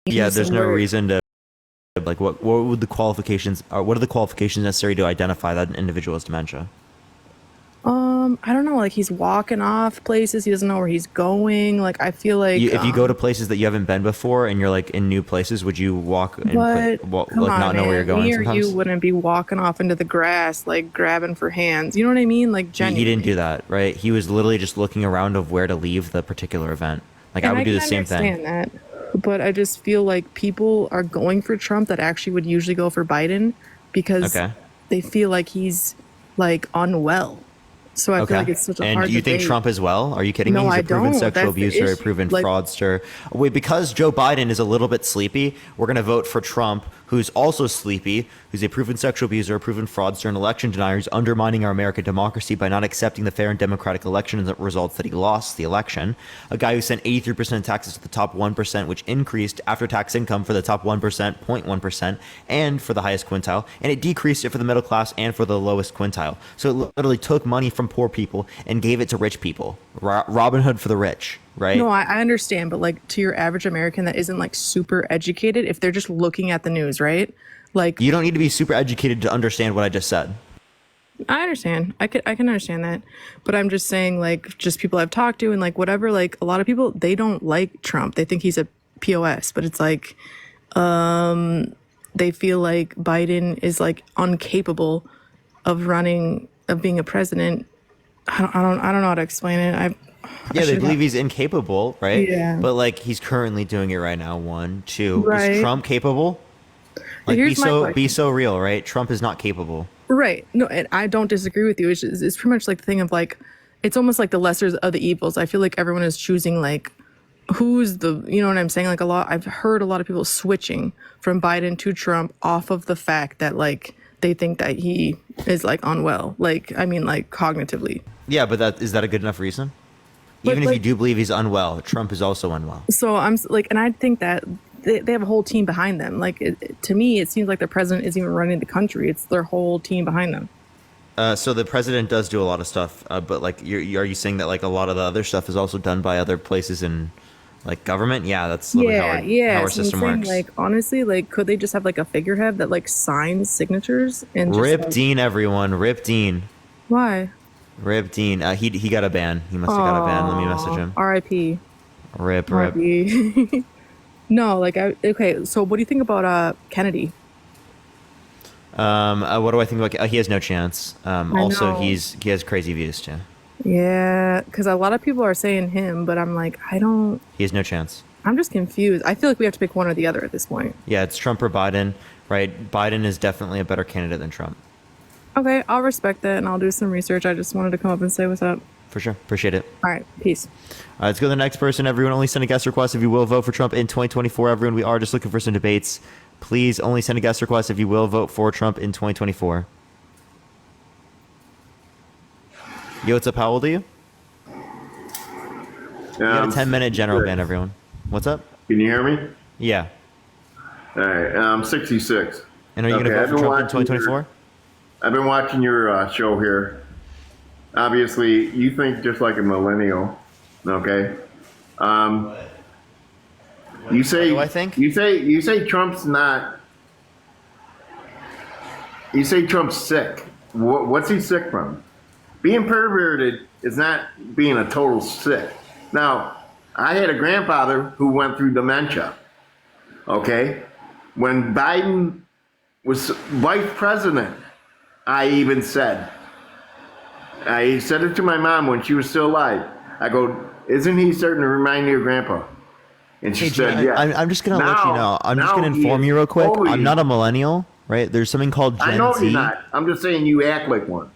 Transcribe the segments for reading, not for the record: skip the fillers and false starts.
Yeah, there's no somewhere. reason to like what would the qualifications are? What are the qualifications necessary to identify that an individual has dementia? I don't know, like he's walking off places, he doesn't know where he's going. Like I feel like, If you go to places that you haven't been before and you're like in new places, would you walk and but come like on, not know where you're man, going me or you sometimes? wouldn't be walking off into the grass like grabbing for hands. You know what I mean? Like He didn't do genuinely. that, right? He was literally just looking around of where to leave the particular event. Like I And would I do can the same thing. understand that, but I just feel like people are going for Trump that actually would usually go for Biden because Okay. they feel like he's like unwell. So I feel like Okay. it's such a And do hard you think debate. Trump as well? Are you kidding me? No, He's I a proven don't. sexual That's the abuser, a issue. proven Like, fraudster. Wait, because Joe Biden is a little bit sleepy, we're going to vote for Trump, who's also sleepy, who's a proven sexual abuser, a proven fraudster, and election denier, who's undermining our American democracy by not accepting the fair and democratic election results that he lost the election. A guy who sent 83% taxes to the top 1%, which increased after tax income for the top 1%, 0.1%, and for the highest quintile, and it decreased it for the middle class and for the lowest quintile. So it literally took money from poor people and gave it to rich people. Robin Hood for the rich, no, right? I understand, but like to your average American that isn't like super educated, if they're just looking at the news, right? Like, You don't need to be super educated to understand what I just said. I understand. I can understand that. But I'm just saying like just people I've talked to and like whatever, like a lot of people they don't like Trump. They think he's a POS, but it's like they feel like Biden is like incapable of running of being a president. I don't know how to explain it. I Yeah, they should believe have. he's incapable, right? Yeah. But like he's currently doing it right now. One, two. Is Right. Trump capable? Like Here's my be question. so real, right? Trump is not capable. Right. No, and I don't disagree with you. It's pretty much like the thing of like, it's almost like the lessers of the evils. I feel like everyone is choosing like, who's the, you know what I'm saying? Like a lot, I've heard a lot of people switching from Biden to Trump off of the fact that like they think that he is like unwell. Like, I mean, like cognitively. Yeah, but that is that a good enough reason? Even But if you like, do believe he's unwell, Trump is also unwell. so like, and I think that they have a whole team behind them. Like, to me, it seems like the president isn't even running the country, it's their whole team behind them. So the president does do a lot of stuff, but like, are you saying that like a lot of the other stuff is also done by other places in like government? Yeah, that's literally Yeah, how yeah. our So I'm system saying, works. like, honestly, like, could they just have like a figurehead that like signs signatures and just Rip like, Dean, everyone. Rip Dean. why? Rip Dean. He got a ban. He must have got a ban. Let me message Oh, him. R.I.P. Rip. R.I.P. No, like, okay. So, what do you think about Kennedy? What do I think about? He has no chance. I Also, know. he has crazy views too. Yeah, because a lot of people are saying him, but I'm like, I don't. He has no chance. I'm just confused. I feel like we have to pick one or the other at this point. Yeah, it's Trump or Biden, right? Biden is definitely a better candidate than Trump, Okay, I'll respect that and I'll do some research. I just wanted to come up and say what's up. for sure. Appreciate it. All right, peace. Let's go to the next person. Everyone, only send a guest request if you will vote for Trump in 2024. Everyone, we are just looking for some debates. Please only send a guest request if you will vote for Trump in 2024. Yo, what's up? How old are you? You got a 10-minute general ban, Good. everyone. What's up? Can you hear me? Yeah. All right, I'm 66. And are you going to Okay, vote I've for been Trump in watching 2024? I've been watching your show here. Obviously, you think just like a millennial. Okay. Um, you What do I say think? you say Trump's not. You say Trump's sick. What's he sick from? Being perverted is not being a total sick. Now, I had a grandfather who went through dementia. Okay, when Biden was vice president, I said it to my mom when she was still alive. I go, isn't he starting to remind you of grandpa? And she Hey, Jay, said, yes. I'm just gonna let you know. I'm just gonna He inform is you real quick. I'm totally, not a millennial, right? There's something called I Gen know you're Z. not. I'm just saying you act like one.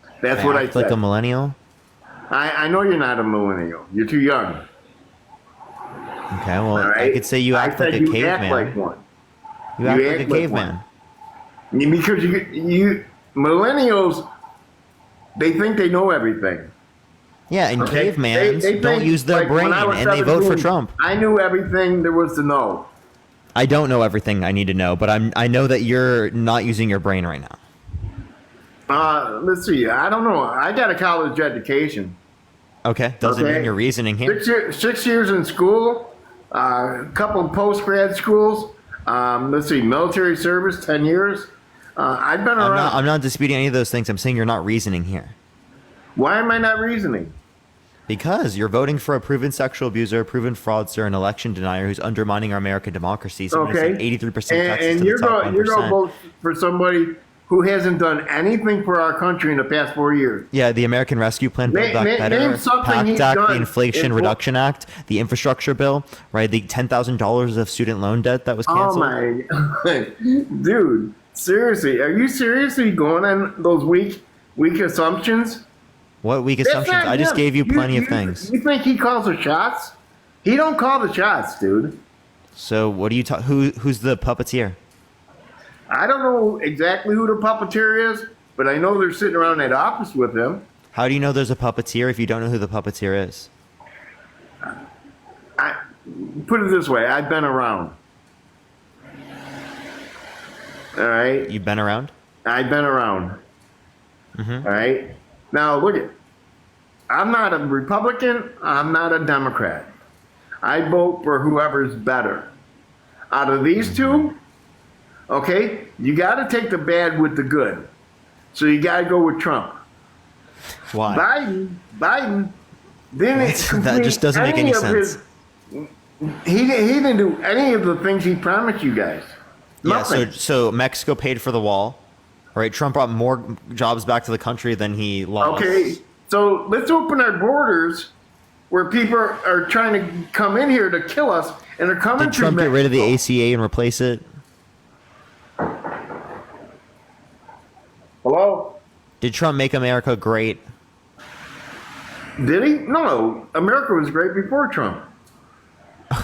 I That's what I act like a said. millennial. I know you're not a millennial. You're too young. Okay, All well, I right? could say you I act like said a you act like caveman. one. You act You like a act like caveman. one. Because you millennials, they think they know everything. Yeah, and Okay? cavemans They don't think, use their like, when brain I was and they vote for 17, Trump. I knew everything there was to know. I don't know everything I need to know, but I know that you're not using your brain right now. Let's see. I don't know. I got a college education. Okay, doesn't mean Okay? your reasoning here. 6 years in school. a couple of post-grad schools. Let's see, military service, 10 years. I've been around. I'm not disputing any of those things. I'm saying you're not reasoning here. Why am I not reasoning? Because you're voting for a proven sexual abuser, a proven fraudster, an election denier who's undermining our American democracy. Someone who's Okay. saying 83% Texas And to you're the top going to 1%. vote for somebody who hasn't done anything for our country in the past 4 years. Yeah, the American Rescue Plan, Build Back Name Better, something PACT he's Act, the done Inflation in- Reduction Act, the Infrastructure Bill, right? The $10,000 of student loan debt that was Oh canceled. my, dude, seriously, are you seriously going on those weak assumptions? What weak That's assumptions? not I just him. gave you plenty of things. You think he calls the shots? He don't call the shots, dude. So what do you talk? Who's the puppeteer? I don't know exactly who the puppeteer is, but I know they're sitting around that office with him. How do you know there's a puppeteer if you don't know who the puppeteer is? I put it this way: I've been around. All right, You've been around? I've been around. Mm-hmm. All right. Now look it. I'm not a Republican. I'm not a Democrat. I vote for whoever's better. Out of these two, okay, you got to take the bad with the good. So you got to go with Trump. Why? Biden didn't That complete just doesn't make any of sense. He didn't do any of the things he promised you guys. Yeah, so Nothing. so Mexico paid for the wall, right? Trump brought more jobs back to the country than he lost. Okay, so let's open our borders where people are trying to come in here to kill us, and they're coming Did through Trump get rid of the Mexico. ACA and replace it? Hello? Did Trump make America great? Did he? No, America was great before Trump,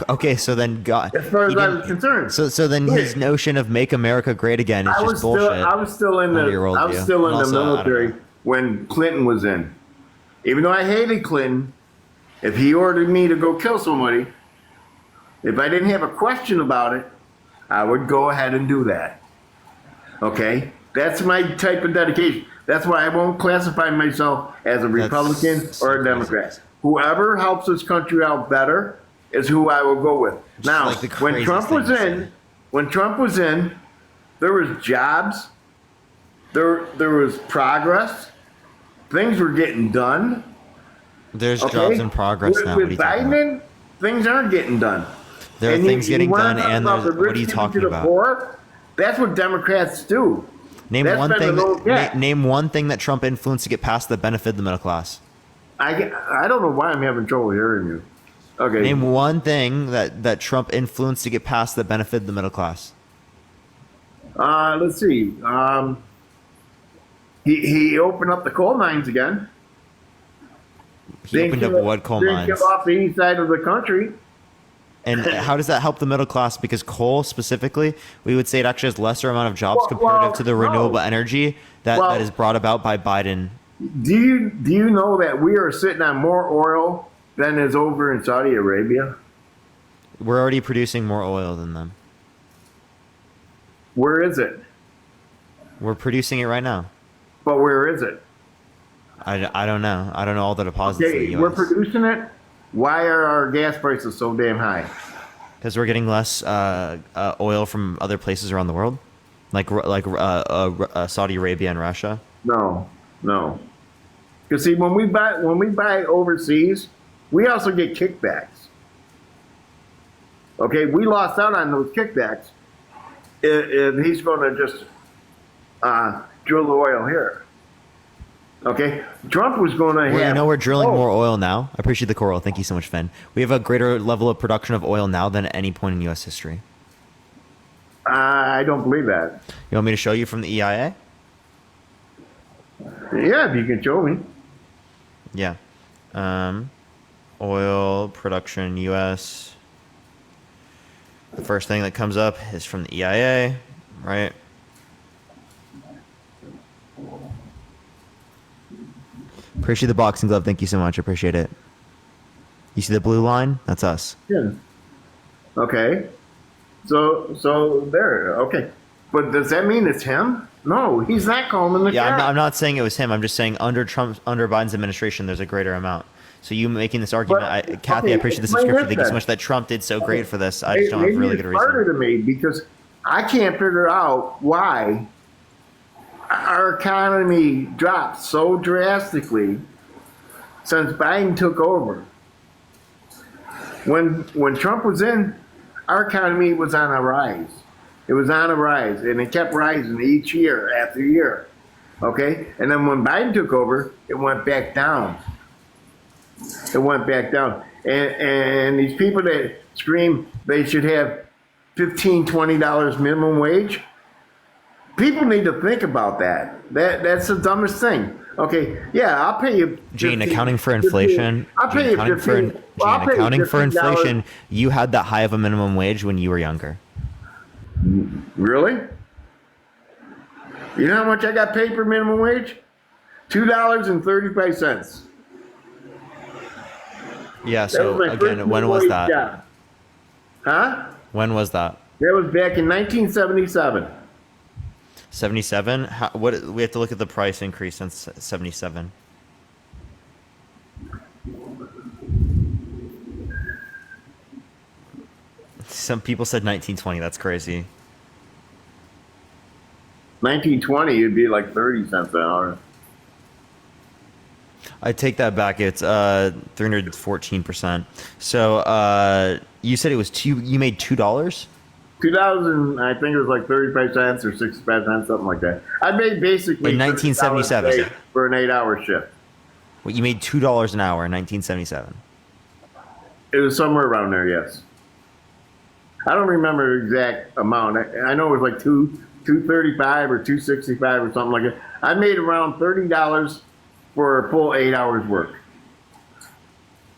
Okay, so then God. as far he as I didn't- was concerned. So then his notion of make America great again is I just was bullshit. still, I was still in under your the, I was worldview. still in And the also, I don't military know. when Clinton was in. Even though I hated Clinton, if he ordered me to go kill somebody, if I didn't have a question about it, I would go ahead and do that. Okay, that's my type of dedication. That's why I won't classify myself as a Republican so or a crazy. Democrat. Whoever helps this country out better is who I will go with. Now, like the when craziest Trump thing was to say. in, there was jobs, there was progress, things were getting done. There's Okay? jobs in progress with, now. What are With you talking Biden, about? things aren't getting done. There are And things getting wanna done, talk and about there's, the what rich are you giving talking to the about? poor? That's what Democrats do. Name That's one been thing. the old gap. Name one thing that Trump influenced to get past that benefited the middle class. I don't know why I'm having trouble hearing you. Okay. Name one thing that Trump influenced to get past that benefited the middle class. Let's see. He opened up the coal mines again. He opened up what coal Didn't mines? kill off the east side of the country. And how does that help the middle class? Because coal specifically, we would say it actually has lesser amount of jobs comparative to the no. renewable energy that Well- is brought about by Biden. Do you know that we are sitting on more oil than is over in Saudi Arabia? We're already producing more oil than them. Where is it? We're producing it right now. But where is it? I don't know. I don't know all the deposits in Okay, the we're U.S. producing it. Why are our gas prices so damn high? Because we're getting less oil from other places around the world, like Saudi Arabia and Russia. No. Because see, when we buy overseas, we also get kickbacks. Okay, we lost out on those kickbacks. If he's going to just drill the oil here. Okay, Trump was going to have. Well, you know we're drilling Oh, more oil now. I appreciate the coral. Thank you so much, Finn. We have a greater level of production of oil now than at any point in U.S. history. I don't believe that. You want me to show you from the EIA? Yeah, if you can show me. Yeah. Oil production U.S. The first thing that comes up is from the EIA, right? Appreciate the boxing glove. Thank you so much. I appreciate it. You see the blue line? That's us. Yeah. Okay. So there. Okay. But does that mean it's him? No, he's not calling the Yeah, shots. I'm not saying it was him. I'm just saying under Biden's administration, there's a greater amount. So you making this argument, Kathy, okay, I appreciate this explain description. this Thank you so then. much. That Trump did so great for this. I just don't have Maybe really it's good harder reason. to me because I can't figure out why our economy dropped so drastically since Biden took over. When Trump was in, our economy was on a rise. It was on a rise, and it kept rising each year after year. Okay, and then when Biden took over, it went back down. It went back down, and these people that scream they should have $15-20 minimum wage. People need to think about that. That's the dumbest thing. Okay, yeah, I'll pay you. Gene, 15 accounting for inflation. I'll pay Gene, you accounting for, 15. Gene, Well, I'll pay you accounting for $15. inflation, you had that high of a minimum wage when you were younger. Really? You know how much I got paid for minimum wage? $2.35. Yeah. That So was my first again, when was minimum that? wage job. Huh? When was that? That was back in 1977. 77. What we have to look at the price increase since 77. Some people said 1920. That's crazy. 1920, it'd be like 30 cents an hour. I take that back. It's 314%. So you said it was two. You made $2. 2000, I think it was like 35 cents or 65 cents, something like that. I made basically In $30 1977. a day for an 8-hour shift. Well, you made $2 an hour in 1977. It was somewhere around there, yes. I don't remember the exact amount. I know it was like 235 or 265 or something like that. I made around $30 for a full 8 hours work,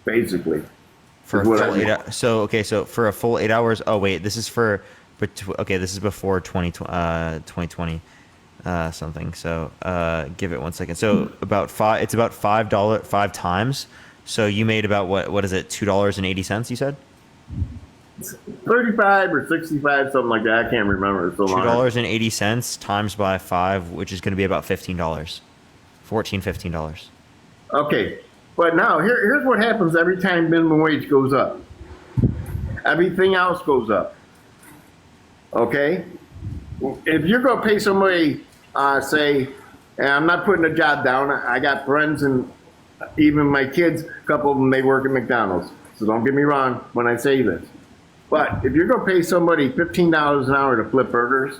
basically. For a Is what full I mean. 8 hours. So okay, so for a full 8 hours. Oh wait, this is for. Okay, this is before 2020 something. So give it 1 second. So about five. It's about $5 5 times. So you made about what is it? $2.80. You said 35 or 65, something like that. I can't remember. It's so long. $2.80 times by 5, which is going to be about $15. $15. Okay, but now here's what happens every time minimum wage goes up. Everything else goes up. Okay, if you're gonna pay somebody, say, and I'm not putting a job down. I got friends and even my kids. A couple of them they work at McDonald's. So don't get me wrong when I say this. But if you're gonna pay somebody $15 an hour to flip burgers,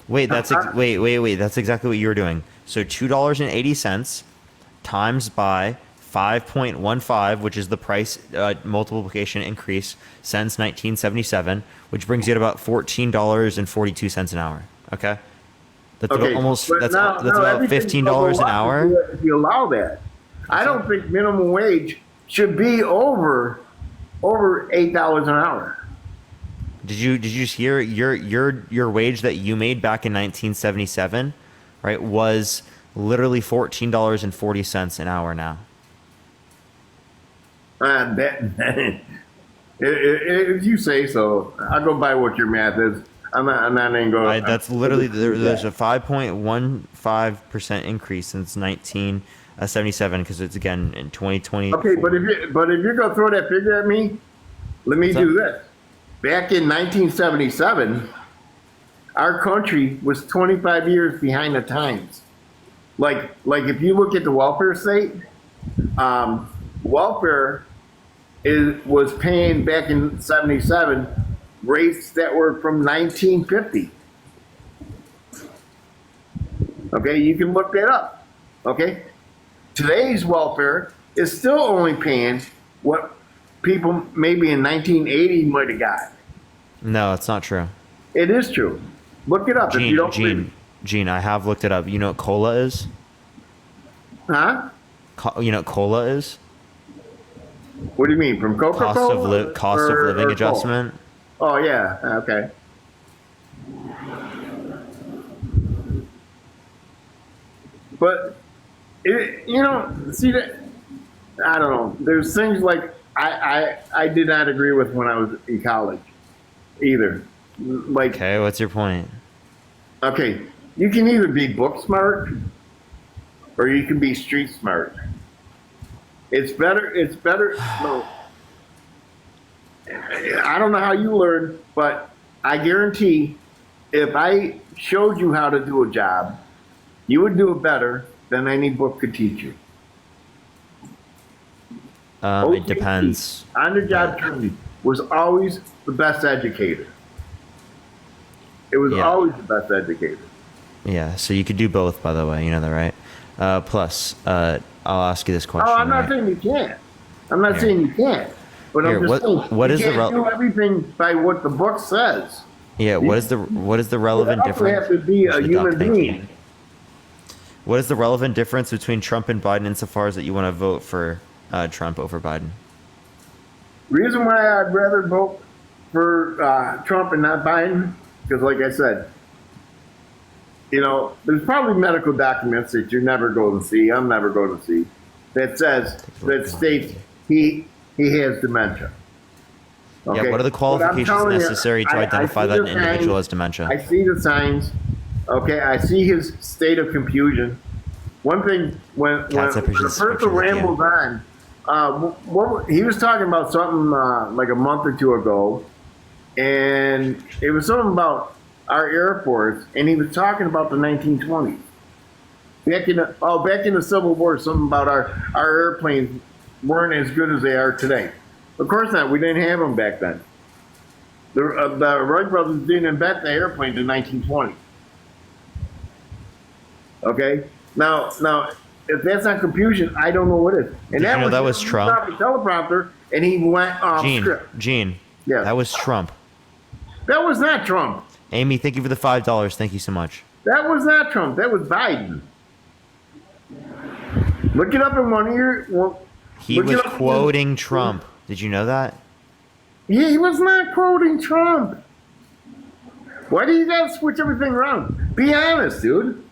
Wait, wait. That's exactly what you were doing. So $2.80 times by 5.15, which is the price multiplication increase since 1977, which brings you at about $14.42 an hour. Okay, that's okay, about almost but that's now about everything's $15 gonna an go up hour. if you allow that. I don't think minimum wage should be over $8 an hour. Did you just hear your wage that you made back in 1977, right? Was literally $14.40 an hour now. If you say so, I'll go by what your math is. I'm not even going. That's literally there's a 5.15% increase since 1977 because it's again in 2020. Okay, but if you're gonna throw that figure at me, let me do this. Back in 1977, our country was 25 years behind the times. Like if you look at the welfare state, welfare was paying back in 77 rates that were from 1950. Okay, you can look that up. Okay, today's welfare is still only paying what people maybe in 1980 might have got. No, it's not true. It is true. Look it up if you don't believe. Gene, I have looked it up. You know what COLA is? Huh? You know what COLA is? What do you mean, from Coca-Cola? Cost of living Cola? adjustment. Oh yeah, okay. But see that I don't know. There's things like I did not agree with when I was in college either. Like Okay, what's your point? okay, you can either be book smart or you can be street smart. It's better. It's better. No, I don't know how you learn, but I guarantee if I showed you how to do a job, you would do it better than any book could teach you. It depends. On the job training was always the best educator. It was Yeah. always the best educator. Yeah, so you could do both, by the way. You know that, right? Plus, I'll ask you this question. Oh, I'm not right? saying you can't. I'm not Here. saying you can't. But Here, I'm just what- saying what you is the can't rel- do everything by what the book says. Yeah, what is the relevant You also difference? have to be a Where's the human duck? Thank you. being. What is the relevant difference between Trump and Biden insofar as that you want to vote for Trump over Biden? Reason why I'd rather vote for Trump and not Biden, because like I said, you know, there's probably medical documents that you're never going to see, I'm never going to see, that states he has dementia. Yeah, what are the But I'm qualifications telling you, necessary to I identify see that the an individual signs, has dementia? I see the signs. Okay, I see his state of confusion. One thing, when Cats, I the appreciate this person picture with you. rambled on, he was talking about something like a month or two ago, and it was something about our Air Force, and he was talking about the 1920s. Back in the Civil War, something about our airplanes weren't as good as they are today. Of course not. We didn't have them back then. The Wright brothers didn't invent the airplane in 1920. Okay. Now, if that's not confusion, I don't know what is. And Did you know that was he Trump? stopped the teleprompter, and he went off script. Gene, Yeah. that was Trump. That was not Trump. Amy, thank you for the $5. Thank you so much. That was not Trump. That was Biden. Look it up in one ear. He was quoting Trump. Did you know that? He was not quoting Trump. Why do you guys switch everything around? Be honest, dude.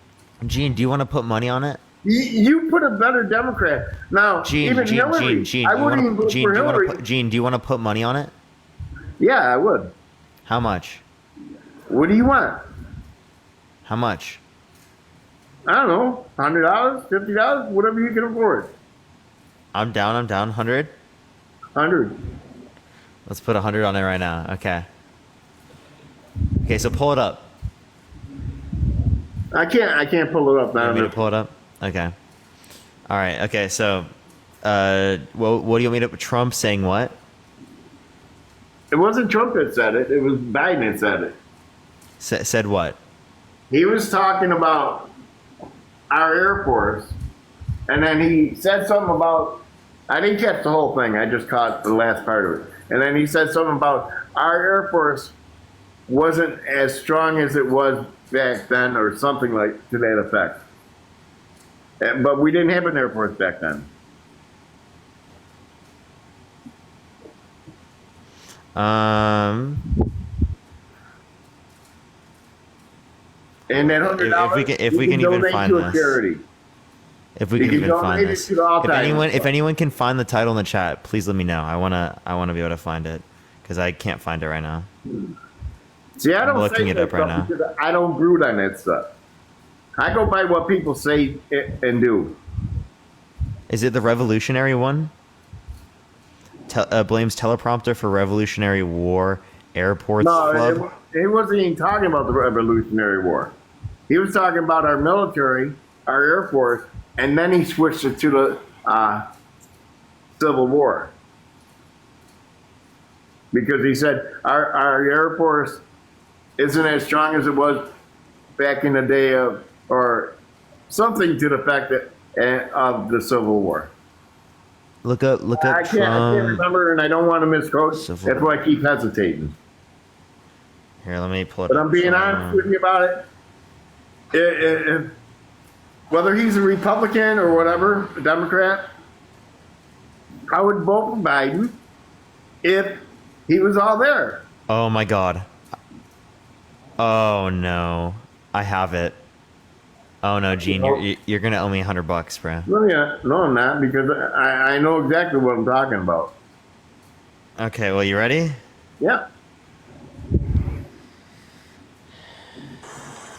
Gene, do you want to put money on it? You put a better Democrat. Now, Gene, even Hillary, I wouldn't even vote for Hillary. Gene, do you want to put money on it? Yeah, I would. How much? What do you want? How much? I don't know, $100, $50, whatever you can afford. I'm down. 100. 100. Let's put 100 on it right now. Okay. Okay, so pull it up. I can't pull it up You now. want me to pull it up? Okay. All right. Okay. So, what do you want me to? Trump saying what? It wasn't Trump that said it. It was Biden that said it. Said what? He was talking about our Air Force, and then he said something about, I didn't catch the whole thing, I just caught the last part of it. And then he said something about our Air Force wasn't as strong as it was back then, or something like to that effect. But we didn't have an Air Force back then. And that $100, if we can even donate find to a this. charity. If we You can can even donate find it this. to the Alzheimer's If anyone can find the title in the chat, please let me know. I wanna be able to find it because I can't find it right now. See, I I'm don't looking say it that up right stuff now. because I don't brood on that stuff. I go by what people say and do. Is it the Revolutionary one? Blames teleprompter for Revolutionary War Airports Club. No, he wasn't even talking about the Revolutionary War. He was talking about our military, our Air Force, and then he switched it to the Civil War. Because he said our Air Force isn't as strong as it was back in the day of, or something to the fact that of the Civil War. Look up I can't remember, and I don't want to misquote. Civil That's why I keep hesitating. Here, let me pull it But up. I'm being honest with you about it. Whether he's a Republican or whatever, a Democrat, I would vote for Biden if he was all there. Oh my god. Oh no. I have it. Oh no, Gene, you're gonna owe me $100, bro. No, I'm not, because I know exactly what I'm talking about. Okay, well, you ready? Yeah.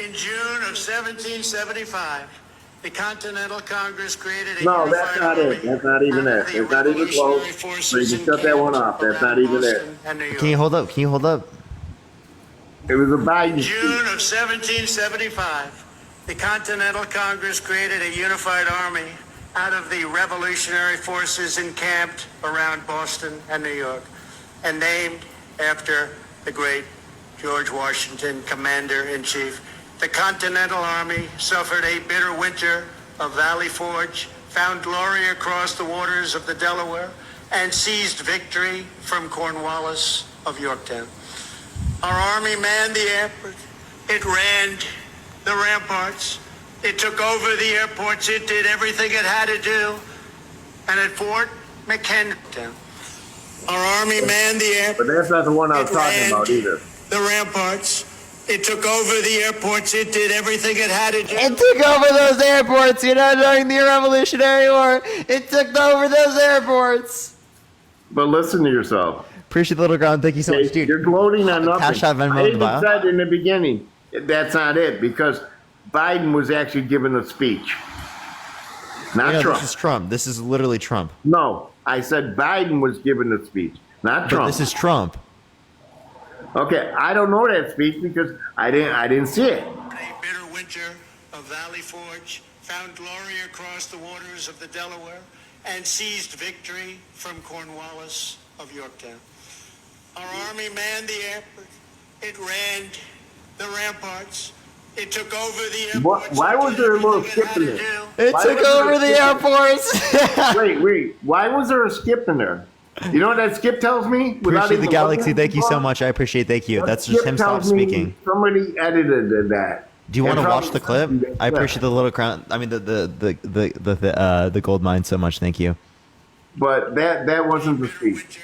In June of 1775, The Continental Congress created a No, unified that's not army it. That's not even out it. of the It's not even Revolutionary close. Forces So you can shut that encamped one off. That's not around even it. Boston and New York. Can you hold up? Can you hold up? It was a Biden June speech. of 1775, the Continental Congress created a unified army out of the revolutionary forces encamped around Boston and New York, and named after the great George Washington, Commander-in-Chief. The Continental Army suffered a bitter winter of Valley Forge, found glory across the waters of the Delaware, and seized victory from Cornwallis of Yorktown. Our army manned the airport. It ran the ramparts. It took over the airports. It did everything it had to do. And at Fort McHenry, our army manned the airport. But that's not the one I was It talking ran about either. the ramparts. It took over the airports. It did everything it had to do. It took over those airports, you know, during the Revolutionary War. It took over those airports. But listen to yourself. Appreciate the little ground. Thank you so much, dude. You're gloating on nothing. Cash App, Venmo, I even bio. said in the beginning, that's not it, because Biden was actually giving a speech. Not No, Trump. this is Trump. This is literally Trump. No, I said Biden was giving a speech, not But Trump. this is Trump. Okay, I don't know that speech because I didn't see it. A bitter winter of Valley Forge, found glory across the waters of the Delaware, and seized victory from Cornwallis of Yorktown. Our army manned the airport. It ran the ramparts. It took over the airports. Why was there a little It did skip in everything there? had to do. It Why took was there over a the skip? airports. Wait. Why was there a skip in there? You know what that skip tells me? Without Appreciate the even galaxy. looking Thank you so for it? much. I appreciate. Thank you. That That's just skip him stop tells me speaking. Somebody edited that. Do you want to And watch the clip? probably- I appreciate the little crown. I mean the gold mine so much. Thank you. But that wasn't the speech.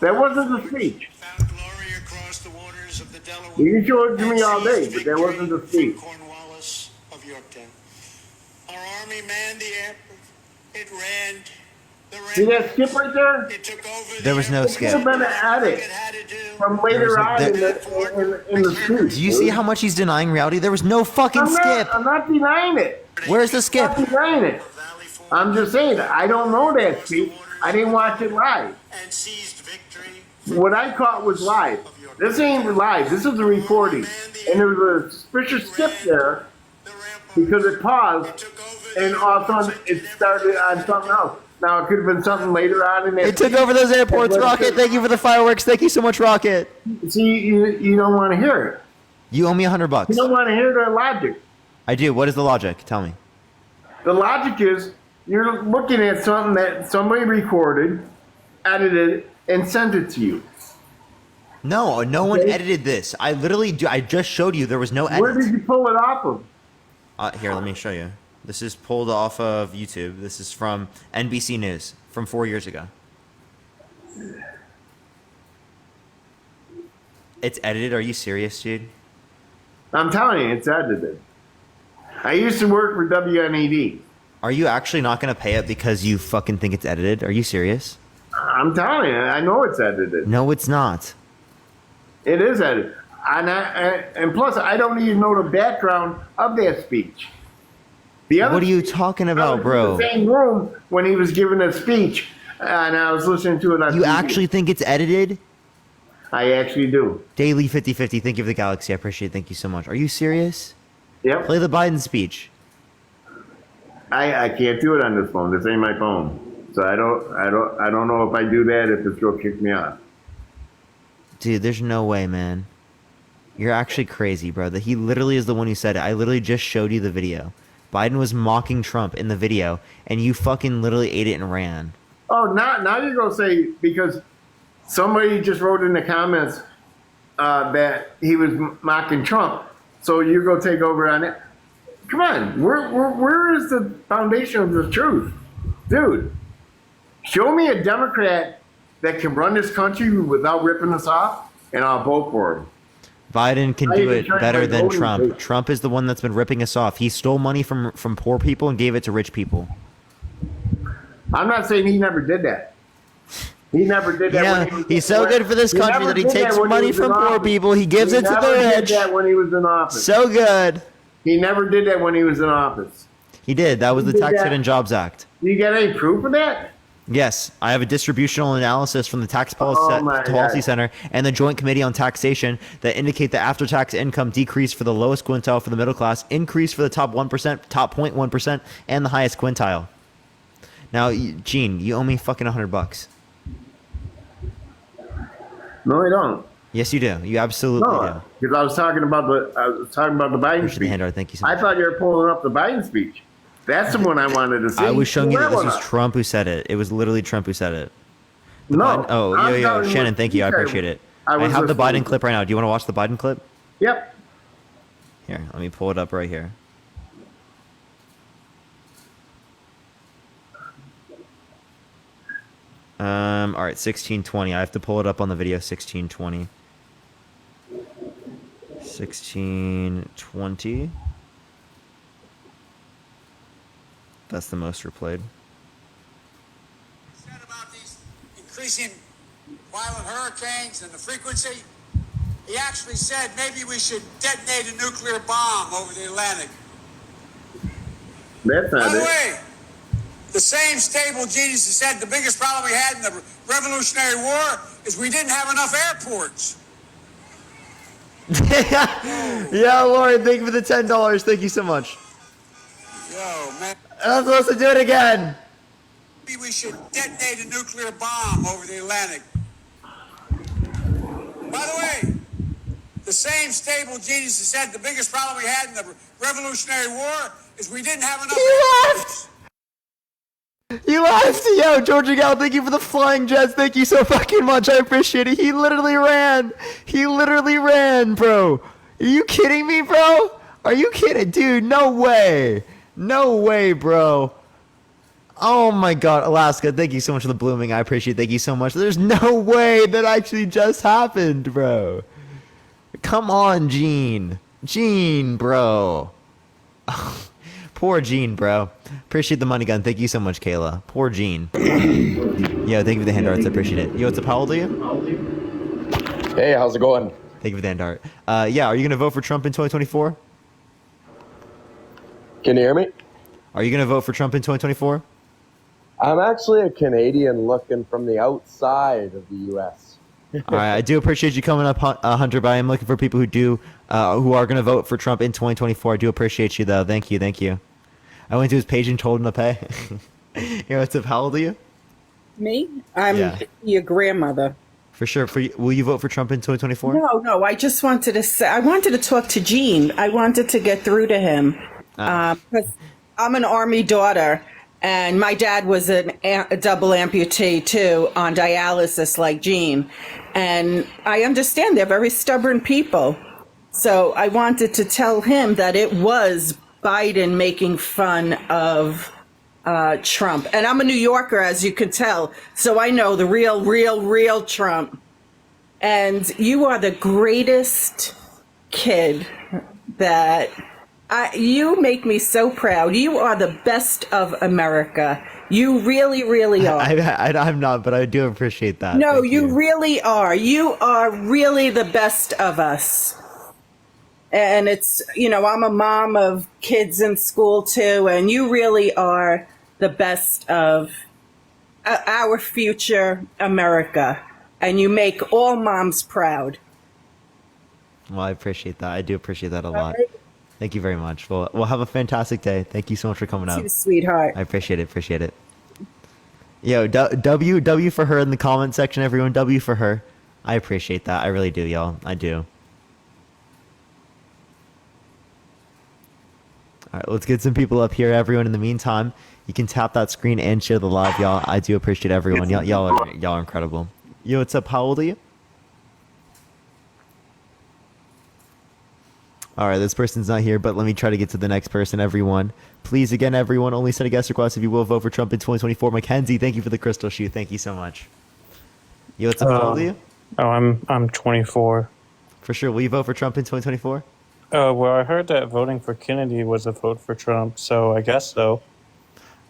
That wasn't the speech. Found glory across the waters of the Delaware. You can show it to me all day, and but that wasn't the seized speech. victory from Cornwallis of Yorktown. Our army manned the airport. It ran the See that ramparts. skip right there? It took over There the was no airports. skip. It could have been an edit It had to do. from There later was on a- in the speech. Do you see how much he's denying reality? There was no fucking skip. I'm not denying it. Where's the I'm skip? not denying it. Valley Forge I'm just saying I don't know that speech. I didn't watch it live. and seized victory. What I caught was live. This ain't live. This is a recording. And there was a suspicious skip there The ramparts. because it paused Took over and all of a sudden it started on something else. Now it could have been something later on in that. It took over those airports. Rocket, thank you for the fireworks. Thank you so much, Rocket. See, you don't want to hear it. You owe me $100. You don't want to hear the logic. I do. What is the logic? Tell me. The logic is you're looking at something that somebody recorded, edited, and sent it to you. No, no one Okay. edited this. I literally do. I just showed you there was no Where edit. did you pull it off of? Here, let me show you. This is pulled off of YouTube. This is from NBC News from 4 years ago. It's edited. Are you serious, dude? I'm telling you, it's edited. I used to work for WNED. Are you actually not going to pay it because you fucking think it's edited? Are you serious? I'm telling you, I know it's edited. No, it's not. It is edited. And plus, I don't even know the background of that speech. The other What are you speech, talking I about, was bro? in the same room when he was giving a speech, and I was listening to it on You TV. actually think it's edited? I actually do. Daily 50/50. Thank you for the galaxy. I appreciate it. Thank you so much. Are you serious? Yep. Play the Biden speech. I can't do it on this phone. This ain't my phone. So I don't know if I do that if it's gonna kick me off. Dude, there's no way, man. You're actually crazy, bro. That he literally is the one who said it. I literally just showed you the video. Biden was mocking Trump in the video, and you fucking literally ate it and ran. Oh, now you're gonna say because somebody just wrote in the comments that he was mocking Trump, so you're gonna take over on it. Come on, where is the foundation of the truth, dude? Show me a Democrat that can run this country without ripping us off, and I'll vote for him. Biden can Not do even it trying better to than vote him, Trump. dude. Trump is the one that's been ripping us off. He stole money from poor people and gave it to rich people. I'm not saying he never did that. He never did that. Yeah, when he was he's so good for this He country never that he did takes when money was in from poor office. people. He gives He it to the never did rich. that when he was in office. So good. He never did that when he was in office. He did. That was the Did Tax that? Cut and Jobs Act. Do you got any proof of that? Yes, I have a distributional analysis from the Oh my Policy God. Center and the Joint Committee on Taxation that indicate that after-tax income decreased for the lowest quintile for the middle class, increased for the top 1%, top 0.1%, and the highest quintile. Now, Gene, you owe me fucking $100. No, I don't. Yes, you do. You absolutely do. No, because I was talking about the Biden Appreciate the speech. handout. Thank you so I much. thought you were pulling up the Biden speech. That's the one I wanted to see. I was showing you Pull that this one was up. Trump who said it. It was literally Trump who said it. No. Oh, I'm yo, telling Shannon, what thank you. I said. appreciate it. I I was have the listening. Biden clip right now. Do you want to watch the Biden clip? Yep. Here, let me pull it up right here. All right, 1620. I have to pull it up on the video. 1620. 1620. That's the most replayed. Said about these increasing violent hurricanes and the frequency, he actually said maybe we should detonate a nuclear bomb over the Atlantic. That's By not the it. way, the same stable genius that said the biggest problem we had in the Revolutionary War is we didn't have enough airports. Yeah, Lauren, thank you for the $10. Thank you so much. Yo, man, I'm supposed to do it again. maybe we should detonate a nuclear bomb over the Atlantic. By the way, the same stable genius that said the biggest problem we had in the Revolutionary War is we didn't have enough airports. You left! Yo, Georgia Gal, thank you for the flying jets. Thank you so fucking much. I appreciate it. He literally ran. He literally ran, bro. Are you kidding me, bro? Are you kidding? Dude, no way. No way, bro. Oh my god, Alaska, thank you so much for the blooming. I appreciate it. Thank you so much. There's no way that actually just happened, bro. Come on, Gene. Gene, bro. Poor Gene, bro. Appreciate the money gun. Thank you so much, Kayla. Poor Gene. Yo, thank you for the hand arts. I appreciate it. Yo, what's up? How old are you? Hey, how's it going? Thank you for the hand art. Yeah, are you going to vote for Trump in 2024? Can you hear me? Are you going to vote for Trump in 2024? I'm actually a Canadian looking from the outside of the U.S. All right, I do appreciate you coming up, Hunter, but I am looking for people who are going to vote for Trump in 2024. I do appreciate you, though. Thank you, thank you. I went to his page and told him to pay. Yo, what's up? How old are you? Me? I'm Yeah. your grandmother. For sure. Will you vote for Trump in 2024? No, I just wanted to say, I wanted to talk to Gene. I wanted to get through to him. Because I'm an Army daughter, and my dad was a double amputee, too, on dialysis like Gene. And I understand they're very stubborn people. So I wanted to tell him that it was Biden making fun of Trump. And I'm a New Yorker, as you can tell, so I know the real Trump. And you are the greatest kid that you make me so proud. You are the best of America. You really are. I'm not, but I do appreciate that. No, Thank you really are. You are really the best of us. And it's, I'm a mom of kids in school too, and you really are the best of our future America. And you make all moms proud. Well, I appreciate that. I do appreciate that a lot. right. Thank you very much. We'll have a fantastic day. Thank you so much for coming out. You sweetheart. I appreciate it. Appreciate it. Yo, W for her in the comment section, everyone. W for her. I appreciate that. I really do, y'all. I do. All right, let's get some people up here, everyone. In the meantime, you can tap that screen and share the live, y'all. I do appreciate everyone. Y'all are incredible. Yo, what's up? How old are you? All right, this person's not here, but let me try to get to the next person, everyone. Please, again, everyone, only send a guest request if you will vote for Trump in 2024. Mackenzie, thank you for the crystal shoe. Thank you so much. Yo, what's up? How old are you? Oh, I'm 24. For sure. Will you vote for Trump in 2024? Well, I heard that voting for Kennedy was a vote for Trump, so I guess so.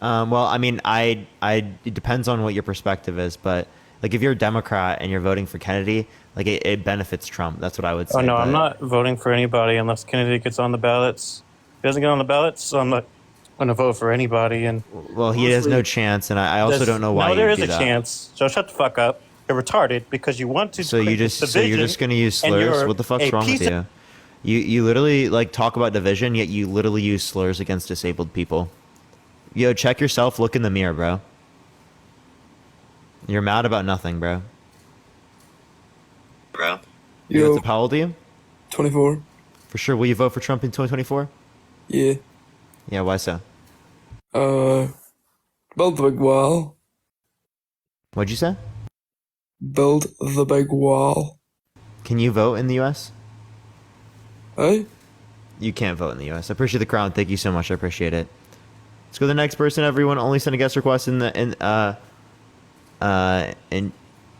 Well, I mean, it depends on what your perspective is, but like if you're a Democrat and you're voting for Kennedy, like it benefits Trump. That's what I would say. Oh no, but- I'm not voting for anybody unless Kennedy gets on the ballots. If he doesn't get on the ballots, I'm not going to vote for anybody. And Well, he has no chance, and I also don't know why No, there you is do a that. chance. So shut the fuck up. You're retarded because you want to. So you're create this just division, gonna use and slurs? you're What the fuck's a wrong with piece of- you? You literally like talk about division, yet you literally use slurs against disabled people. Yo, check yourself. Look in the mirror, bro. You're mad about nothing, bro. Yo, How old are you? 24. For sure. Will you vote for Trump in 2024? Yeah. Yeah. Why so? Build the big wall. What'd you say? Build the big wall. Can you vote in the U.S.? Hey? You can't vote in the U.S. I appreciate the crown. Thank you so much. I appreciate it. Let's go to the next person. Everyone, only send a guest request and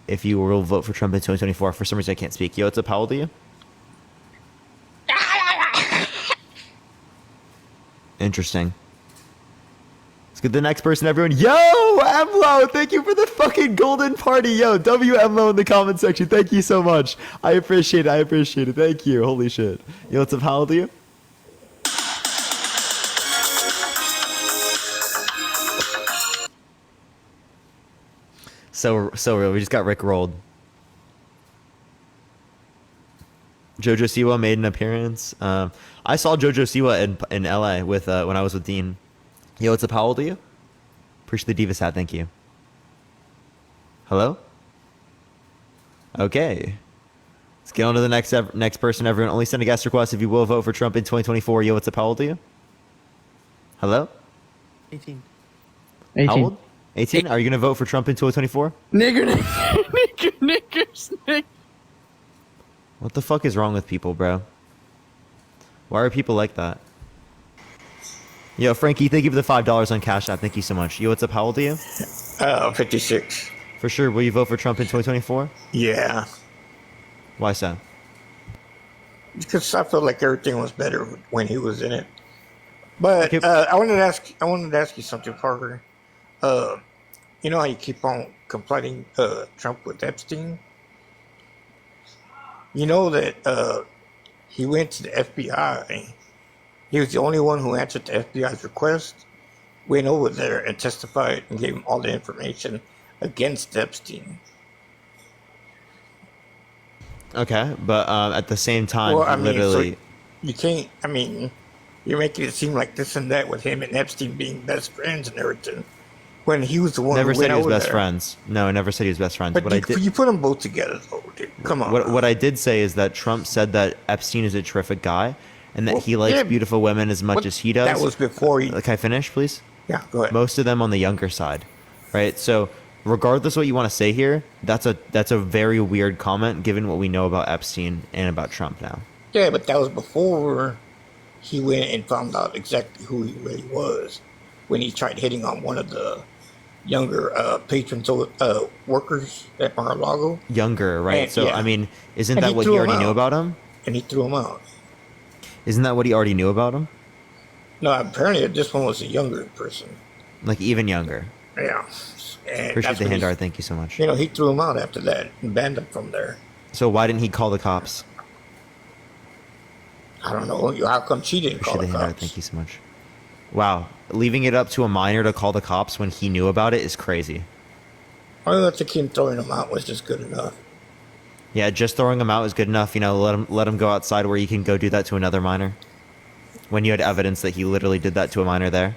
if you will vote for Trump in 2024. For some reason, I can't speak. Yo, what's up? How old are you? Interesting. Let's get the next person, everyone. Yo, Emlo, thank you for the fucking golden party. Yo, WMLO in the comment section. Thank you so much. I appreciate it. I appreciate it. Thank you. Holy shit. Yo, what's up? How old are you? So real. We just got Rick rolled. Jojo Siwa made an appearance. I saw Jojo Siwa in LA with when I was with Dean. Yo, what's up? How old are you? Appreciate the Divas hat. Thank you. Hello? Okay. Let's get on to the next person. Everyone, only send a guest request if you will vote for Trump in 2024. Yo, what's up? How old are you? Hello? 18. How old? 18? Are you going to vote for Trump in 2024? Nigger. What the fuck is wrong with people, bro? Why are people like that? Yo, Frankie, thank you for the $5 on Cash App. Thank you so much. Yo, what's up? How old are you? 56. For sure. Will you vote for Trump in 2024? Yeah. Why so? Because I felt like everything was better when he was in it. But Okay. I wanted to ask you something, Parker. You know how you keep on complaining Trump with Epstein? You know that he went to the FBI. He was the only one who answered the FBI's request, went over there and testified and gave him all the information against Epstein. Okay, but at the same time, Well, I mean, literally... so you can't, I mean, you're making it seem like this and that with him and Epstein being best friends and everything, when he was the one Never who said went he was over best there. friends. No, I never said he was best friends. But What I did, you put them both together, though, dude. Come on. what I did say is that Trump said that Epstein is a terrific guy, and that Well, he likes yeah, beautiful women as much What- as he does. That was before he. Can I finish, please? Yeah, go ahead. Most of them on the younger side, right? So, regardless what you want to say here, that's a very weird comment given what we know about Epstein and about Trump now. Yeah, but that was before he went and found out exactly who he really was, when he tried hitting on one of the younger patrons, workers at Mar-a-Lago, Younger, right? And- So, yeah. I mean, isn't And that he what threw he him already knew out. about him? and he threw him out. Isn't that what he already knew about him? No, apparently this one was a younger person. Like even younger. Yeah. And Appreciate that's the when hand he- art. Thank you so much. You know, he threw him out after that and banned him from there. So why didn't he call the cops? I don't know. How come she didn't call Appreciate the the hand art. cops? Thank you so much. Wow, leaving it up to a minor to call the cops when he knew about it is crazy. I think him throwing him out was just good enough. Yeah, just throwing him out is good enough. You know, let him go outside where you can go do that to another minor. When you had evidence that he literally did that to a minor there.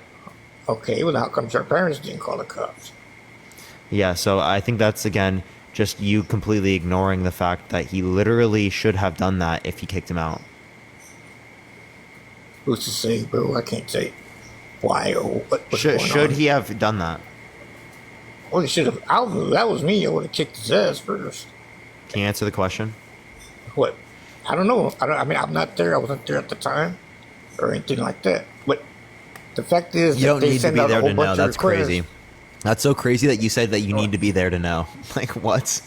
Okay, well, how come her parents didn't call the cops? Yeah, so I think that's again just you completely ignoring the fact that he literally should have done that if he kicked him out. Who's to say, bro? I can't say why or what's going Should on. he have done that? Well, he should have. That was me. I would have kicked his ass first. Can you answer the question? What? I don't know. I mean, I'm not there. I wasn't there at the time or anything like that. But the fact is, You that don't they need to send be out a there whole to know. bunch of That's requests. crazy. That's so crazy that you said that you need to be there to know. Like what?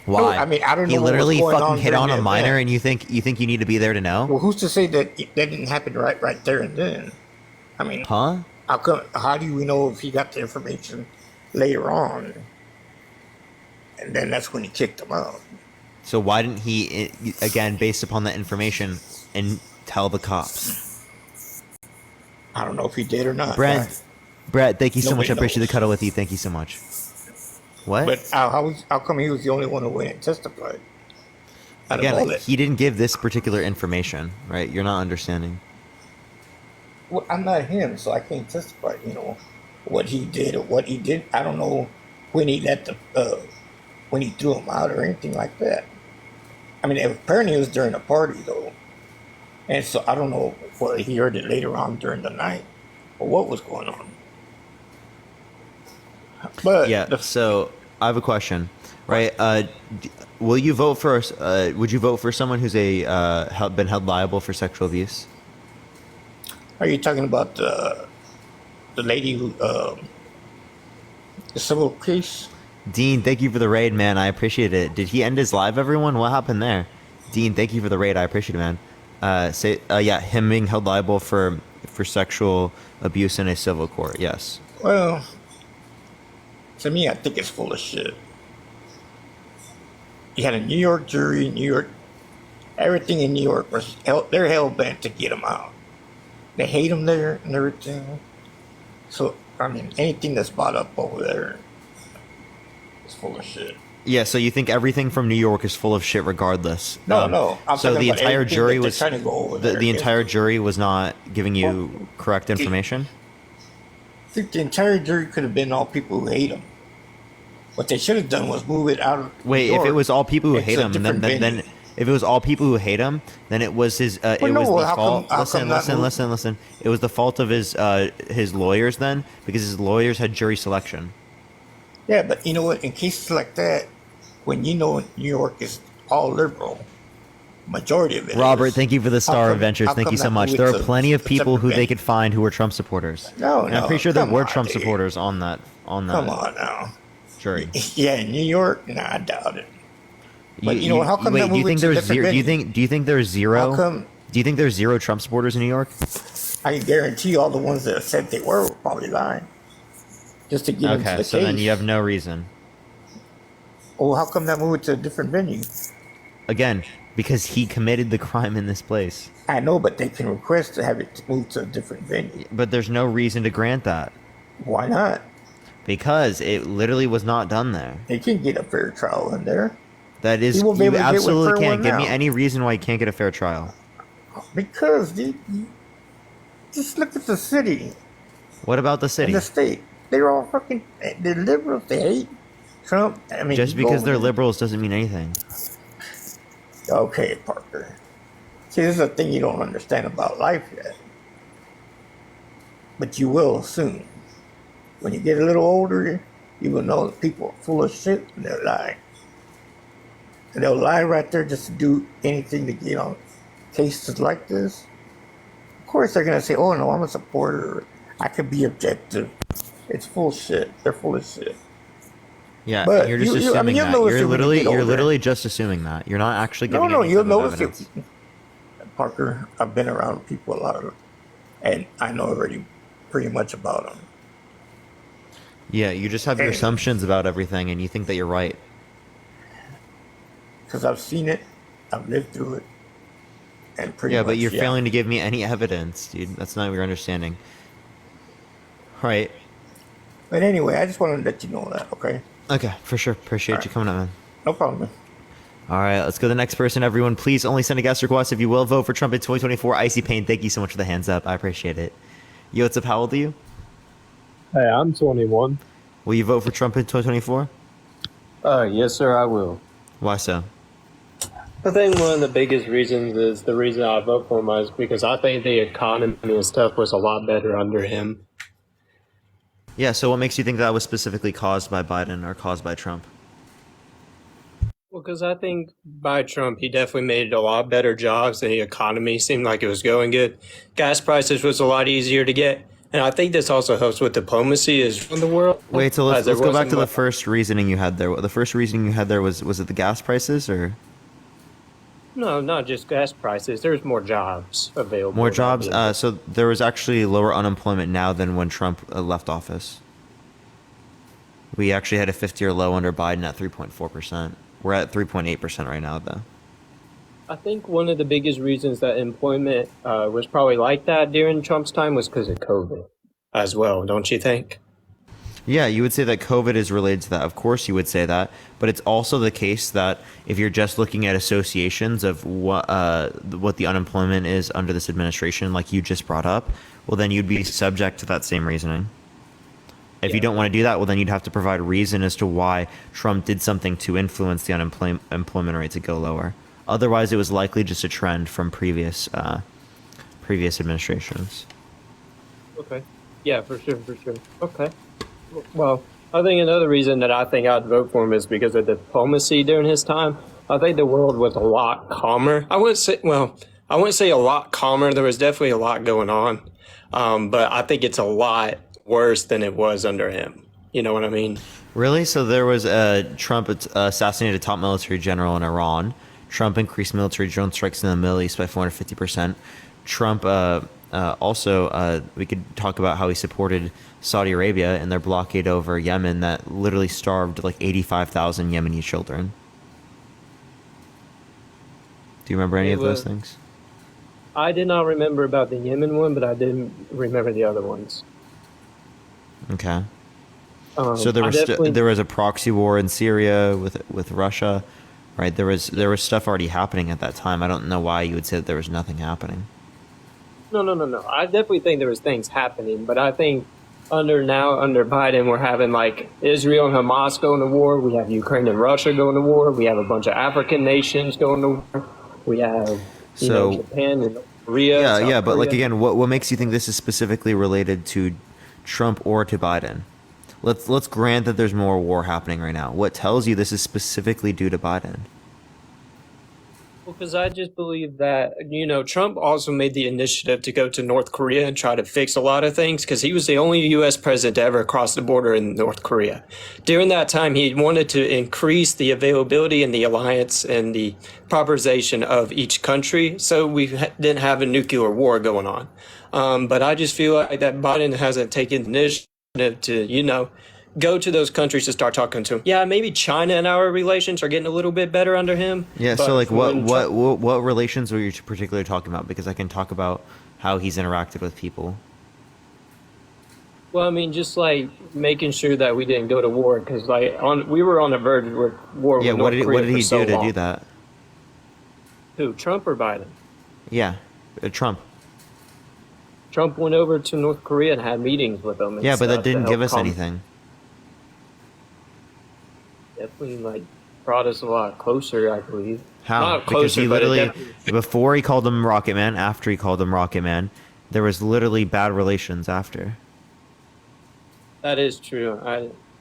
Why? I mean, I don't He know what was literally going fucking on hit during on a the minor, event. and you think you need to be there to know? Well, who's to say that that didn't happen right there and then? I mean, Huh? how do we know if he got the information later on? And then that's when he kicked him out. So why didn't he, again, based upon that information, and tell the cops? I don't know if he did or not. Brett, thank you so much. Nobody I appreciate the knows. cuddle with you. Thank you so much. What? But how come he was the only one who went and testified? Out of all Again, that? he didn't give this particular information, right? You're not understanding. Well, I'm not him, so I can't testify. You know what he did or what he did. I don't know when he let when he threw him out or anything like that. I mean, apparently it was during a party though, and so I don't know whether he heard it later on during the night or what was going on. But Yeah. So I have a question, right? Will you vote for? Would you vote for someone who's been held liable for sexual abuse? are you talking about the lady who the civil case? Dean, thank you for the raid, man. I appreciate it. Did he end his live, everyone? What happened there? Dean, thank you for the raid. I appreciate it, man. Yeah, him being held liable for sexual abuse in a civil court. Yes. Well, to me, I think it's full of shit. You had a New York jury, New York, everything in New York was they're hell bent to get him out. They hate him there and everything. So I mean, anything that's brought up over there is full of shit. Yeah. So you think everything from New York is full of shit, regardless? No. I'm So talking the about entire everything jury that they're was trying to go over there. the entire jury was not giving you correct information. I think the entire jury could have been all people who hate him. What they should have done was move it out of Wait, New if it York was all people who into hate a him, different then venue. if it was all people who hate him, then it was his. It was no, the how fault. come- how come not Listen. It was the fault of his lawyers then, because his lawyers had jury selection. Yeah, but you know what? In cases like that, when you know New York is all liberal, majority of it. Robert, is, thank you for the Star come- Adventures. how Thank you come so not much. move There it are to plenty of a people who separate they venue? could find who were Trump supporters. No, And I'm no, pretty sure there come were on, Trump dude. supporters on that Come on now. jury. Yeah, in New York, nah, I doubt it. But you know what? How come wait, not do you move it think to a there's different zero? venue? Do you think there's zero? How come? Do you think there's zero Trump supporters in New York? I can guarantee all the ones that said they were probably lying, just to get into Okay, the so case. then you have no reason. Well, how come not move it to a different venue? Again, because he committed the crime in this place. I know, but they can request to have it moved to a different venue. But there's no reason to grant that. Why not? Because it literally was not done there. They can get a fair trial in there. That is, He won't be you able to get one absolutely for can't one give me now. any reason why you can't get a fair trial. Because just look at the city What about the and city? the state. They're all fucking, they're liberals. They hate Trump. I mean, Just you go because they're over there- liberals doesn't mean anything. Okay, Parker. See, this is a thing you don't understand about life yet. But you will soon. When you get a little older, you will know that people are full of shit and they're lying. And they'll lie right there just to do anything to get on cases like this. Of course, they're going to say, oh, no, I'm a supporter. I could be objective. It's full of shit. They're full of shit. Yeah, But you're just I assuming mean, you'll that. notice You're it when you literally, get you're older. literally just assuming that. You're not actually giving No, any you'll type of notice evidence. it. Parker, I've been around people a lot, and I know already pretty much about them. Yeah, you just have your Hey. assumptions about everything, and you think that you're right. Because I've seen it, I've lived through it, and pretty Yeah, much. but you're yeah. failing to give me any evidence, dude. That's not what you're understanding. Right. But anyway, I just wanted to let you know that, okay? Okay, for sure. Appreciate you coming up, man. No problem. Man. All right, let's go to the next person, everyone. Please only send a guest request if you will vote for Trump in 2024. Icy Pain, thank you so much for the hands up. I appreciate it. Yo, what's up? How old are you? Hey, I'm 21. Will you vote for Trump in 2024? Yes, sir, I will. Why so? I think one of the biggest reasons is the reason I vote for him is because I think the economy and stuff was a lot better under him. Yeah, so what makes you think that was specifically caused by Biden or caused by Trump? Well, because I think by Trump, he definitely made a lot better jobs. The economy seemed like it was going good. Gas prices was a lot easier to get. And I think this also helps with diplomacy as in the world. Wait, so let's As there go back wasn't to the much- first reasoning you had there. The first reasoning you had there was it the gas prices or No, not just gas prices. There's more jobs available. more jobs? So there was actually lower unemployment now than when Trump left office. We actually had a 50-year low under Biden at 3.4%. We're at 3.8% right now, though. I think one of the biggest reasons that employment was probably like that during Trump's time was because of COVID as well, don't you think? Yeah, you would say that COVID is related to that. Of course, you would say that, but it's also the case that if you're just looking at associations of what the unemployment is under this administration, like you just brought up, well, then you'd be subject to that same reasoning. If you don't want to do that, well, then you'd have to provide reason as to why Trump did something to influence the unemployment rate to go lower. Otherwise, it was likely just a trend from previous administrations. Okay. Yeah, for sure, for sure. Okay. Well, I think another reason that I think I'd vote for him is because of diplomacy during his time. I think the world was a lot calmer. I wouldn't say a lot calmer. There was definitely a lot going on. But I think it's a lot worse than it was under him. You know what I mean? Really? So there was Trump assassinated a top military general in Iran. Trump increased military drone strikes in the Middle East by 450%. Trump also, we could talk about how he supported Saudi Arabia and their blockade over Yemen that literally starved like 85,000 Yemeni children. Do you remember any of those things? I did not remember about the Yemen one, but I did remember the other ones. Okay. So there was a proxy war in Syria with Russia, right? There was stuff already happening at that time. I don't know why you would say that there was nothing happening. No. I definitely think there was things happening, but I think under Biden, we're having like Israel and Hamas going to war. We have Ukraine and Russia going to war. We have a bunch of African nations going to war. We have Japan and Korea. Yeah, but Korea. like again, what makes you think this is specifically related to Trump or to Biden? Let's grant that there's more war happening right now. What tells you this is specifically due to Biden? Well, because I just believe that, Trump also made the initiative to go to North Korea and try to fix a lot of things because he was the only U.S. president to ever cross the border in North Korea. During that time, he wanted to increase the availability and the alliance and the properization of each country so we didn't have a nuclear war going on. But I just feel like that Biden hasn't taken the initiative to, go to those countries to start talking to them. Yeah, maybe China and our relations are getting a little bit better under him. Yeah, so like what relations were you particularly talking about? Because I can talk about how he's interacted with people. Well, I mean, just like making sure that we didn't go to war because we were on the verge of war with North Korea. What did he for so do to long. do that? Who, Trump or Biden? Yeah, Trump. Trump went over to North Korea and had meetings with them. Yeah, but that didn't give us anything. Definitely brought us a lot closer, I believe. How? Not Because closer, he but it literally, definitely- before he called him Rocket Man, after he called him Rocket Man, there was literally bad relations after. That is true.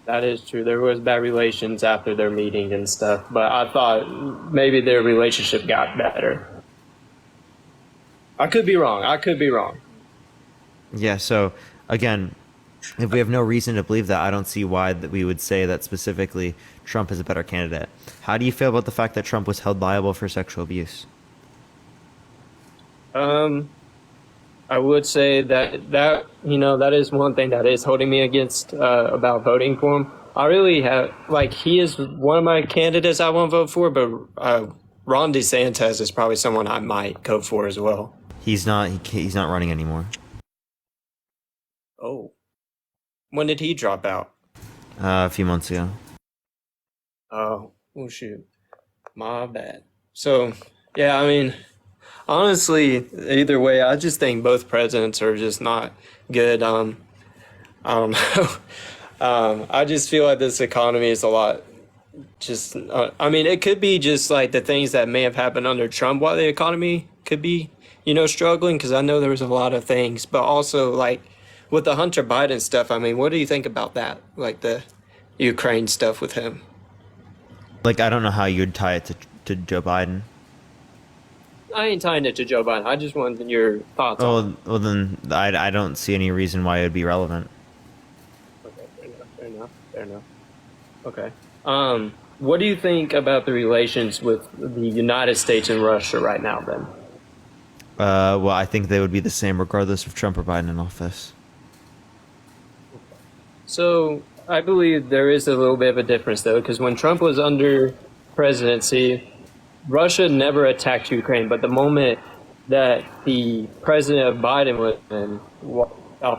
That is true. There was bad relations after their meeting and stuff, but I thought maybe their relationship got better. I could be wrong. Yeah, so again, if we have no reason to believe that, I don't see why that we would say that specifically Trump is a better candidate. How do you feel about the fact that Trump was held liable for sexual abuse? I would say that is one thing that is holding me against about voting for him. I really have he is one of my candidates I won't vote for, but Ron DeSantis is probably someone I might go for as well. He's not running anymore. Oh, when did he drop out? A few months ago. Oh, shoot, my bad. So yeah, I mean, honestly, either way, I just think both presidents are just not good. I don't know. I just feel like this economy is a lot. Just, I mean, it could be just the things that may have happened under Trump while the economy could be, struggling. Because I know there was a lot of things, but also with the Hunter Biden stuff. I mean, what do you think about that? The Ukraine stuff with him. I don't know how you'd tie it to Joe Biden. I ain't tying it to Joe Biden. I just wanted your thoughts on it. Well, then I don't see any reason why it would be relevant. Okay, fair enough. Okay. What do you think about the relations with the United States and Russia right now, then? Well, I think they would be the same regardless of Trump or Biden in office. So I believe there is a little bit of a difference, though, because when Trump was under presidency, Russia never attacked Ukraine, but the moment that the president of Biden was in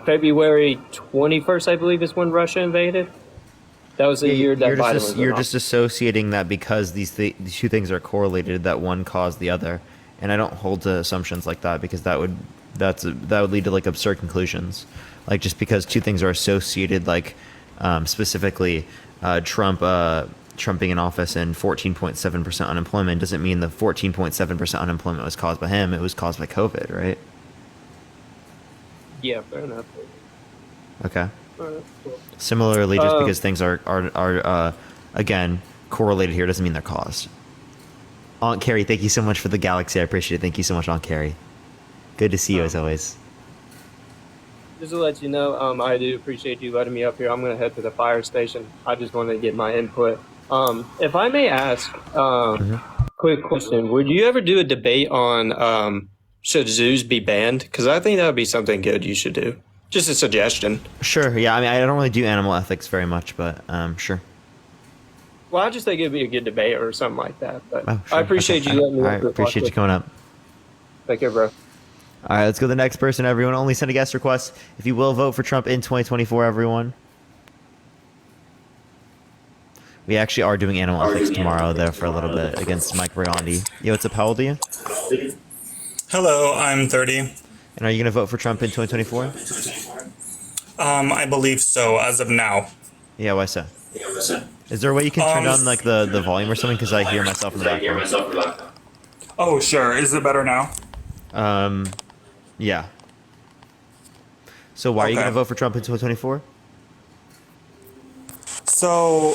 February 21st, I believe, is when Russia invaded. That was the year that Biden was in you're office. just associating that because these two things are correlated, that one caused the other, and I don't hold to assumptions like that because that would lead to like absurd conclusions. Like just because two things are associated, like specifically Trump being in office and 14.7% unemployment doesn't mean the 14.7% unemployment was caused by him. It was caused by COVID, right? Yeah, fair enough. Okay. All right, cool. Similarly, just because things are again correlated here doesn't mean they're caused. Aunt Carrie, thank you so much for the galaxy. I appreciate it. Thank you so much, Aunt Carrie. Good to see you as always. Just to let you know, I do appreciate you letting me up here. I'm going to head to the fire station. I just wanted to get my input. If I may ask, quick question: would you ever do a debate on should zoos be banned? Because I think that would be something good you should do. Just a suggestion. Sure. Yeah. I mean, I don't really do animal ethics very much, but sure. Well, I just think it'd be a good debate or something like that. But Oh, sure. I appreciate Okay. you letting me All up right. here. Appreciate you coming up. Take care, bro. All right, let's go to the next person, everyone. Only send a guest request if you will vote for Trump in 2024, everyone. We actually are doing animal ethics tomorrow, though, for a little bit against Mike Briandi. Yo, what's up? How old are you? Hello, I'm 30. And are you going to vote for Trump in 2024? I believe so, as of now. Yeah, why so? Is there a way you can turn down like the volume or something? Because I hear myself in the background. Oh, sure. Is it better now? Yeah. So why are you Okay. going to vote for Trump in 2024? So,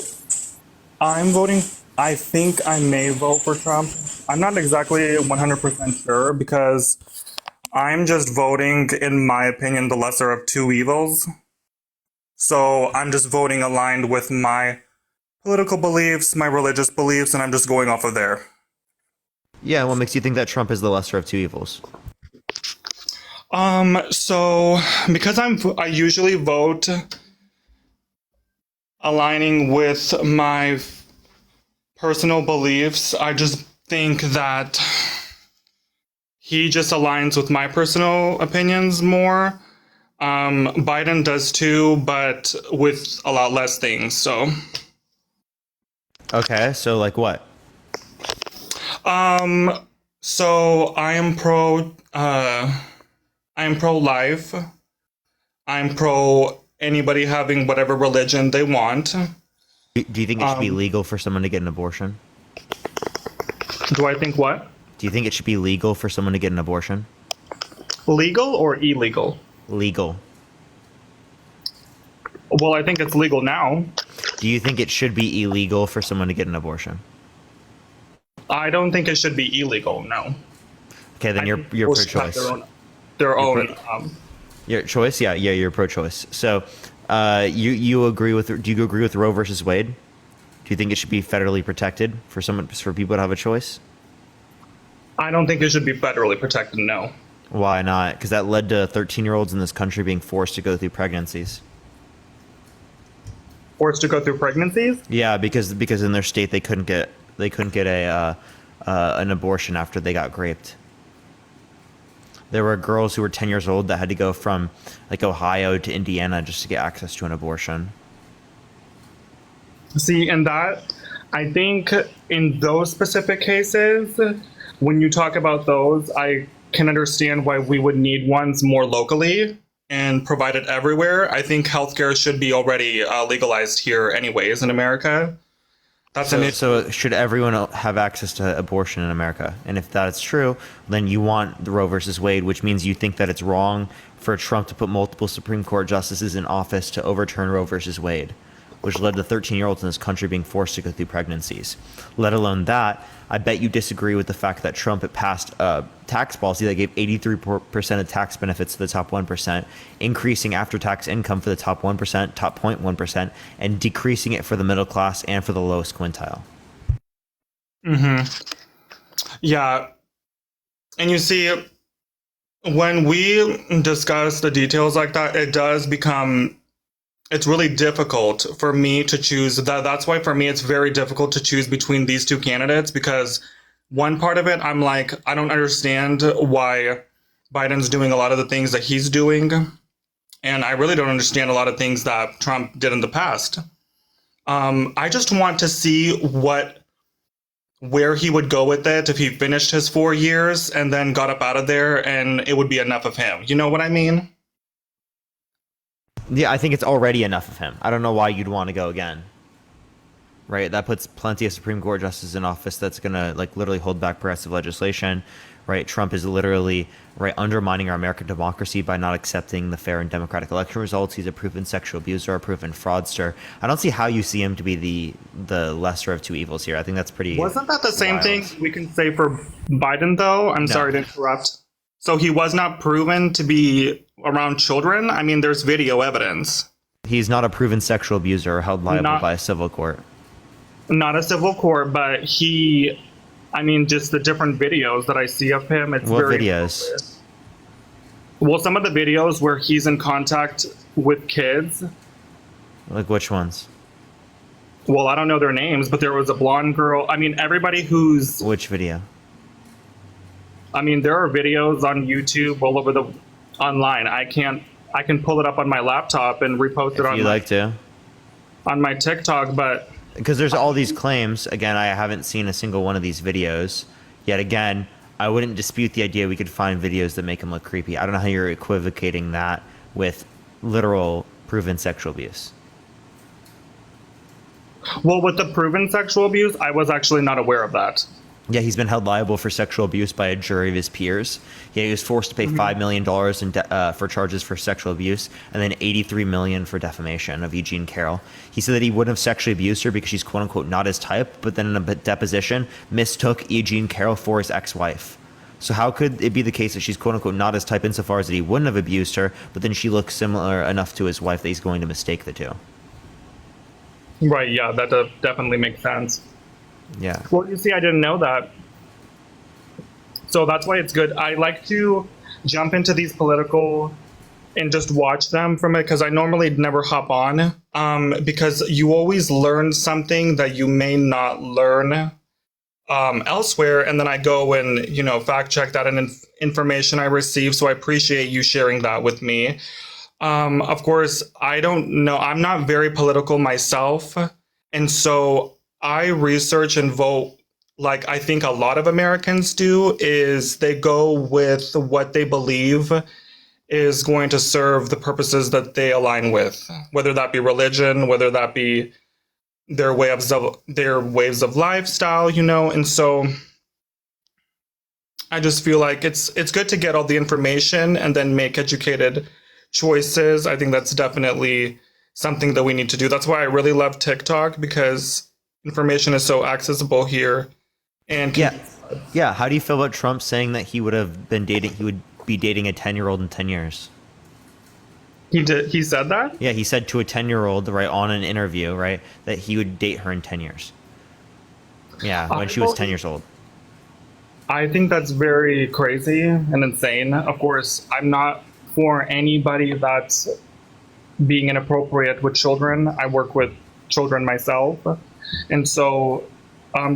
I'm voting. I think I may vote for Trump. I'm not exactly 100% sure because I'm just voting, in my opinion, the lesser of two evils. So, I'm just voting aligned with my political beliefs, my religious beliefs, and I'm just going off of there. Yeah, what makes you think that Trump is the lesser of two evils? So because I usually vote aligning with my personal beliefs, I just think that he just aligns with my personal opinions more. Biden does too, but with a lot less things, so. Okay, so like what? So I am pro-life. I'm pro anybody having whatever religion they want. Do you think it should be legal for someone to get an abortion? Do I think what? Do you think it should be legal for someone to get an abortion? Legal or illegal? Legal. Well, I think it's legal now. Do you think it should be illegal for someone to get an abortion? I don't think it should be illegal, no. Okay, then you're People should have pro-choice. Their You're own. Your choice? Yeah, you're pro-choice. So, you agree with? Do you agree with Roe versus Wade? Do you think it should be federally protected for people to have a choice? I don't think it should be federally protected, no. Why not? Because that led to 13-year-olds in this country being forced to go through pregnancies. Forced to go through pregnancies? Yeah, because in their state they couldn't get an abortion after they got raped. There were girls who were 10 years old that had to go from like Ohio to Indiana just to get access to an abortion. See, and that, I think in those specific cases, when you talk about those, I can understand why we would need ones more locally and provided everywhere. I think healthcare should be already legalized here anyways in America. So should everyone have access to abortion in America? And if that's true, then you want the Roe versus Wade, which means you think that it's wrong for Trump to put multiple Supreme Court justices in office to overturn Roe versus Wade, which led to 13-year-olds in this country being forced to go through pregnancies. Let alone that, I bet you disagree with the fact that Trump had passed a tax policy that gave 83% of tax benefits to the top 1%, increasing after-tax income for the top 1%, top 0.1%, and decreasing it for the middle class and for the lowest quintile. Yeah. And you see, when we discuss the details like that, it does become, it's really difficult for me to choose. That's why for me it's very difficult to choose between these two candidates, because one part of it, I'm like, I don't understand why Biden's doing a lot of the things that he's doing. And I really don't understand a lot of things that Trump did in the past. I just want to see where he would go with it if he finished his 4 years and then got up out of there and it would be enough of him. You know what I mean? Yeah, I think it's already enough of him. I don't know why you'd want to go again. Right? That puts plenty of Supreme Court justices in office that's going to like literally hold back progressive legislation. Right? Trump is literally undermining our American democracy by not accepting the fair and democratic election results. He's a proven sexual abuser, a proven fraudster. I don't see how you see him to be the lesser of two evils here. I think that's pretty. Wasn't that the same wild. thing we can say for Biden, though? I'm sorry to interrupt. So he was not proven to be around children? I mean, there's video evidence. He's not a proven sexual abuser or held liable by a civil court. Not a civil court, but just the different videos that I see of him, it's What very videos? appropriate. Well, some of the videos where he's in contact with kids. Like which ones? Well, I don't know their names, but there was a blonde girl. I mean, everybody who's... Which video? I mean, there are videos on YouTube all over the online. I can pull it up on my laptop and repost it on If you like to. on my TikTok, but Because there's all these claims. Again, I haven't seen a single one of these videos. Yet again, I wouldn't dispute the idea we could find videos that make him look creepy. I don't know how you're equivocating that with literal proven sexual abuse. well, with the proven sexual abuse, I was actually not aware of that. Yeah, he's been held liable for sexual abuse by a jury of his peers. Yeah, he was forced to pay $5 million for charges for sexual abuse, and then $83 million for defamation of Eugene Carroll. He said that he wouldn't have sexually abused her because she's "quote unquote" not his type, but then in a deposition mistook Eugene Carroll for his ex-wife. So how could it be the case that she's "quote unquote" not his type insofar as that he wouldn't have abused her, but then she looks similar enough to his wife that he's going to mistake the two? Right, yeah, that definitely makes sense. Yeah. Well, you see, I didn't know that. So that's why it's good. I like to jump into these political and just watch them from it because I normally never hop on because you always learn something that you may not learn elsewhere. And then I go and, fact check that and information I receive. So I appreciate you sharing that with me. Of course, I don't know. I'm not very political myself. And so I research and vote like I think a lot of Americans do, is they go with what they believe is going to serve the purposes that they align with, whether that be religion, whether that be their ways of lifestyle, and so I just feel like it's good to get all the information and then make educated choices. I think that's definitely something that we need to do. That's why I really love TikTok, because information is so accessible here. And yeah. How do you feel about Trump saying that he would be dating a 10-year-old in 10 years? He said that? Yeah, he said to a 10-year-old, right, on an interview, right, that he would date her in 10 years. Yeah, when she was 10 years old. I think that's very crazy and insane. Of course, I'm not for anybody that's being inappropriate with children. I work with children myself. And so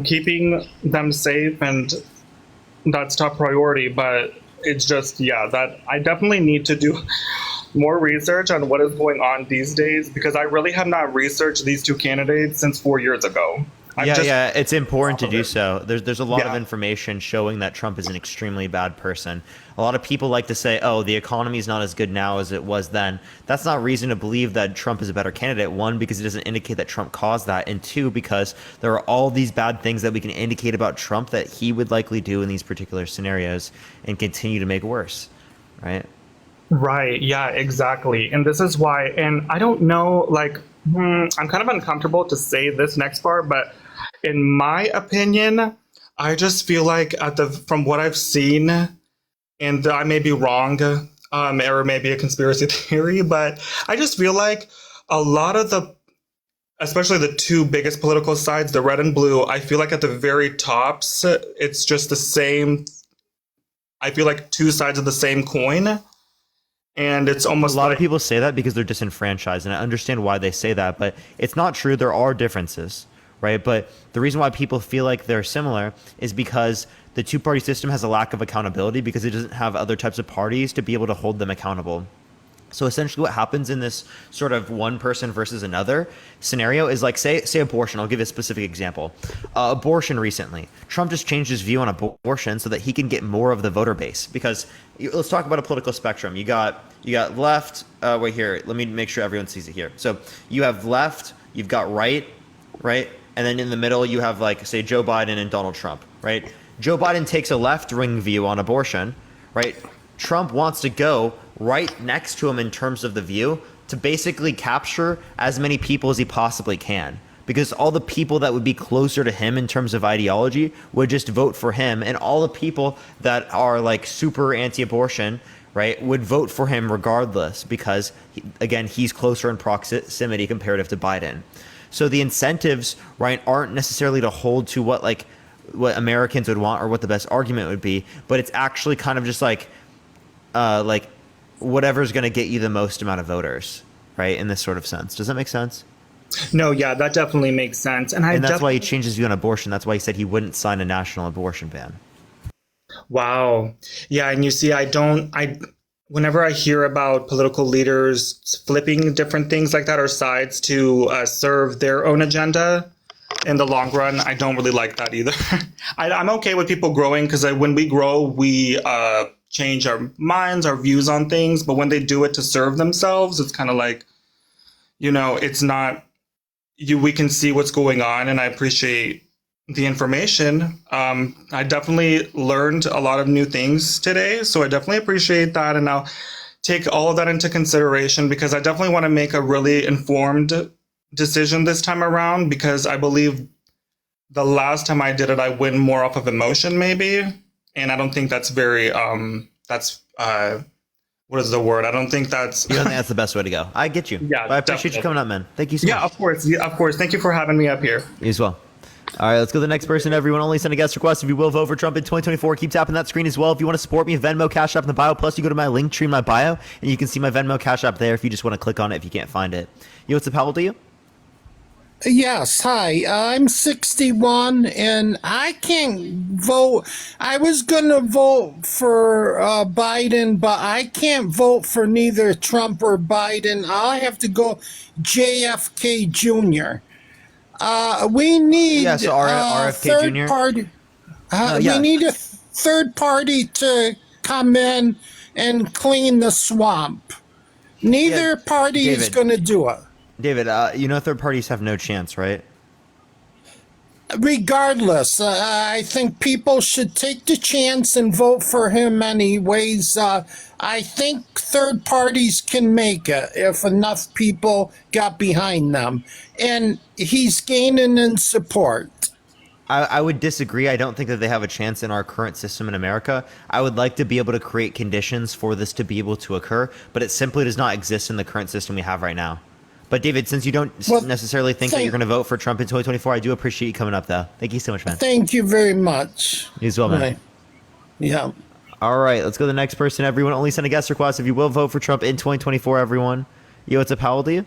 keeping them safe, and that's top priority. But it's just, that I definitely need to do more research on what is going on these days, because I really have not researched these two candidates since 4 years ago. It's important to do so. There's a lot of information showing that Trump is an extremely bad person. A lot of people like to say, oh, the economy is not as good now as it was then. That's not reason to believe that Trump is a better candidate. One, because it doesn't indicate that Trump caused that. And two, because there are all these bad things that we can indicate about Trump that he would likely do in these particular scenarios and continue to make worse, right? Right. Yeah, exactly. And this is why, and I don't know, I'm kind of uncomfortable to say this next part, but in my opinion, I just feel like from what I've seen, and I may be wrong, or it may be a conspiracy theory, but I just feel like a lot of especially the two biggest political sides, the red and blue, I feel like at the very tops, it's just the same. I feel like two sides of the same coin. And it's almost a lot of people say that because they're disenfranchised, and I understand why they say that, but it's not true. There are differences, right? But the reason why people feel like they're similar is because the two-party system has a lack of accountability because it doesn't have other types of parties to be able to hold them accountable. So essentially what happens in this sort of one person versus another scenario is like, say abortion. I'll give you a specific example. Abortion recently. Trump just changed his view on abortion so that he can get more of the voter base. Because let's talk about a political spectrum. You got left, wait here, let me make sure everyone sees it here. So you have left, you've got right? And then in the middle you have like, say, Joe Biden and Donald Trump, right? Joe Biden takes a left-wing view on abortion, right? Trump wants to go right next to him in terms of the view to basically capture as many people as he possibly can, because all the people that would be closer to him in terms of ideology would just vote for him, and all the people that are like super anti-abortion, right, would vote for him regardless because, again, he's closer in proximity comparative to Biden. So the incentives, right, aren't necessarily to hold to what Americans would want or what the best argument would be, but it's actually kind of just like whatever's going to get you the most amount of voters, right? In this sort of sense. Does that make sense? No, yeah, that definitely makes sense. And that's why he changed his view on abortion. That's why he said he wouldn't sign a national abortion ban. Wow. Yeah, and you see, whenever I hear about political leaders flipping different things like that or sides to serve their own agenda in the long run, I don't really like that either. I'm okay with people growing because when we grow, we change our minds, our views on things. But when they do it to serve themselves, it's kind of like, it's not we can see what's going on. And I appreciate the information. I definitely learned a lot of new things today. So I definitely appreciate that. And I'll take all of that into consideration because I definitely want to make a really informed decision this time around, because I believe the last time I did it, I went more off of emotion maybe. And I don't think that's very, what is the word? I don't think that's... You don't think that's the best way to go. I get you. Yeah, but I appreciate you coming up, man. Thank you so much. Yeah, of course. Yeah, of course. Thank you for having me up here. You as well. All right, let's go to the next person. Everyone, only send a guest request if you will vote for Trump in 2024. Keep tapping that screen as well. If you want to support me, Venmo, Cash App in the bio. Plus, you go to my link tree in my bio, and you can see my Venmo, Cash App there if you just want to click on it if you can't find it. What's up? How old are you? Yes, hi. I'm 61 and I can't vote. I was going to vote for Biden, but I can't vote for neither Trump or Biden. I'll have to go JFK Jr. We need RFK third Jr. party. We need a third party to come in and clean the swamp. Neither party is going to do it. David, third parties have no chance, right? Regardless, I think people should take the chance and vote for him anyways. I think third parties can make it if enough people got behind them. And he's gaining in support. I would disagree. I don't think that they have a chance in our current system in America. I would like to be able to create conditions for this to be able to occur, but it simply does not exist in the current system we have right now. But David, since you don't necessarily think that you're going to vote for Trump in 2024, I do appreciate you coming up, though. Thank you so much, man. Thank you very much. You as well, man. Right. Yeah. All right, let's go to the next person. Everyone, only send a guest request if you will vote for Trump in 2024, everyone. What's up? How old are you?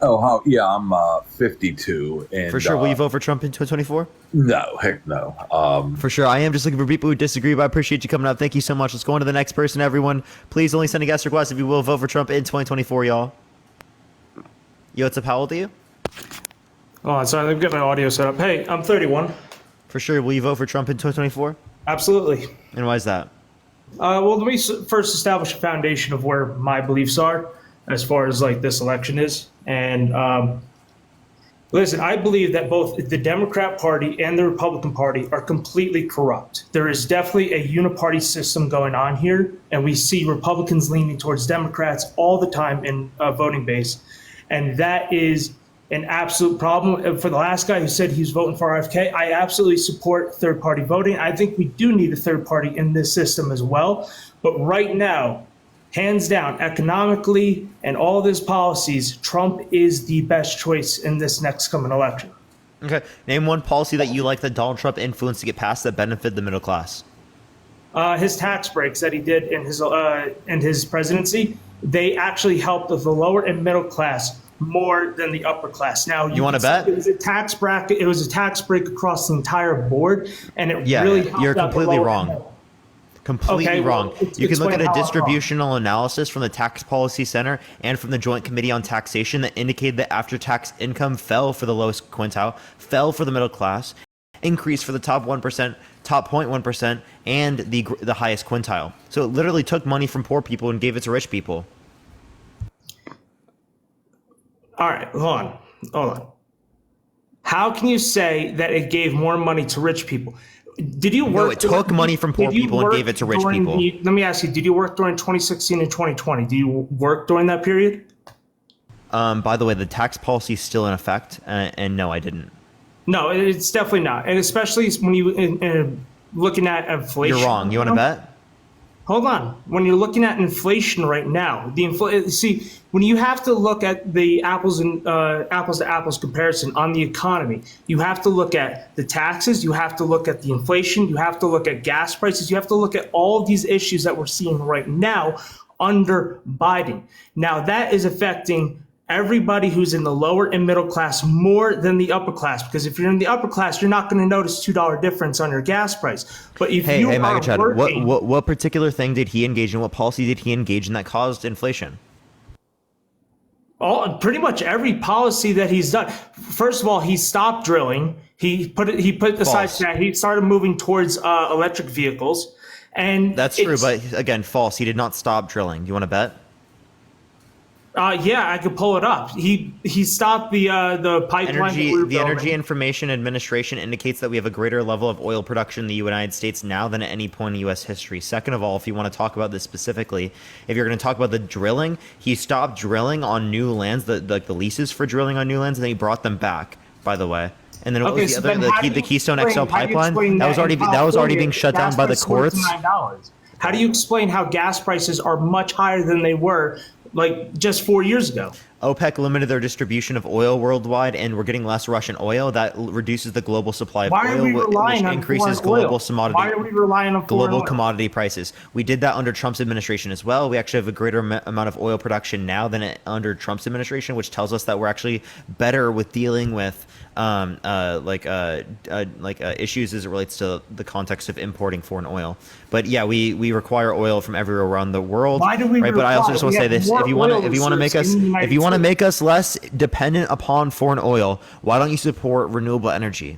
Oh, yeah, I'm 52. And, for sure. Will you vote for Trump in 2024? No, heck no. For sure. I am just looking for people who disagree, but I appreciate you coming up. Thank you so much. Let's go on to the next person, everyone. Please only send a guest request if you will vote for Trump in 2024, y'all. What's up? How old are you? Oh, sorry. Let me get my audio set up. Hey, I'm 31. For sure. Will you vote for Trump in 2024? Absolutely. And why is that? Well, let me first establish a foundation of where my beliefs are as far as this election is. And listen, I believe that both the Democrat Party and the Republican Party are completely corrupt. There is definitely a uniparty system going on here, and we see Republicans leaning towards Democrats all the time in voting base. And that is an absolute problem. For the last guy who said he's voting for RFK, I absolutely support third-party voting. I think we do need a third party in this system as well. But right now, hands down, economically and all of his policies, Trump is the best choice in this next coming election. Okay. Name one policy that you like that Donald Trump influenced to get passed that benefited the middle class. His tax breaks that he did in his presidency, they actually helped the lower and middle class more than the upper class. Now, You wanna can say bet? It was a tax bracket. It was a tax break across the entire board, and it Yeah, really helped you're out the completely lower wrong. end. Completely Okay, well, wrong. You can look explain at a how I'm wrong. distributional analysis from the Tax Policy Center and from the Joint Committee on Taxation that indicated that after-tax income fell for the lowest quintile, fell for the middle class, increased for the top 1%, top 0.1%, and the highest quintile. So it literally took money from poor people and gave it to rich people. All right, hold on. How can you say that it gave more money to rich people? Did you work? No, it took money from poor did you people and work gave it to rich during people. let me ask you, did you work during 2016 and 2020? Do you work during that period? By the way, the tax policy is still in effect, and no, I didn't. No, it's definitely not. And especially when you looking at inflation. You're wrong. You want to bet? Hold on. When you're looking at inflation right now, see, when you have to look at the apples to apples comparison on the economy, you have to look at the taxes, you have to look at the inflation, you have to look at gas prices, you have to look at all of these issues that we're seeing right now under Biden. Now that is affecting everybody who's in the lower and middle class more than the upper class, because if you're in the upper class, you're not going to notice $2 difference on your gas price. But if Hey, you hey, are Mega Chad, working, what particular thing did he engage in? What policy did he engage in that caused inflation? pretty much every policy that he's done. First of all, he stopped drilling. He put aside False. that. He started moving towards electric vehicles, and That's true, but again, false. He did not stop drilling. You want to bet? yeah, I could pull it up. He stopped the pipeline. that we were The Energy building. Information Administration indicates that we have a greater level of oil production in the United States now than at any point in U.S. history. Second of all, if you want to talk about this specifically, if you're going to talk about the drilling, he stopped drilling on new lands, the leases for drilling on new lands, and then he brought them back, by the way. And then what Okay, was so the other, then how do the you Keystone explain- XL how do you pipeline? explain That was in already California, being shut down gas by the prices went to courts. $9? How do you explain how gas prices are much higher than they were like just 4 years ago? OPEC limited their distribution of oil worldwide, and we're getting less Russian oil. That reduces the global supply of Why are oil, we which relying on increases foreign global oil? commodity. Why are we relying on foreign global oil? commodity prices? We did that under Trump's administration as well. We actually have a greater amount of oil production now than under Trump's administration, which tells us that we're actually better with dealing with issues as it relates to the context of importing foreign oil. But yeah, we require oil from everywhere around the world. Why do we right? But I also require- just want we to say have this: more if you want oil to make us reserves in the United if you want to States. make us less dependent upon foreign oil, why don't you support renewable energy?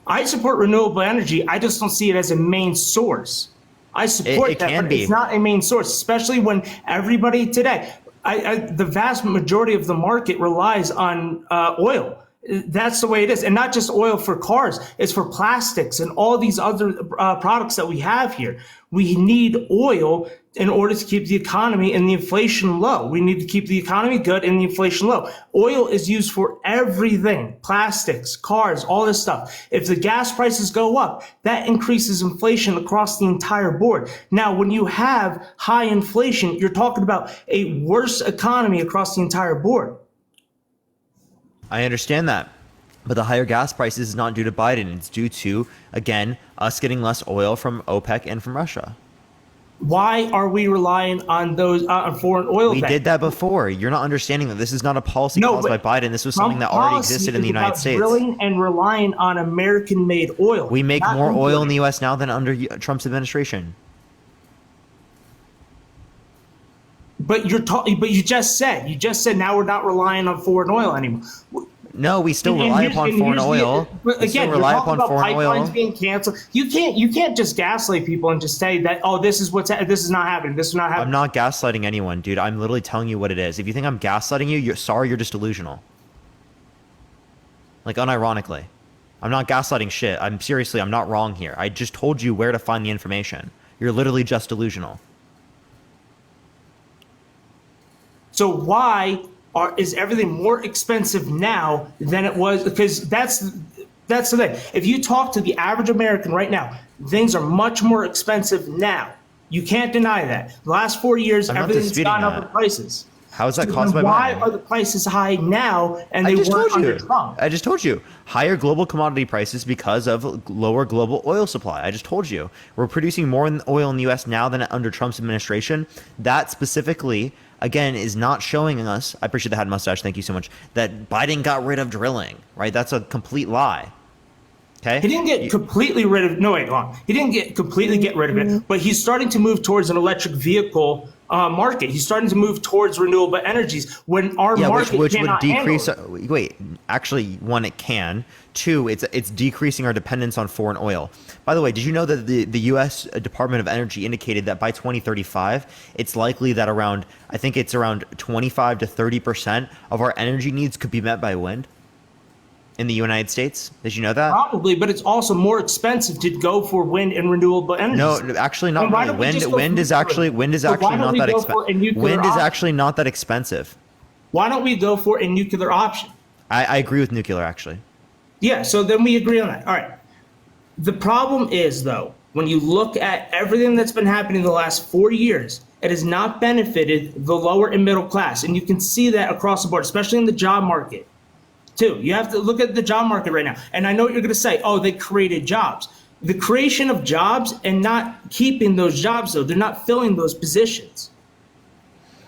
I support renewable energy. I just don't see it as a main source. I support It that, can but be. it's not a main source, especially when everybody today, the vast majority of the market relies on oil. That's the way it is. And not just oil for cars, it's for plastics and all these other products that we have here. We need oil in order to keep the economy and the inflation low. We need to keep the economy good and the inflation low. Oil is used for everything, plastics, cars, all this stuff. If the gas prices go up, that increases inflation across the entire board. Now, when you have high inflation, you're talking about a worse economy across the entire board. I understand that. But the higher gas prices is not due to Biden. It's due to, again, us getting less oil from OPEC and from Russia. Why are we relying on those on foreign oil? We then? did that before. You're not understanding that this is not a policy caused by but Biden. This was Trump something that already policy existed in is the United about States. Drilling and relying on American-made oil. We make not more oil in importing. the U.S. now than under Trump's administration. But you just said now we're not relying on foreign oil anymore. No, we still And rely here's- upon and foreign here's the- oil. But We still again, rely you're talking upon about foreign pipelines oil. being canceled. You can't just gaslight people and just say that this is this is not happening. This is not happening. I'm not gaslighting anyone, dude. I'm literally telling you what it is. If you think I'm gaslighting you, you're just delusional. Like, unironically. I'm not gaslighting shit. I'm not wrong here. I just told you where to find the information. You're literally just delusional. So why is everything more expensive now than it was? Because that's the thing. If you talk to the average American right now, things are much more expensive now. You can't deny that. The last 4 years, I'm not everything's disputing gone up that. in prices. How is that So caused by then why Biden? are the prices high now and they weren't under Trump? I just told you. Higher global commodity prices because of lower global oil supply. I just told you. We're producing more oil in the U.S. now than under Trump's administration. That specifically again, is not showing us, I appreciate the hat mustache, thank you so much, that Biden got rid of drilling, right? That's a complete lie. Okay? He didn't get completely rid of. No, wait, hold on. He didn't get completely get rid of it, but he's starting to move towards an electric vehicle market. He's starting to move towards renewable energies when our market which would cannot decrease. handle it. Wait, actually, one, it can. Two, it's decreasing our dependence on foreign oil. By the way, did you know that the U.S. Department of Energy indicated that by 2035, it's likely that around 25 to 30% of our energy needs could be met by wind in the United States? Did you know that? Probably, but it's also more expensive to go for wind and renewable energies. No, actually not really. Wind is actually not that expensive. Wind is actually not that expensive. Why don't we go for a nuclear option? I agree with nuclear, actually. Yeah, so then we agree on that. All right. The problem is, though, when you look at everything that's been happening the last 4 years, it has not benefited the lower and middle class. And you can see that across the board, especially in the job market, too. You have to look at the job market right now. And I know what you're going to say, oh, they created jobs. The creation of jobs and not keeping those jobs, though, they're not filling those positions.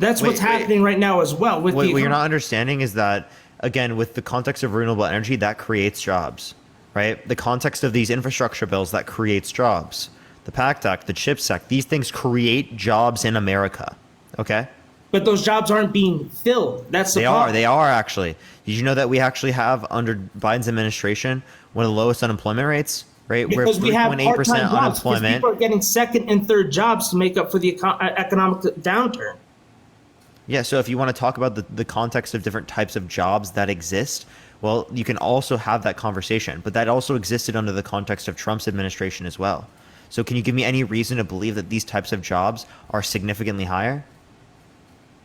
That's what's happening right now as well. What you're not understanding is that, again, with the context of renewable energy, that creates jobs, right? The context of these infrastructure bills, that creates jobs. The PACT Act, the CHIPS Act, these things create jobs in America, okay? But those jobs aren't being filled. That's the problem. They are actually. Did you know that we actually have, under Biden's administration, one of the lowest unemployment rates, right? Because we have part-time jobs, unemployment. because people are getting second and third jobs to make up for the economic downturn. Yeah, so if you want to talk about the context of different types of jobs that exist, well, you can also have that conversation. But that also existed under the context of Trump's administration as well. So can you give me any reason to believe that these types of jobs are significantly higher?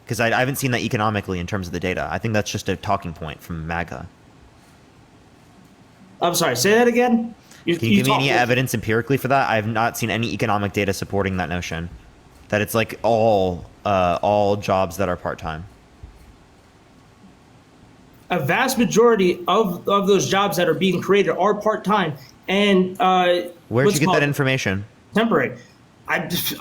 Because I haven't seen that economically in terms of the data. I think that's just a talking point from MAGA. I'm sorry, say that again? Can you give me any evidence empirically for that? I have not seen any economic data supporting that notion. That it's like all jobs that are part-time. A vast majority of those jobs that are being created are part-time. And where'd you get that information? Temporary.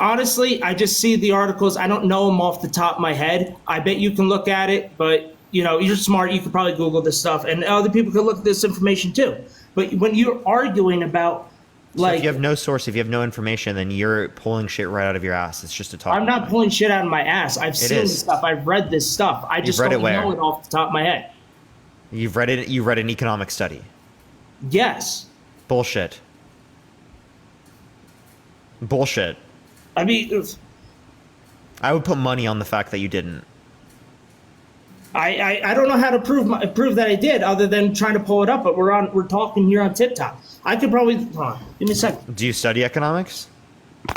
Honestly, I just see the articles. I don't know them off the top of my head. I bet you can look at it, but you're smart. You could probably Google this stuff, and other people could look at this information too. But when you're arguing about, if you have no source, if you have no information, then you're pulling shit right out of your ass. It's just a talk. I'm not pulling shit out of my ass. I've seen this stuff. I've read this stuff. I just don't know it off the top of my head. You've read it. You read an economic study. Yes. Bullshit. Bullshit. I mean, I would put money on the fact that you didn't. I don't know how to prove that I did, other than trying to pull it up. But we're talking here on TikTok. I could probably hold on, give me a second. Do you study economics?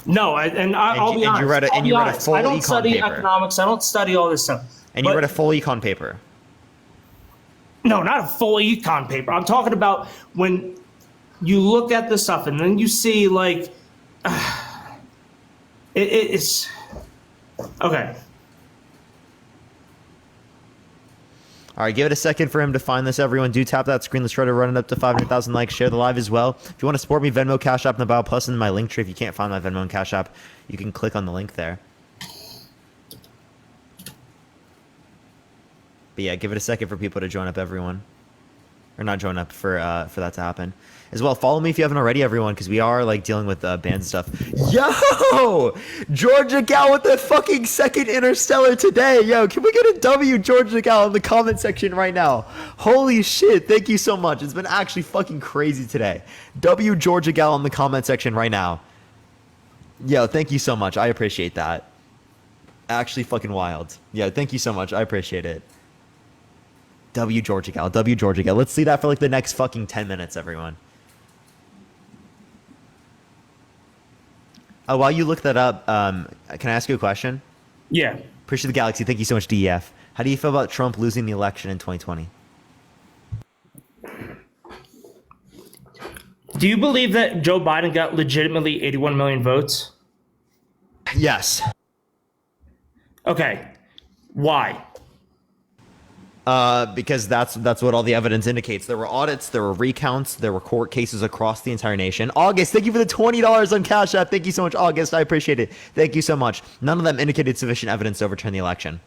No, I'll be honest. And you read a full I don't econ study paper. economics. I don't study all this stuff. And you read a full econ paper. No, not a full econ paper. I'm talking about when you look at the stuff and then you see it's okay. All right, give it a second for him to find this, everyone. Do tap that screen. Let's try to run it up to 500,000 likes. Share the live as well. If you want to support me, Venmo, Cash App, in the bio, plus in my link tree. If you can't find my Venmo and Cash App, you can click on the link there. But yeah, give it a second for people to join up, everyone. Or not join up, for that to happen. As well, follow me if you haven't already, everyone, because we are dealing with band stuff. Yo! Georgia Gal with the fucking second Interstellar today. Yo, can we get a W, Georgia Gal, in the comment section right now? Holy shit, thank you so much. It's been actually fucking crazy today. W, Georgia Gal, in the comment section right now. Yo, thank you so much. I appreciate that. Actually fucking wild. Yeah, thank you so much. I appreciate it. W, Georgia Gal. W, Georgia Gal. Let's see that for the next fucking 10 minutes, everyone. While you look that up, can I ask you a question? Yeah. Appreciate the galaxy. Thank you so much, DEF. How do you feel about Trump losing the election in 2020? Do you believe that Joe Biden got legitimately 81 million votes? Yes. Okay. Why? Because that's what all the evidence indicates. There were audits, there were recounts, there were court cases across the entire nation. August, thank you for the $20 on Cash App. Thank you so much, August. I appreciate it. Thank you so much. None of them indicated sufficient evidence to overturn the election.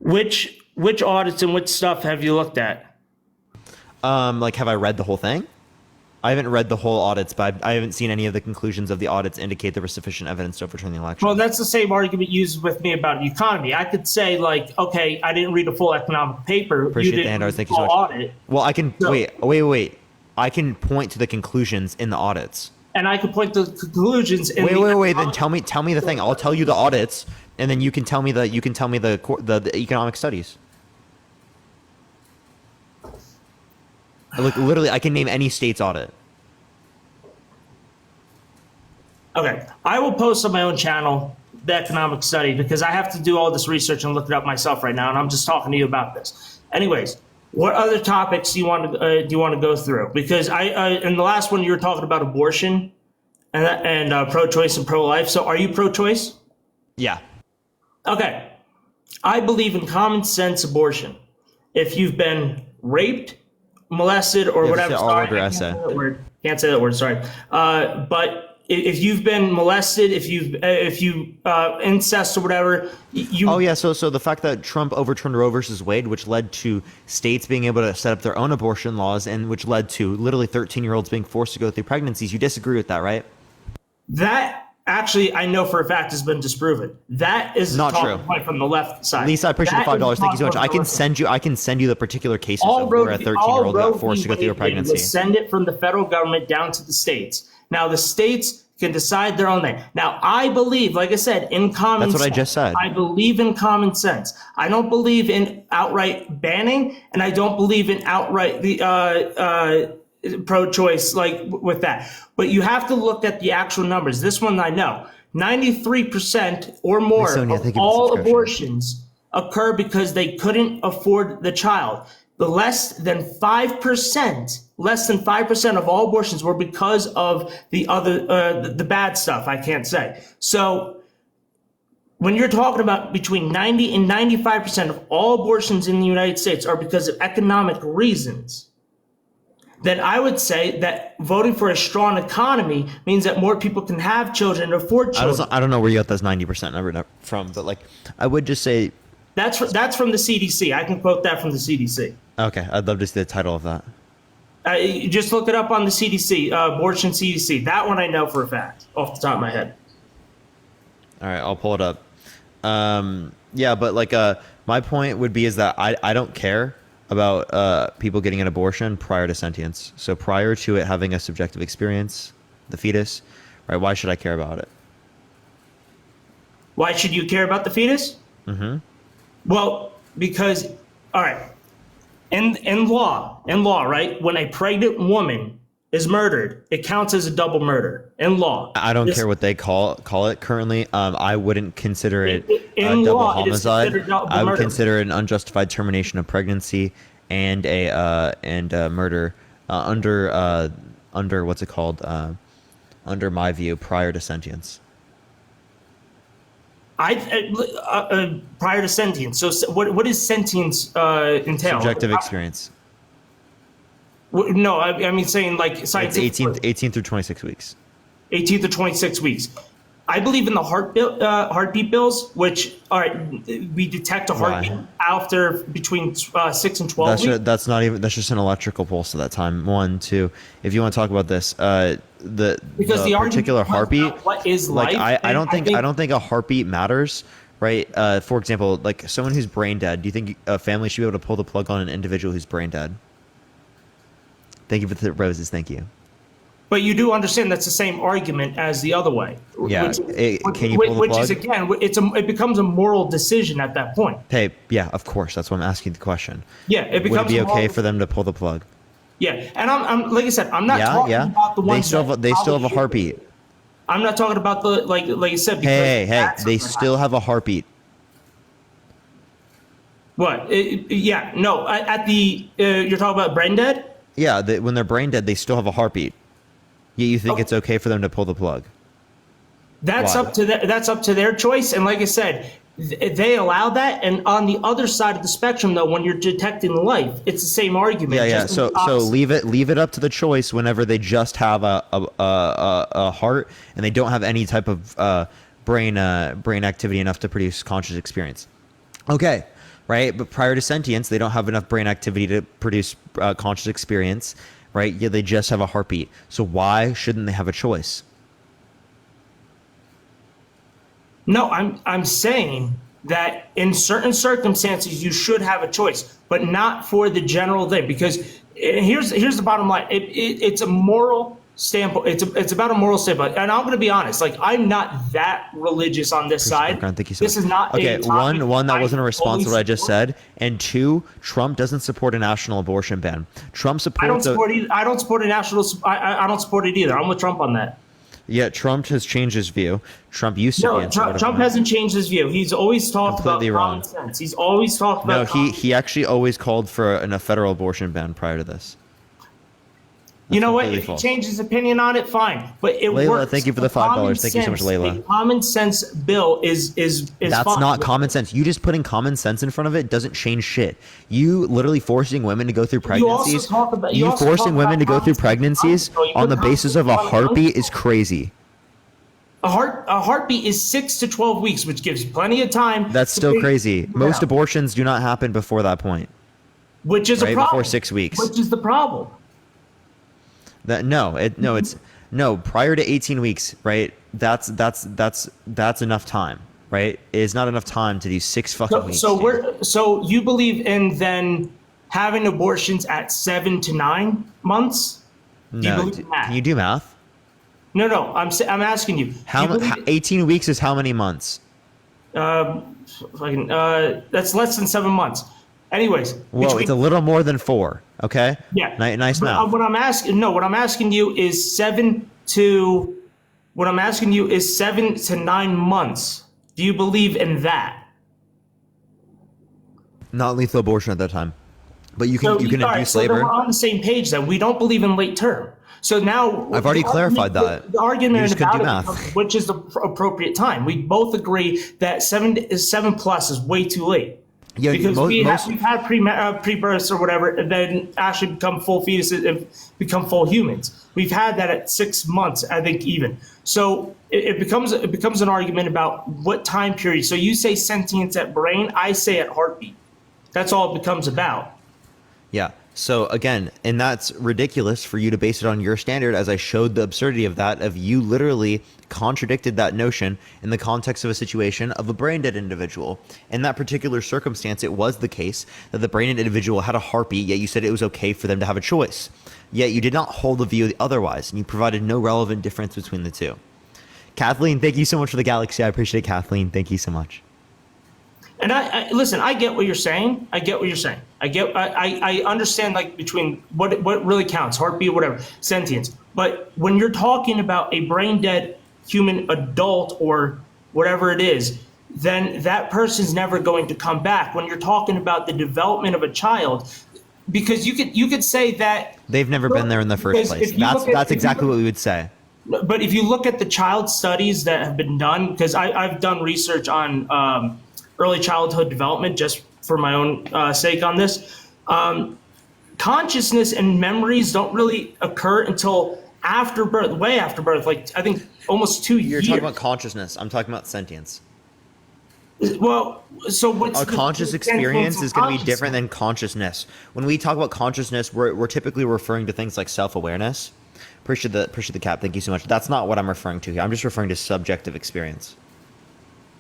Which audits and which stuff have you looked at? Like, have I read the whole thing? I haven't read the whole audits, but I haven't seen any of the conclusions of the audits indicate there was sufficient evidence to overturn the election. Well, that's the same argument used with me about the economy. I could say, like, okay, I didn't read a full economic paper. Appreciate you the didn't hand, read thank the you so full much. audit. Well, I can So- wait. I can point to the conclusions in the audits. And I could point to the conclusions. In Wait. Then tell me the thing. I'll tell you the audits, and then you can tell me the economic studies. Look, literally, I can name any state's audit. Okay, I will post on my own channel the economic study because I have to do all this research and look it up myself right now, and I'm just talking to you about this. Anyways, what other topics do you want to go through? Because in the last one you were talking about abortion and pro-choice and pro-life. So are you pro-choice? Yeah. Okay, I believe in common sense abortion. If you've been raped, molested, or You have to whatever, say all sorry, over I essay. can't say that word. Sorry, but if you've been molested, if you incest or whatever, you. Oh yeah, so the fact that Trump overturned Roe versus Wade, which led to states being able to set up their own abortion laws, and which led to literally 13-year-olds being forced to go through pregnancies, you disagree with that, right? That actually, I know for a fact has been disproven. That is Not a talking true. point from the left side. Lisa, I appreciate the That is $5. Thank you so much. talking I point can from the left side. send you the particular cases All of where a Roe 13-year-old got v. forced to go through a Wade did pregnancy. was send it from the federal government down to the states. Now the states can decide their own thing. Now I believe, like I said, in common sense. That's what I just said. I believe in common sense. I don't believe in outright banning, and I don't believe in outright the pro-choice like with that. But you have to look at the actual numbers. This one I know. 93% or more Sonia, of thank you for the all subscription. abortions occur because they couldn't afford the child. The less than 5% of all abortions were because of the other, the bad stuff, I can't say. So when you're talking about between 90 and 95% of all abortions in the United States are because of economic reasons, then I would say that voting for a strong economy means that more people can have children and afford children. I don't know where you got those 90% number from, but like I would just say. That's from the CDC. I can quote that from the CDC. Okay, I'd love to see the title of that. You just look it up on the CDC, abortion CDC. That one I know for a fact, off the top of my head. All right, I'll pull it up. Yeah, but like my point would be is that I don't care about people getting an abortion prior to sentience. So prior to it having a subjective experience, the fetus, right? Why should I care about it? Why should you care about the fetus? Mm-hmm. Well, because, all right, in law, right, when a pregnant woman is murdered, it counts as a double murder in law. I don't care what they call it currently. I wouldn't consider it In double law, it is homicide. considered double I would murder. consider it an unjustified termination of pregnancy and a murder under what's it called? Under my view, prior to sentience. Prior to sentience. So what is sentience entail? Subjective experience. No, I mean saying like It's scientific. 18 through 26 weeks. 18 to 26 weeks. I believe in the heartbeat bills, which we detect a heartbeat after between 6 and 12 weeks. That's not even. That's just an electrical pulse at that time. 1, 2. If you want to talk about this, the particular heartbeat. What is like life? I don't think a heartbeat matters, right? For example, like someone who's brain dead. Do you think a family should be able to pull the plug on an individual who's brain dead? Thank you for the roses. Thank you. But you do understand that's the same argument as the other way. Yeah, can you pull the which plug? is again, it becomes a moral decision at that point. Hey, yeah, of course. That's why I'm asking the question. Yeah, it becomes. Would it be a okay moral- for them to pull the plug? Yeah, and I'm like I said, I'm not talking about the ones They still have a heartbeat. I'm not talking about the like you said. Because Hey, that's they something still have a heartbeat. What? Yeah, no. At the you're talking about brain dead. Yeah, when they're brain dead, they still have a heartbeat. Yet you think it's okay for them to pull the plug? That's Why? up to their choice. And like I said, they allow that. And on the other side of the spectrum, though, when you're detecting life, it's the same argument. Yeah. just in the So opposite. leave it up to the choice whenever they just have a heart and they don't have any type of brain activity enough to produce conscious experience. Okay, right? But prior to sentience, they don't have enough brain activity to produce conscious experience, right? Yeah, they just have a heartbeat. So why shouldn't they have a choice? No, I'm saying that in certain circumstances you should have a choice, but not for the general thing. Because here's the bottom line: it's a moral standpoint. It's about a moral standpoint, and I'm going to be honest. Like, I'm not that religious on this side. Thank you so This much. is not okay. a topic One that I wasn't a response to what I fully just support. said, and two, Trump doesn't support a national abortion ban. Trump supports. I don't support either. I don't support a national. I don't support it either. I'm with Trump on that. Yeah, Trump has changed his view. Trump used to be. No, in Trump, support of Trump ban. hasn't changed his view. He's always talked Completely about wrong. common sense. He's always talked No, about. he actually always called for a federal abortion ban prior to this. You know what? completely If he false. changed his opinion on it, fine. But it Layla, works. thank you for the A common $5. Thank you so much, sense- Layla. A common sense bill is That's fine. not common sense. You just putting common sense in front of it doesn't change shit. You literally forcing women to go through You also pregnancies. talk about- you You also forcing talk women to about go through common pregnancies sense. You on the put basis of a common sense on heartbeat is crazy. A heartbeat is 6 to 12 weeks, which gives plenty of time. That's to still figure crazy. it Most out, abortions do not happen before that point. which is right a problem. before 6 weeks. Which is the problem. That no, prior to 18 weeks, right? That's enough time, right? It is not enough time to do 6 fucking weeks. So you believe in then having abortions at 7 to 9 months? Do you No, believe in that? can you do math? No, I'm asking you. How do you believe 18 weeks is how many months? That's less than 7 months. Anyways, Whoa, it's a little more than 4. Okay. yeah. Nice But, math. what I'm asking you is 7 to 9 months. Do you believe in that? Not lethal abortion at that time, but you can So, you can all right, induce so then labor. we're on the same page then. We don't believe in late term. So now I've already the clarified argument- that. The argument You just couldn't about do it math. becomes, which is the appropriate time. We both agree that 7 plus is way too late. Yeah, because we've most had pre-births or whatever, and then actually become full fetuses and become full humans. We've had that at 6 months, I think, even. So it becomes an argument about what time period. So you say sentience at brain, I say at heartbeat. That's all it becomes about. Yeah. So again, and that's ridiculous for you to base it on your standard, as I showed the absurdity of that, of you literally contradicted that notion in the context of a situation of a brain dead individual. In that particular circumstance, it was the case that the brain dead individual had a heartbeat, yet you said it was okay for them to have a choice. Yet you did not hold the view otherwise, and you provided no relevant difference between the two. Kathleen, thank you so much for the galaxy. I appreciate it, Kathleen. Thank you so much. And I listen. I get what you're saying. I understand, like, between what really counts, heartbeat, whatever, sentience. But when you're talking about a brain dead human adult or whatever it is, then that person's never going to come back. When you're talking about the development of a child, because you could say that They've never been there in the first because place. if you look at- That's if you exactly look- what we would say. But if you look at the child studies that have been done, because I've done research on early childhood development just for my own sake on this, consciousness and memories don't really occur until after birth, way after birth, like I think almost 2 years. You're talking about consciousness. I'm talking about sentience. Well, so what's A the conscious difference experience in is going to be consciousness? different than consciousness. When we talk about consciousness, we're typically referring to things like self-awareness. Appreciate the cap. Thank you so much. That's not what I'm referring to here. I'm just referring to subjective experience.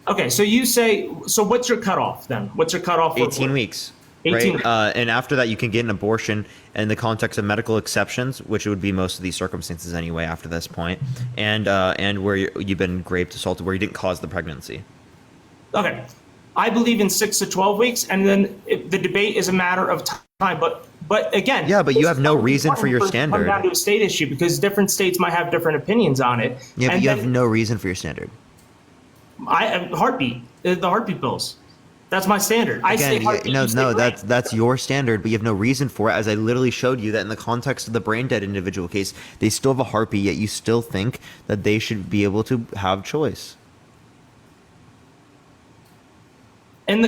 Okay, so you say, so what's your cutoff then? What's your cutoff? 18 weeks. 18 right? And after that, you can get an abortion in the context of medical exceptions, which would be most of these circumstances anyway after this point, and where you've been raped, assaulted, where you didn't cause the pregnancy. Okay, I believe in 6 to 12 weeks, and then the debate is a matter of time. But again, Yeah, but you have no reason for your Come standard. down to a state issue because different states might have different opinions on it. Yeah, but And you have then no reason for your standard. heartbeat, the heartbeat bills. That's my standard. I say Again, heartbeat. you say brain. that's your standard, but you have no reason for it. As I literally showed you that in the context of the brain dead individual case, they still have a heartbeat, yet you still think that they should be able to have choice. In the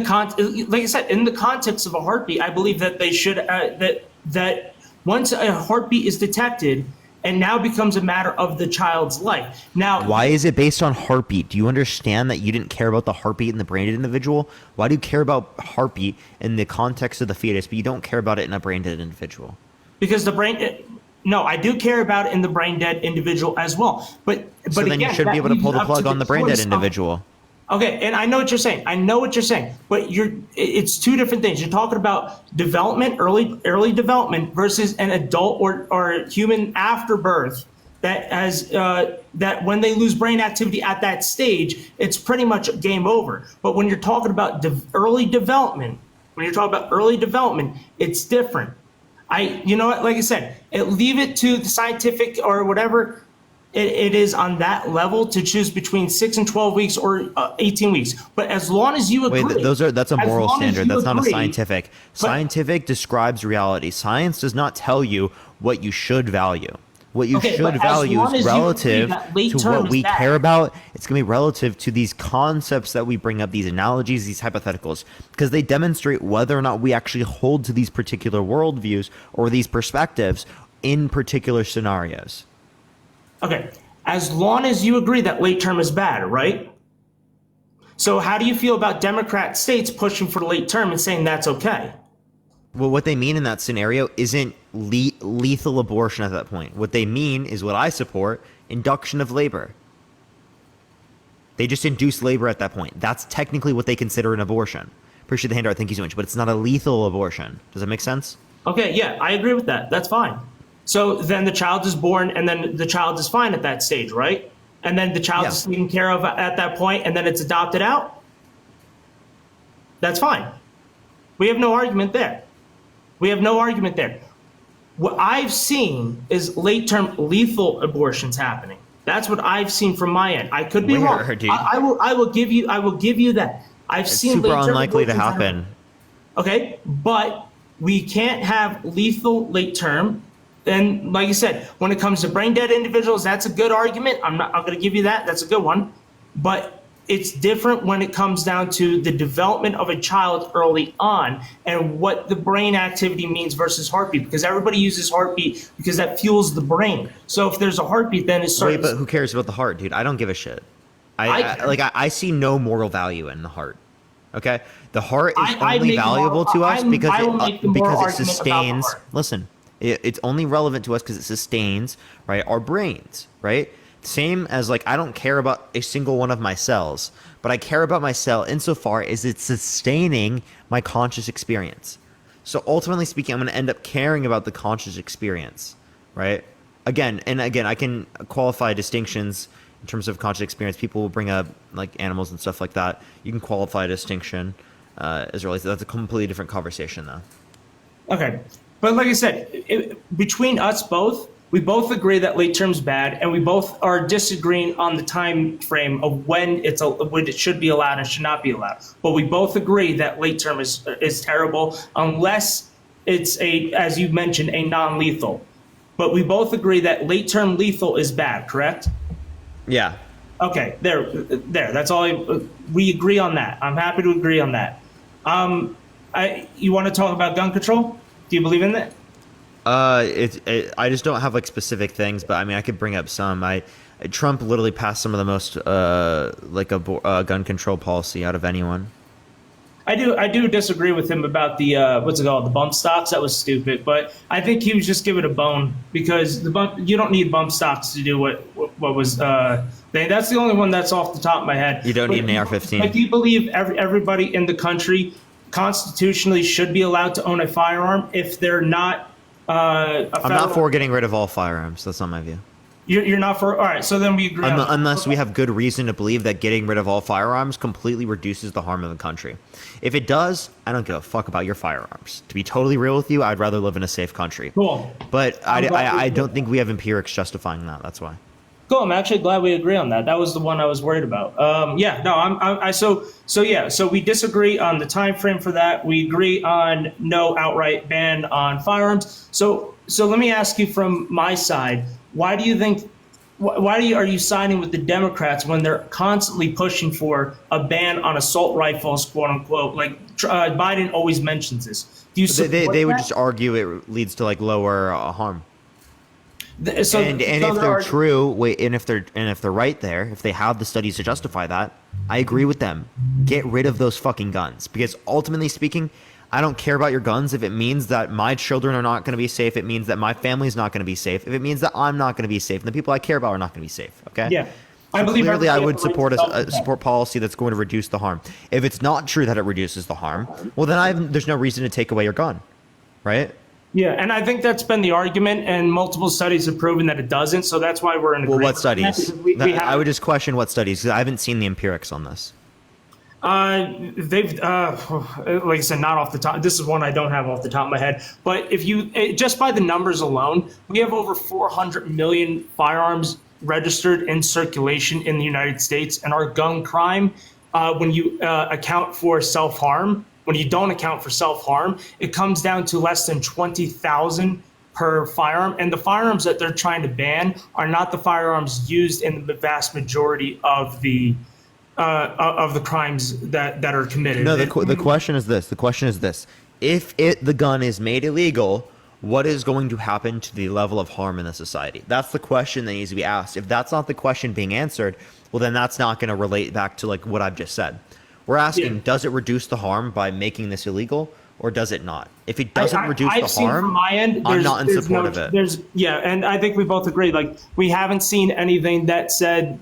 like I said, in the context of a heartbeat, I believe that they should that once a heartbeat is detected, and now becomes a matter of the child's life. Now, Why is it based on heartbeat? Do you understand that you didn't care about the heartbeat in the brain-dead individual? Why do you care about heartbeat in the context of the fetus, but you don't care about it in a brain-dead individual? because the brain. No, I do care about it in the brain dead individual as well. But So then you again, should be that able to leaves pull it the up plug to on the brain-dead choice of- individual. Okay, and I know what you're saying. I know what you're saying, but it's two different things. You're talking about development, early development versus an adult or human after birth that has that when they lose brain activity at that stage, it's pretty much game over. But when you're talking about early development, it's different. You know what? Like I said, leave it to the scientific or whatever. It is on that level to choose between 6 and 12 weeks or 18 weeks. But as long as you agree, Wait, that's a as moral long as standard. you That's not a agree- scientific. Scientific describes reality. Science does not tell you what you should value. What you Okay, but should as value long as is you relative agree that late to term what is we bad. care about. It's going to be relative to these concepts that we bring up, these analogies, these hypotheticals, because they demonstrate whether or not we actually hold to these particular worldviews or these perspectives in particular scenarios. Okay, as long as you agree that late term is bad, right? So how do you feel about Democrat states pushing for late term and saying that's okay? Well, what they mean in that scenario isn't lethal abortion at that point. What they mean is what I support, induction of labor. They just induce labor at that point. That's technically what they consider an abortion. Appreciate the handout. Thank you so much. But it's not a lethal abortion. Does that make sense? Okay, yeah, I agree with that. That's fine. So then the child is born and then the child is fine at that stage, right? And then the child is taken care of at that point and then it's adopted out? That's fine. We have no argument there. What I've seen is late-term lethal abortions happening. That's what I've seen from my end. I could be wrong. Dude? I will give you that. I've It's seen super late-term unlikely to abortions happen. Okay, but we can't have lethal late term. And like you said, when it comes to brain dead individuals, that's a good argument. I'm going to give you that. That's a good one. But it's different when it comes down to the development of a child early on and what the brain activity means versus heartbeat, because everybody uses heartbeat because that fuels the brain. So if there's a heartbeat, then it starts. Wait, but who cares about the heart, dude? I don't give a shit. I see no moral value in the heart. Okay, the heart is only valuable to us because it sustains. Listen, it's only relevant to us because it sustains, right, our brains, right? Same as I don't care about a single one of my cells, but I care about my cell insofar as it's sustaining my conscious experience. So ultimately speaking, I'm going to end up caring about the conscious experience, right? Again, I can qualify distinctions in terms of conscious experience. People will bring up animals and stuff like that. You can qualify a distinction as related. That's a completely different conversation, though. Okay, but like I said, between us both, we both agree that late term's bad, and we both are disagreeing on the time frame of when it should be allowed and should not be allowed. But we both agree that late term is terrible unless it's as you mentioned, a non-lethal. But we both agree that late term lethal is bad, correct? Yeah. Okay, there. That's all. We agree on that. I'm happy to agree on that. You want to talk about gun control? Do you believe in that? I just don't have specific things, but I mean I could bring up some. Trump literally passed some of the most gun control policy out of anyone. I do disagree with him about the what's it called, the bump stocks. That was stupid, but I think he was just giving a bone because you don't need bump stocks to do what was that's the only one that's off the top of my head. You don't need an AR-15. But do you believe everybody in the country constitutionally should be allowed to own a firearm if they're not? I'm not for getting rid of all firearms. That's not my view. You're not for. All right, so then we agree. Unless we have good reason to believe that getting rid of all firearms completely reduces the harm of the country. If it does, I don't give a fuck about your firearms. To be totally real with you, I'd rather live in a safe country. Cool. But I don't think we have empirics justifying that. That's why. Cool. I'm actually glad we agree on that. That was the one I was worried about. So we disagree on the time frame for that. We agree on no outright ban on firearms. So let me ask you from my side, why do you think? Are you siding with the Democrats when they're constantly pushing for a ban on assault rifles, quote unquote? Biden always mentions this. Do you support they would that? just argue it leads to lower harm. So, and so if there they're are- true, wait, and if they're right there, if they have the studies to justify that, I agree with them. Get rid of those fucking guns, because ultimately speaking, I don't care about your guns if it means that my children are not going to be safe. It means that my family's not going to be safe. If it means that I'm not going to be safe, and the people I care about are not going to be safe. Okay. Yeah. I believe Clearly, I everybody would has the right support to a self-defense. support policy that's going to reduce the harm. If it's not true that it reduces the harm, well, then there's no reason to take away your gun, right? Yeah, and I think that's been the argument, and multiple studies have proven that it doesn't. So that's why we're in Well, agreement. what studies? Because we I would just question what studies, because I haven't seen the empirics on this. They've, like I said, not off the top. This is one I don't have off the top of my head. But if you, just by the numbers alone, we have over 400 million firearms registered in circulation in the United States. And our gun crime, when you account for self-harm, when you don't account for self-harm, it comes down to less than 20,000 per firearm. And the firearms that they're trying to ban are not the firearms used in the vast majority of the crimes that are committed. No, the question is this. The question is this. If the gun is made illegal, what is going to happen to the level of harm in the society? That's the question that needs to be asked. If that's not the question being answered, well, then that's not going to relate back to like what I've just said. We're asking, does it reduce the harm by making this illegal, or does it not? If it doesn't reduce I've the seen harm, from my end, I'm not in there's support no- of it. And I think we both agree. Like, we haven't seen anything that said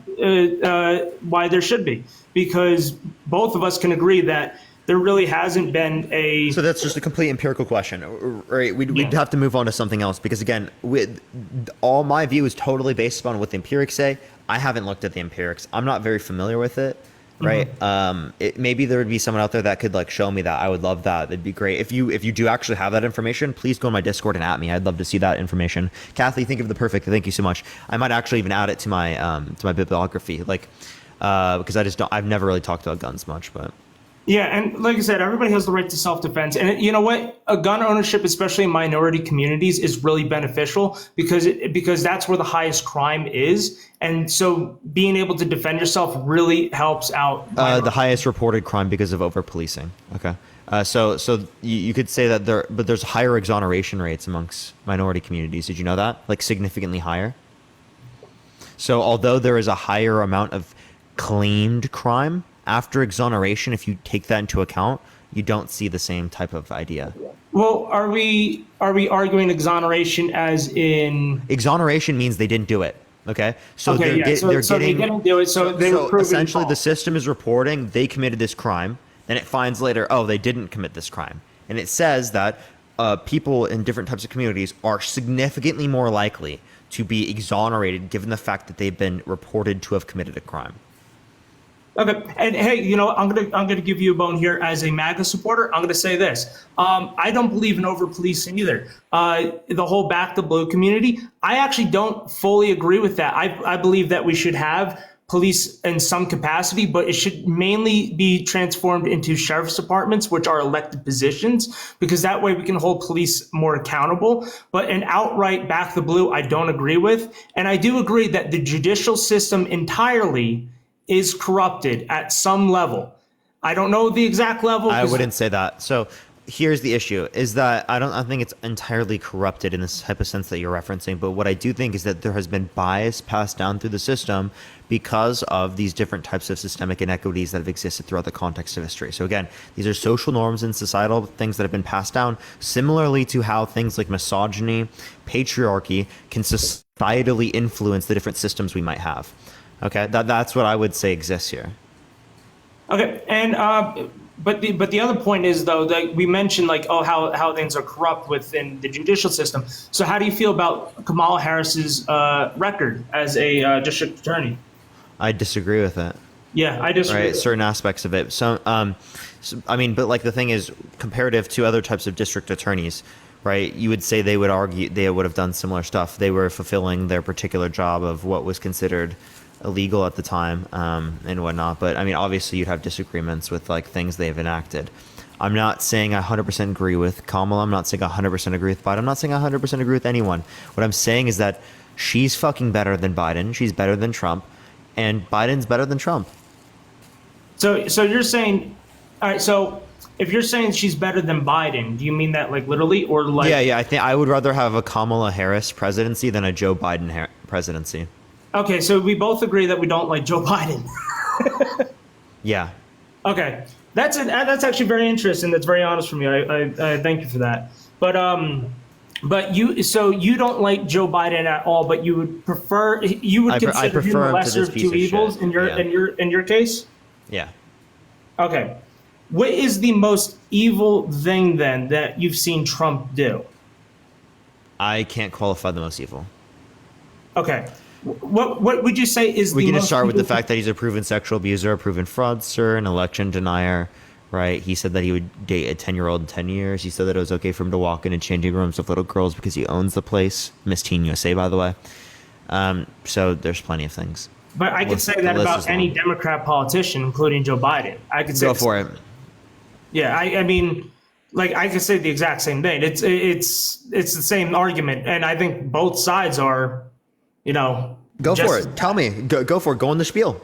why there should be, because both of us can agree that there really hasn't been a. So that's just a complete empirical question, right? We'd have to move on to something else, because again, all my view is totally based upon what the empirics say. I haven't looked at the empirics. I'm not very familiar with it. Right. Maybe there would be someone out there that could like show me that. I would love that. It'd be great. If you do actually have that information, please go on my Discord and at me. I'd love to see that information. Kathy, think of the perfect. Thank you so much. I might actually even add it to my bibliography, like because I've never really talked about guns much, but. Yeah, and like I said, everybody has the right to self-defense. And you know what? A gun ownership, especially in minority communities, is really beneficial because that's where the highest crime is. And so being able to defend yourself really helps out. The highest reported crime because of over-policing. Okay. So you could say that there's higher exoneration rates amongst minority communities. Did you know that? Like significantly higher. So although there is a higher amount of claimed crime, after exoneration, if you take that into account, you don't see the same type of idea. Well, are we arguing exoneration as in exoneration means they didn't do it? Okay, so okay, they're they didn't do it, so they were proven essentially the false. system is reporting they committed this crime, then it finds later, oh, they didn't commit this crime, and it says that people in different types of communities are significantly more likely to be exonerated given the fact that they've been reported to have committed a crime. Okay, and hey, you know, I'm gonna give you a bone here as a MAGA supporter. I'm gonna say this: I don't believe in over policing either. The whole Back the Blue community, I actually don't fully agree with that. I believe that we should have police in some capacity, but it should mainly be transformed into sheriff's departments, which are elected positions, because that way we can hold police more accountable. But an outright Back the Blue, I don't agree with, and I do agree that the judicial system entirely is corrupted at some level. I don't know the exact level. I wouldn't say that. So here's the issue is that I think it's entirely corrupted in this type of sense that you're referencing. But what I do think is that there has been bias passed down through the system because of these different types of systemic inequities that have existed throughout the context of history. So again, these are social norms and societal things that have been passed down similarly to how things like misogyny, patriarchy can societally influence the different systems we might have. Okay, that's what I would say exists here. Okay, and but the other point is though that we mentioned like how things are corrupt within the judicial system. So how do you feel about Kamala Harris's record as a district attorney? I disagree with it. Yeah, I disagree. Right, certain aspects of it. So I mean, but like the thing is, comparative to other types of district attorneys, right? You would say they would argue they would have done similar stuff. They were fulfilling their particular job of what was considered illegal at the time and whatnot. But I mean, obviously you'd have disagreements with like things they've enacted. I'm not saying I 100% agree with Kamala. I'm not saying I 100% agree with Biden. I'm not saying I 100% agree with anyone. What I'm saying is that she's fucking better than Biden. She's better than Trump. And Biden's better than Trump. So you're saying, all right, so if you're saying she's better than Biden, do you mean that like literally or like? Yeah. I think I would rather have a Kamala Harris presidency than a Joe Biden presidency. Okay, so we both agree that we don't like Joe Biden. Yeah. Okay, that's actually very interesting. That's very honest from you. I thank you for that. But you don't like Joe Biden at all, but you would prefer I consider him prefer the him to lesser this of piece two of evils shit. in your case. Yeah. Okay, what is the most evil thing then that you've seen Trump do? I can't qualify the most evil. Okay, what would you say is We the can most just start with the evil- fact that he's a proven sexual abuser, a proven fraudster, an election denier, right? He said that he would date a 10-year-old in 10 years. He said that it was okay for him to walk into changing rooms with little girls because he owns the place. Miss Teen USA, by the way. So there's plenty of things. But I could say The that list about is any long. Democrat politician, including Joe Biden. I could say Go the for same. it. Yeah, I mean, like I could say the exact same thing. It's the same argument, and I think both sides are, Go just for as it. Tell me. Go for it. Go on the spiel.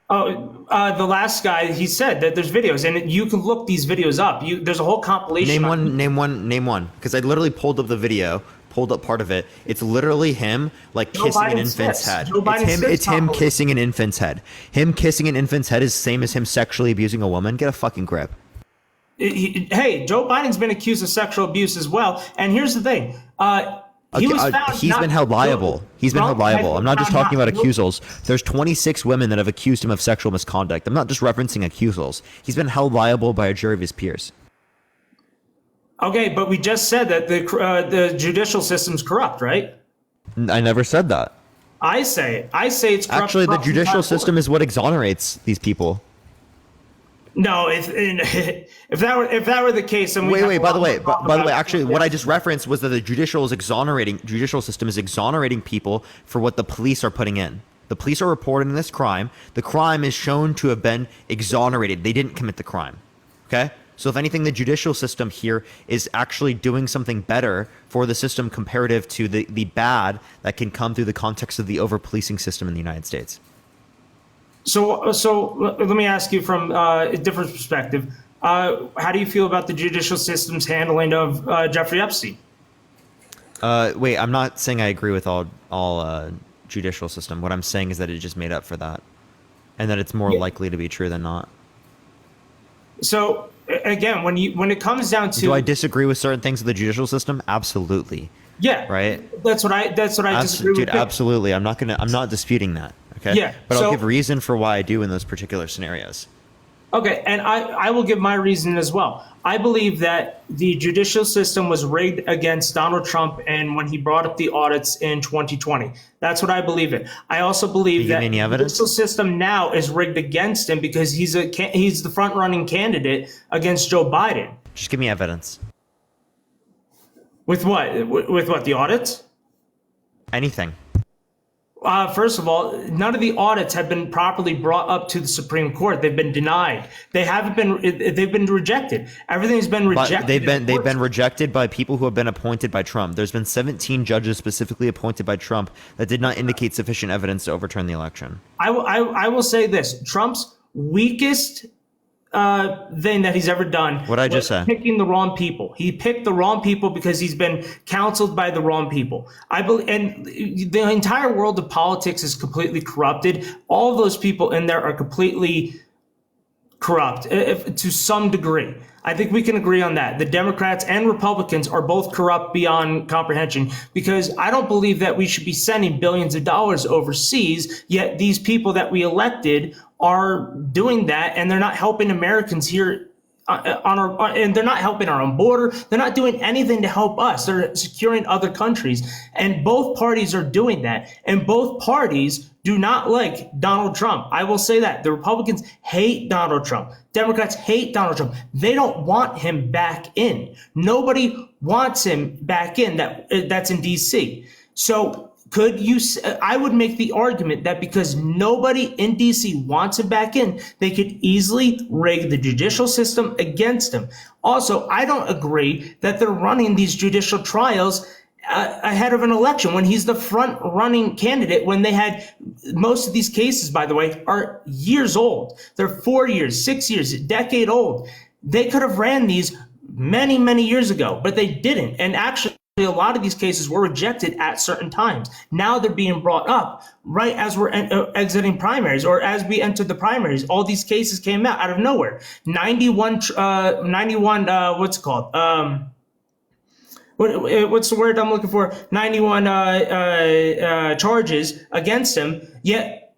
the last guy, he said that there's videos, and you can look these videos up. There's a whole compilation. Name one. Because I literally pulled up the video, pulled up part of it. It's literally him like Joe kissing an Biden infant's sits. head. Joe Biden sits It's him compilation. kissing an infant's head. Him kissing an infant's head is the same as him sexually abusing a woman. Get a fucking grip. Hey, Joe Biden's been accused of sexual abuse as well. And here's the thing. He's been held liable. He's been held liable. I'm not just talking about accusals. There's 26 women that have accused him of sexual misconduct. I'm not just referencing accusals. He's been held liable by a jury of his peers. Okay, but we just said that the judicial system's corrupt, right? I never said that. I say it's corrupt. Actually, the corrupt from judicial top to system is what exonerates these people. No, if that were the case, then Wait. By the way, actually, what I just referenced was that the judicial system is exonerating people for what the police are putting in. The police are reporting this crime. The crime is shown to have been exonerated. They didn't commit the crime. Okay? So if anything, the judicial system here is actually doing something better for the system comparative to the bad that can come through the context of the over-policing system in the United States. So let me ask you from a different perspective. How do you feel about the judicial system's handling of Jeffrey Epstein? Wait, I'm not saying I agree with all judicial system. What I'm saying is that it just made up for that, and that it's more likely to be true than not. So again, when it comes down to, do I disagree with certain things of the judicial system? Absolutely. Yeah. Right. That's what I disagree with. Dude, absolutely. I'm not disputing that. Okay. Yeah, But so- I'll give reason for why I do in those particular scenarios. Okay, and I will give my reason as well. I believe that the judicial system was rigged against Donald Trump and when he brought up the audits in 2020. That's what I believe in. I also believe that any the evidence? judicial system now is rigged against him because he's the front-running candidate against Joe Biden. Just give me evidence. With what? With what? The audits? Anything. First of all, none of the audits have been properly brought up to the Supreme Court. They've been denied. They haven't been. They've been rejected. Everything's been But rejected. they've been rejected by people who have been appointed by Trump. There's been 17 judges specifically appointed by Trump that did not indicate sufficient evidence to overturn the election. I will say this: Trump's weakest thing that he's ever done. What'd I just was say? Picking the wrong people. He picked the wrong people because he's been counseled by the wrong people. I believe, and the entire world of politics is completely corrupted. All of those people in there are completely corrupt to some degree. I think we can agree on that. The Democrats and Republicans are both corrupt beyond comprehension because I don't believe that we should be sending billions of dollars overseas, yet these people that we elected are doing that and they're not helping Americans here and they're not helping our own border. They're not doing anything to help us. They're securing other countries. And both parties are doing that. And both parties do not like Donald Trump. I will say that. The Republicans hate Donald Trump. Democrats hate Donald Trump. They don't want him back in. Nobody wants him back in that's in DC. So I would make the argument that because nobody in DC wants him back in, they could easily rig the judicial system against him. Also, I don't agree that they're running these judicial trials ahead of an election when he's the front running candidate, when they had most of these cases, by the way, are years old. They're 4 years, 6 years, a decade old. They could have ran these many, many years ago, but they didn't. And actually, a lot of these cases were rejected at certain times. Now they're being brought up right as we're exiting primaries, or as we entered the primaries. All these cases came out of nowhere. 91, what's it called? What's the word I'm looking for? 91 charges against him. Yet,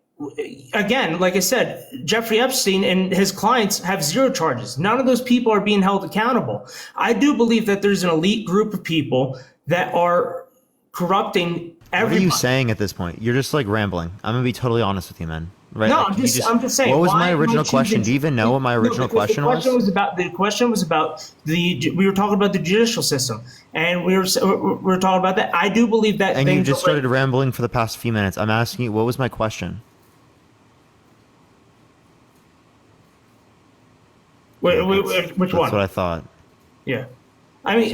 again, like I said, Jeffrey Epstein and his clients have 0 charges. None of those people are being held accountable. I do believe that there's an elite group of people that are corrupting everybody. What are you saying at this point? You're just like rambling. I'm gonna be totally honest with you, man. Right? No, Like, I'm just saying. What was why my am I original question? choosing- Do you even know what my original because question the was? The question was about we were talking about the judicial system, and we were talking about that. I do believe that. And you things just are- started rambling for the past few minutes. I'm asking you, what was my question? Which That's one? what I thought. Yeah, I mean,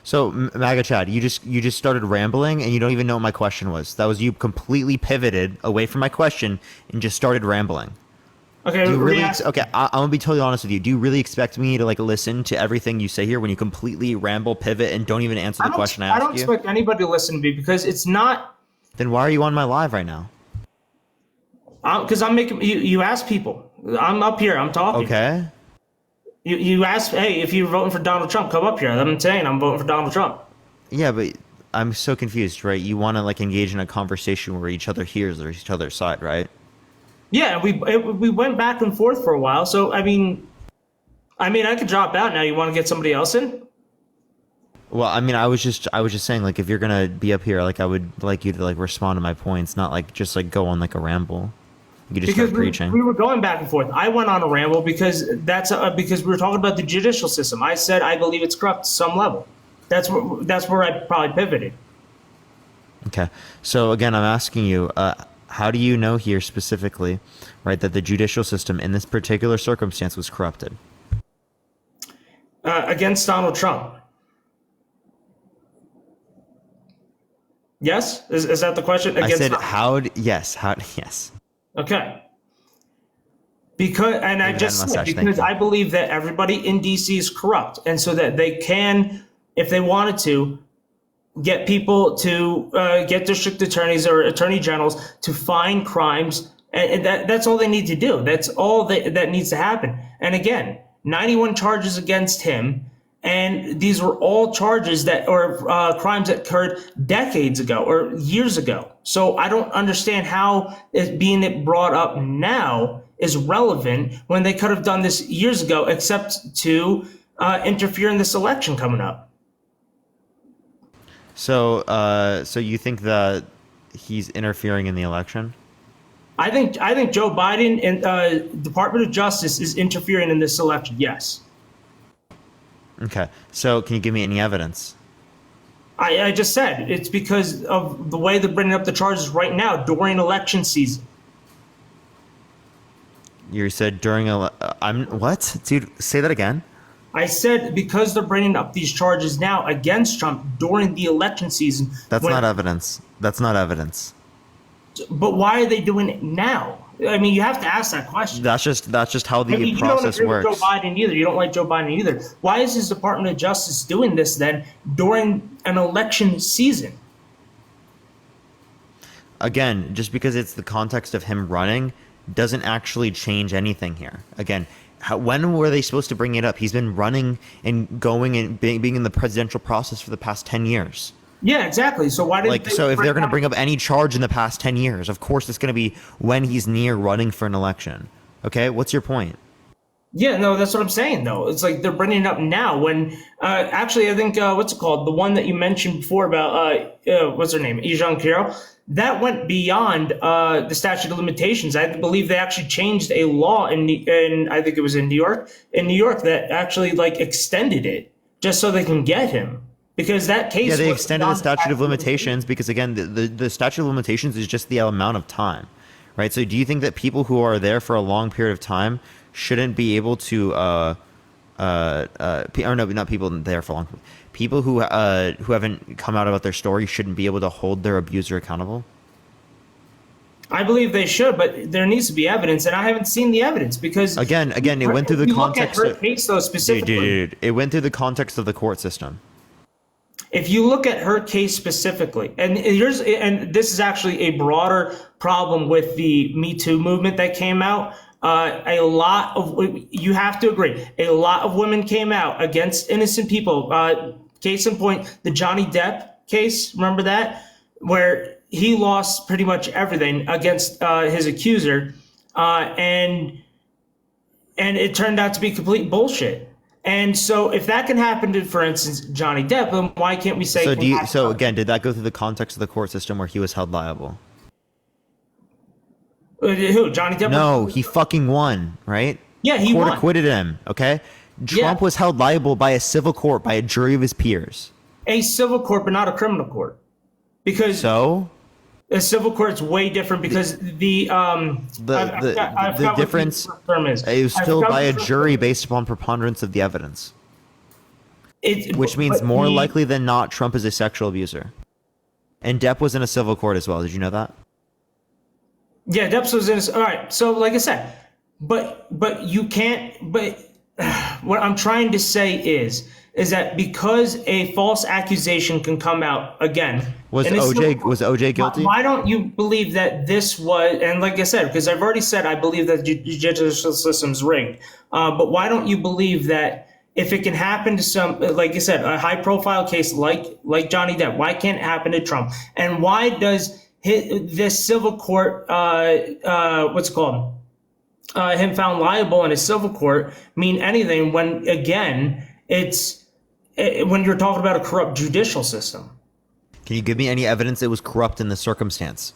So MAGA Chad, you just started rambling and you don't even know what my question was. That was you completely pivoted away from my question and just started rambling. okay. Do you really? re-ask- Okay, I'm gonna be totally honest with you. Do you really expect me to like listen to everything you say here when you completely ramble, pivot, and don't even answer the question I I don't asked you? expect anybody to listen to me because it's not. Then why are you on my live right now? Because I'm making you ask people. I'm up here. I'm talking. Okay. You ask, hey, if you're voting for Donald Trump, come up here. I'm saying I'm voting for Donald Trump. Yeah, but I'm so confused, right? You want to like engage in a conversation where each other hears each other's side, right? Yeah, we went back and forth for a while. So I mean, I could drop out now. You want to get somebody else in? Well, I mean, I was just saying, like, if you're gonna be up here, like, I would like you to like respond to my points, not like just like go on like a ramble. You just start preaching. we were going back and forth. I went on a ramble because because we were talking about the judicial system. I said I believe it's corrupt to some level. That's where I probably pivoted. Okay. So again, I'm asking you, how do you know here specifically, right, that the judicial system in this particular circumstance was corrupted? Against Donald Trump. Yes? Is that the question? I said, yes. Okay. I just said, because I believe that everybody in DC is corrupt, and so that they can, if they wanted to, get people to get district attorneys or attorney generals to find crimes, and that's all they need to do. That's all that needs to happen. And again, 91 charges against him, and these were all charges crimes that occurred decades ago or years ago. So I don't understand how it being brought up now is relevant when they could have done this years ago, except to interfere in this election coming up. So, so you think that he's interfering in the election? I think Joe Biden and Department of Justice is interfering in this election. Yes. Okay. So, can you give me any evidence? I just said it's because of the way they're bringing up the charges right now during election season. You said during what? Dude, say that again. I said because they're bringing up these charges now against Trump during the election season. That's not evidence. That's not evidence. But why are they doing it now? I mean, you have to ask that question. That's just how the you process don't agree works. with Joe Biden either. You don't like Joe Biden either. Why is his Department of Justice doing this then during an election season? Again, just because it's the context of him running doesn't actually change anything here. Again, when were they supposed to bring it up? He's been running and going and being in the presidential process for the past 10 years. Yeah, exactly. So why did so if they're going to bring up any charge in the past 10 years, of course it's going to be when he's near running for an election. Okay, what's your point? Yeah, no, that's what I'm saying, though. It's like they're bringing it up now when actually I think, what's it called? The one that you mentioned before about, what's her name? Ejan Carroll. That went beyond the statute of limitations. I believe they actually changed a law in I think it was in New York, that actually like extended it just so they can get him. Because that case, yeah, they extended the statute of limitations because again, the statute of limitations is just the amount of time, right? So, do you think that people who are there for a long period of time shouldn't be able to, or no, not people there for long, people who haven't come out about their story shouldn't be able to hold their abuser accountable? I believe they should, but there needs to be evidence, and I haven't seen the evidence because Again, it went through the if you look context at her of case though specifically. dude, it went through the context of the court system. If you look at her case specifically, and this is actually a broader problem with the Me Too movement that came out. You have to agree, a lot of women came out against innocent people. Case in point, the Johnny Depp case, remember that? Where he lost pretty much everything against his accuser, and it turned out to be complete bullshit. And so, if that can happen to, for instance, Johnny Depp, then why can't we say? So again, did that go through the context of the court system where he was held liable? Who? Johnny Depp? No, he fucking won, right? Yeah, he court won. acquitted him. Okay, Trump was held liable by a civil court, by a jury of his peers. A civil court, but not a criminal court, because a civil court is way different because the difference it was still by a jury based upon preponderance of the evidence, which means more likely than not Trump is a sexual abuser, and Depp was in a civil court as well. Did you know that? Yeah, Depp was in. All right, so like I said, but you can't. But what I'm trying to say is that because a false accusation can come out again. Was OJ guilty? Why don't you believe that this was, and like I said, because I've already said I believe that the judicial system's rigged, but why don't you believe that if it can happen to some, like I said, a high profile case like Johnny Depp, why can't it happen to Trump? And why does this civil court, what's it called? Him found liable in a civil court mean anything when, again, when you're talking about a corrupt judicial system? Can you give me any evidence it was corrupt in this circumstance?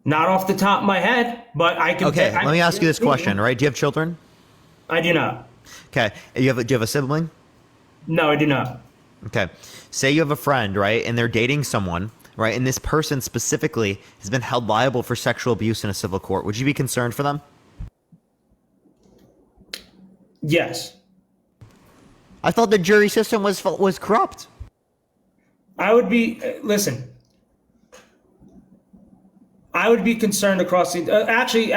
Not off the top of my head, but I can. Okay, let me ask you this question, right? Do you have children? I do not. Okay, do you have a sibling? No, I do not. Okay, say you have a friend, right, and they're dating someone, right, and this person specifically has been held liable for sexual abuse in a civil court. Would you be concerned for them? Yes. I thought the jury system was corrupt. I would be I would be concerned across the. Actually,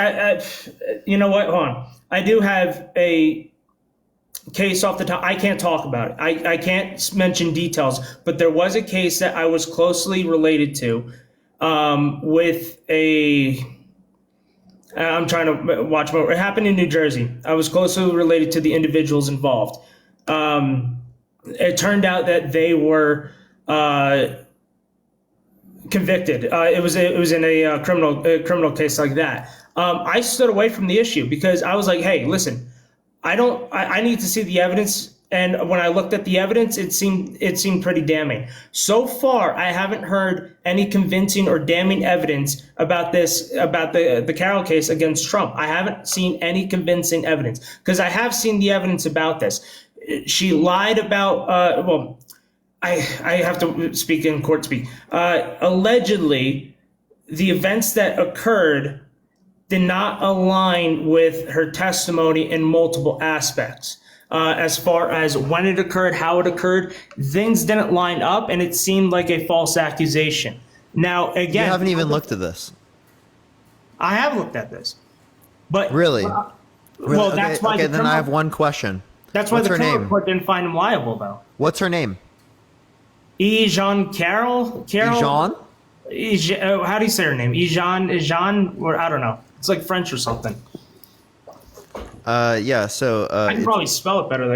you know what? Hold on. I do have a case off the top. I can't talk about it. I can't mention details, but there was a case that I was closely related to, with a. I'm trying to watch what it happened in New Jersey. I was closely related to the individuals involved. It turned out that they were convicted. It was in a criminal case like that. I stood away from the issue because I was like, hey, listen, I need to see the evidence. And when I looked at the evidence, it seemed pretty damning. So far, I haven't heard any convincing or damning evidence about the Carroll case against Trump. I haven't seen any convincing evidence because I have seen the evidence about this. She lied about, I have to speak in court speak. Allegedly, the events that occurred did not align with her testimony in multiple aspects. As far as when it occurred, how it occurred, things didn't line up, and it seemed like a false accusation. Now, again, you haven't even looked at this. I have looked at this, but really, well, that's why. Okay, then I have one question. That's why the criminal court didn't find him liable, though. What's her name? Jean Carroll. Jean? How do you say her name? Jean, or I don't know. It's like French or something. Yeah, so I can probably spell it better than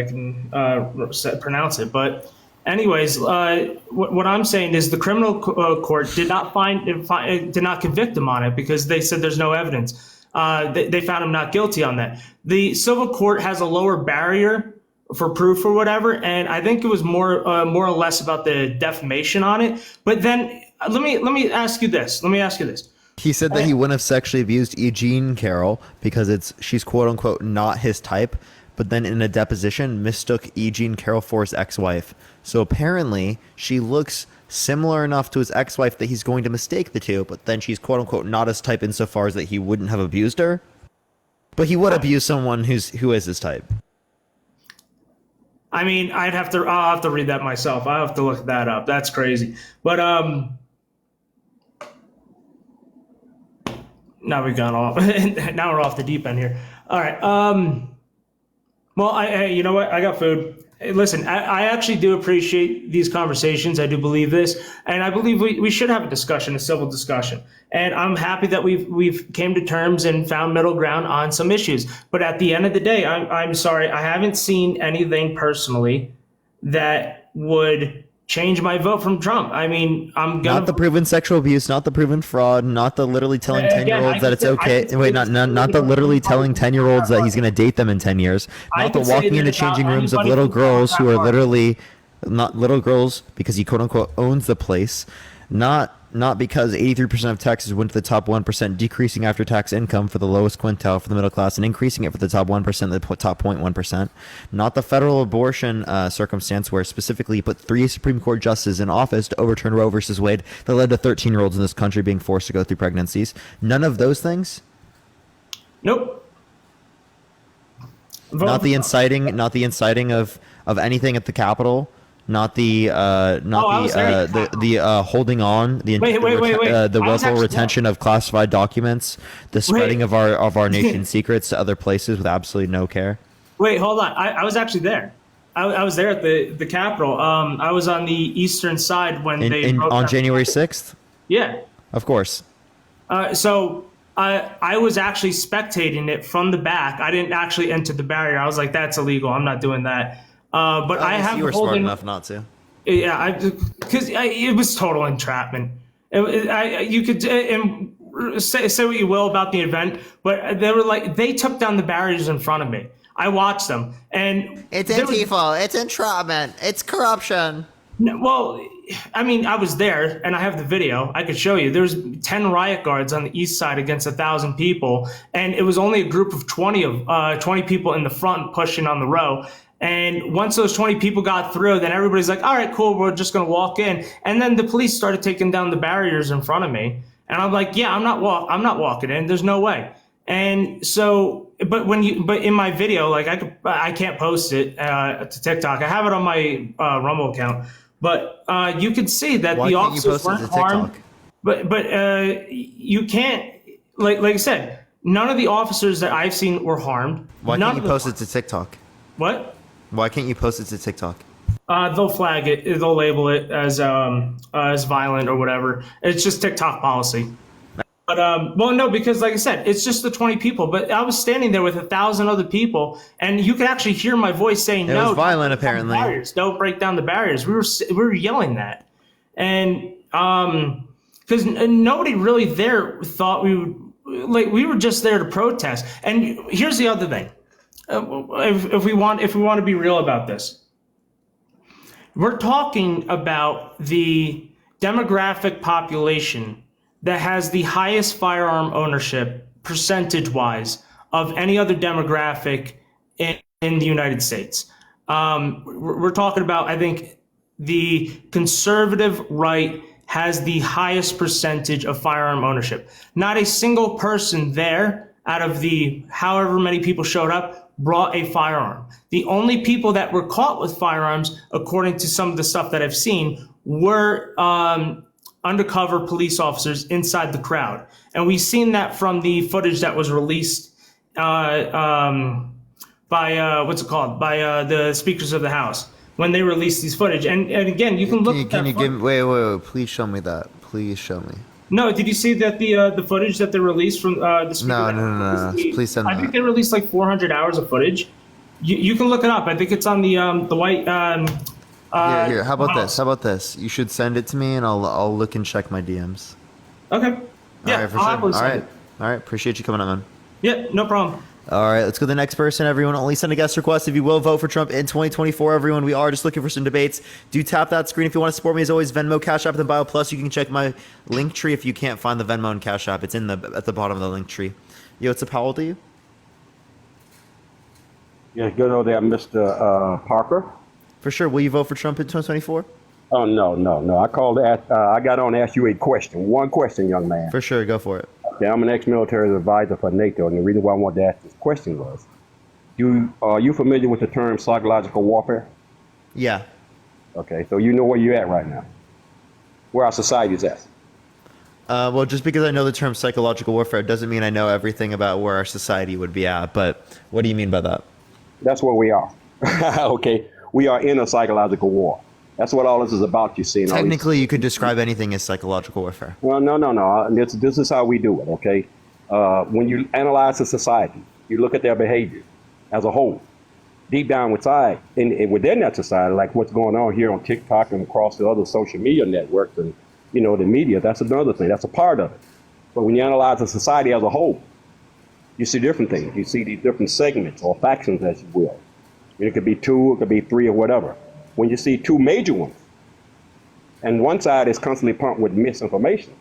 I can pronounce it. But anyways, what I'm saying is the criminal court did not convict him on it because they said there's no evidence. They found him not guilty on that. The civil court has a lower barrier for proof or whatever, and I think it was more or less about the defamation on it. But then let me ask you this. He said that he wouldn't have sexually abused Jean Carroll because she's quote unquote not his type, but then in a deposition mistook Jean Carroll for his ex-wife. So apparently she looks similar enough to his ex-wife that he's going to mistake the two, but then she's quote unquote not his type insofar as that he wouldn't have abused her. But he would abuse someone who is his type. I mean, I'll have to read that myself. I'll have to look that up. That's crazy. But now we've gone off. Now we're off the deep end here. All right. Well, you know what? I got food. Hey, listen, I actually do appreciate these conversations. I do believe this, and I believe we should have a discussion, a civil discussion. And I'm happy that we've came to terms and found middle ground on some issues. But at the end of the day, I'm sorry, I haven't seen anything personally that would change my vote from Trump. I mean, I'm gonna Not the proven sexual abuse, not the proven fraud, not the literally telling Again, 10-year-olds that it's okay. Wait, not the literally telling 10-year-olds that he's going to date them in 10 years. I Not the can say walking that into about changing rooms of anybody little who's girls who are Democrat literally not little girls because he quote unquote owns the place. Not because 83% of taxes went to the top 1%, decreasing after-tax income for the lowest quintile for the middle class and increasing it for the top 1%, the top 0.1%. Not the federal abortion circumstance where specifically he put 3 Supreme Court justices in office to overturn Roe versus Wade that led to 13-year-olds in this country being forced to go through pregnancies. None of those things. Nope. Not the inciting of anything at the Capitol. Not the holding on, the Wait. I was willful actually retention of classified documents, the spreading of our nation's secrets to other places with absolutely no care. Wait, hold on. I was actually there. I was there at the Capitol. I was on the eastern side when On January 6th? Yeah. Of course. So I was actually spectating it from the back. I didn't actually enter the barrier. I was like, that's illegal. I'm not doing that. But I have you were smart enough not to. Yeah, because it was total entrapment. You could say what you will about the event, but they took down the barriers in front of me. I watched them, and It's Antifa. It's entrapment. It's corruption. Well, I mean, I was there, and I have the video. I could show you. There's 10 riot guards on the east side against 1,000 people, and it was only a group of 20 people in the front pushing on the row. And once those 20 people got through, then everybody's like, all right, cool, we're just going to walk in. And then the police started taking down the barriers in front of me. And I'm like, yeah, I'm not walking in. There's no way. And so, but in my video, like I can't post it to TikTok. I have it on my Rumble account, but you can see that the officers weren't harmed. But you can't, like I said, none of the officers that I've seen were harmed. Why can't you post it to TikTok? What? Why can't you post it to TikTok? They'll flag it. They'll label it as violent or whatever. It's just TikTok policy. But well, no, because like I said, it's just the 20 people. But I was standing there with 1,000 other people, and you could actually hear my voice saying, "No, it was violent, apparently. Don't break down the barriers." We were yelling that, and because nobody really there thought we were just there to protest. And here's the other thing. If we want to be real about this, we're talking about the demographic population that has the highest firearm ownership percentage-wise of any other demographic in the United States. We're talking about, I think, the conservative right has the highest percentage of firearm ownership. Not a single person there out of the however many people showed up brought a firearm. The only people that were caught with firearms, according to some of the stuff that I've seen, were undercover police officers inside the crowd. And we've seen that from the footage that was released by the speakers of the House when they released these footage. And again, you can look. Wait, please show me that. Please show me. No, did you see that the footage that they released from the speaker? No. Please send that. I think they released like 400 hours of footage. You can look it up. I think it's on the white. Here. How about this? You should send it to me, and I'll look and check my DMs. Okay. Yeah. All right, for sure. All right. Appreciate you coming up, man. Yeah, no problem. All right, let's go to the next person. Everyone, only send a guest request if you will vote for Trump in 2024. Everyone, we are just looking for some debates. Do tap that screen if you want to support me. As always, Venmo, Cash App, and Bio Plus. You can check my link tree if you can't find the Venmo and Cash App. It's at the bottom of the link tree. Yo, what's up? How old are you? Yeah, good old there, Mr. Parker. For sure. Will you vote for Trump in 2024? Oh, no. I called. I got on to ask you a question. One question, young man. For sure. Go for it. Okay, I'm an ex-military advisor for NATO, and the reason why I wanted to ask this question was, are you familiar with the term psychological warfare? Yeah. Okay, so you know where you're at right now. Where our society is at. Well, just because I know the term psychological warfare doesn't mean I know everything about where our society would be at. But what do you mean by that? That's where we are. Okay, we are in a psychological war. That's what all this is about. You see, and all these- Technically, you could describe anything as psychological warfare. Well, no. This is how we do it, okay? When you analyze a society, you look at their behavior as a whole, deep down inside, and within that society, like what's going on here on TikTok and across the other social media networks and, the media, that's another thing. That's a part of it. But when you analyze a society as a whole, you see different things. You see these different segments or factions, as you will. It could be two, it could be three, or whatever. When you see two major ones, and one side is constantly pumped with misinformation,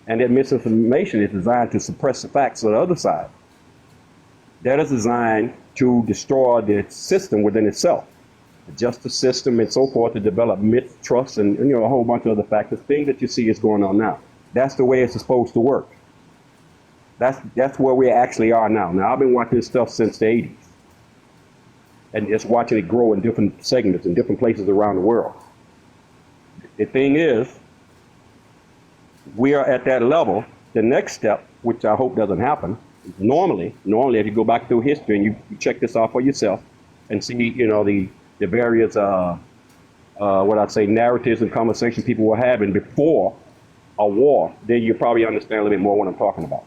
and that misinformation is designed to suppress the facts of the other side. That is designed to destroy the system within itself, the justice system and so forth, to develop mistrust and a whole bunch of other factors. Things that you see is going on now. That's the way it's supposed to work. That's where we actually are now. Now, I've been watching this stuff since the 80s, and just watching it grow in different segments in different places around the world. The thing is, we are at that level. The next step, which I hope doesn't happen, normally, if you go back through history and you check this out for yourself and see, the various, narratives and conversations people were having before a war, then you probably understand a little bit more what I'm talking about.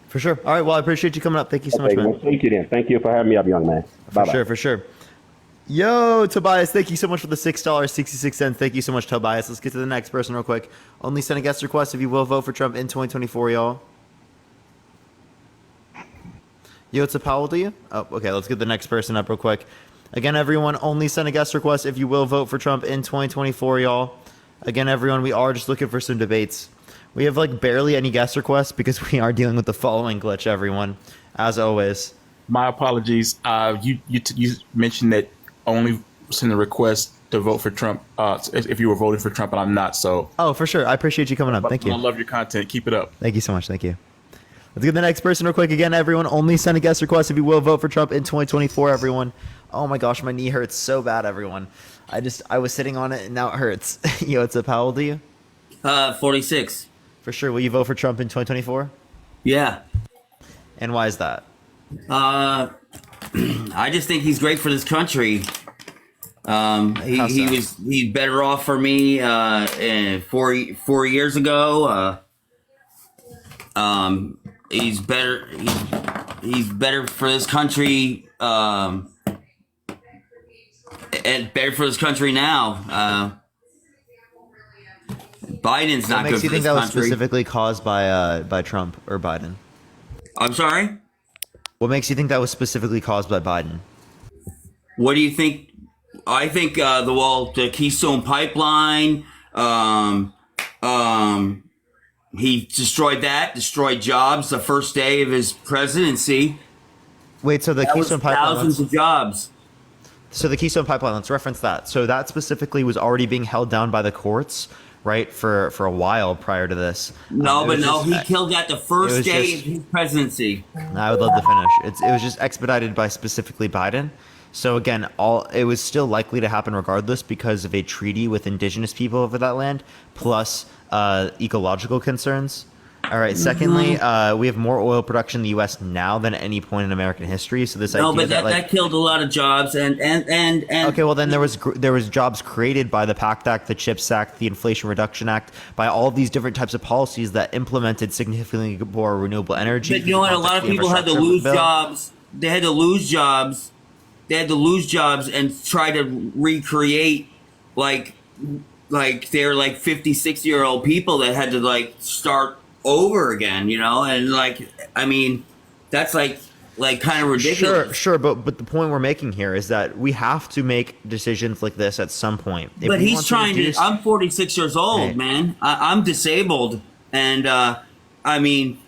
For sure. All right. Well, I appreciate you coming up. Thank you so much, man. Well, thank you then. Thank you for having me up, young man. Bye-bye. For sure. Yo, Tobias, thank you so much for the $6.66. Thank you so much, Tobias. Let's get to the next person real quick. Only send a guest request if you will vote for Trump in 2024, y'all. Yo, it's how old are you? Oh, okay. Let's get the next person up real quick. Again, everyone, only send a guest request if you will vote for Trump in 2024, y'all. Again, everyone, we are just looking for some debates. We have barely any guest requests because we are dealing with the following glitch, everyone, as always. My apologies. You mentioned that only send a request to vote for Trump if you were voting for Trump, and I'm not. So. Oh, for sure. I appreciate you coming up. Thank you. I love your content. Keep it up. Thank you so much. Thank you. Let's get the next person real quick. Again, everyone, only send a guest request if you will vote for Trump in 2024, everyone. Oh my gosh, my knee hurts so bad, everyone. I was sitting on it and now it hurts. Yo, what's up? How old are you? 46. For sure. Will you vote for Trump in 2024? Yeah. And why is that? I just think he's great for this country. He's better off for me 4 years ago. He's better for this country and better for this country now. Biden's not good for this country. What makes you think that was specifically caused by Trump or Biden? I'm sorry? What makes you think that was specifically caused by Biden? What do you think? I think the Keystone Pipeline, he destroyed jobs the first day of his presidency. Wait, so the Keystone Pipeline, thousands of jobs. So the Keystone Pipeline, let's reference that. So that specifically was already being held down by the courts, right, for a while prior to this. He killed that the first day of his presidency. I would love to finish. It was just expedited by specifically Biden. So again, it was still likely to happen regardless because of a treaty with indigenous people over that land, plus ecological concerns. All right. Secondly, we have more oil production in the U.S. now than at any point in American history. So that killed a lot of jobs, and okay. Well, then there was jobs created by the PACT Act, the CHIPS Act, the Inflation Reduction Act, by all of these different types of policies that implemented significantly more renewable energy. But you know what? A lot of people had to lose jobs. They had to lose jobs. They had to lose jobs and try to recreate like they're 50, 60-year-old people that had to start over again, and I mean, that's kind of ridiculous. Sure, but the point we're making here is that we have to make decisions like this at some point. But he's trying to. I'm 46 years old, man. I'm disabled, and I mean,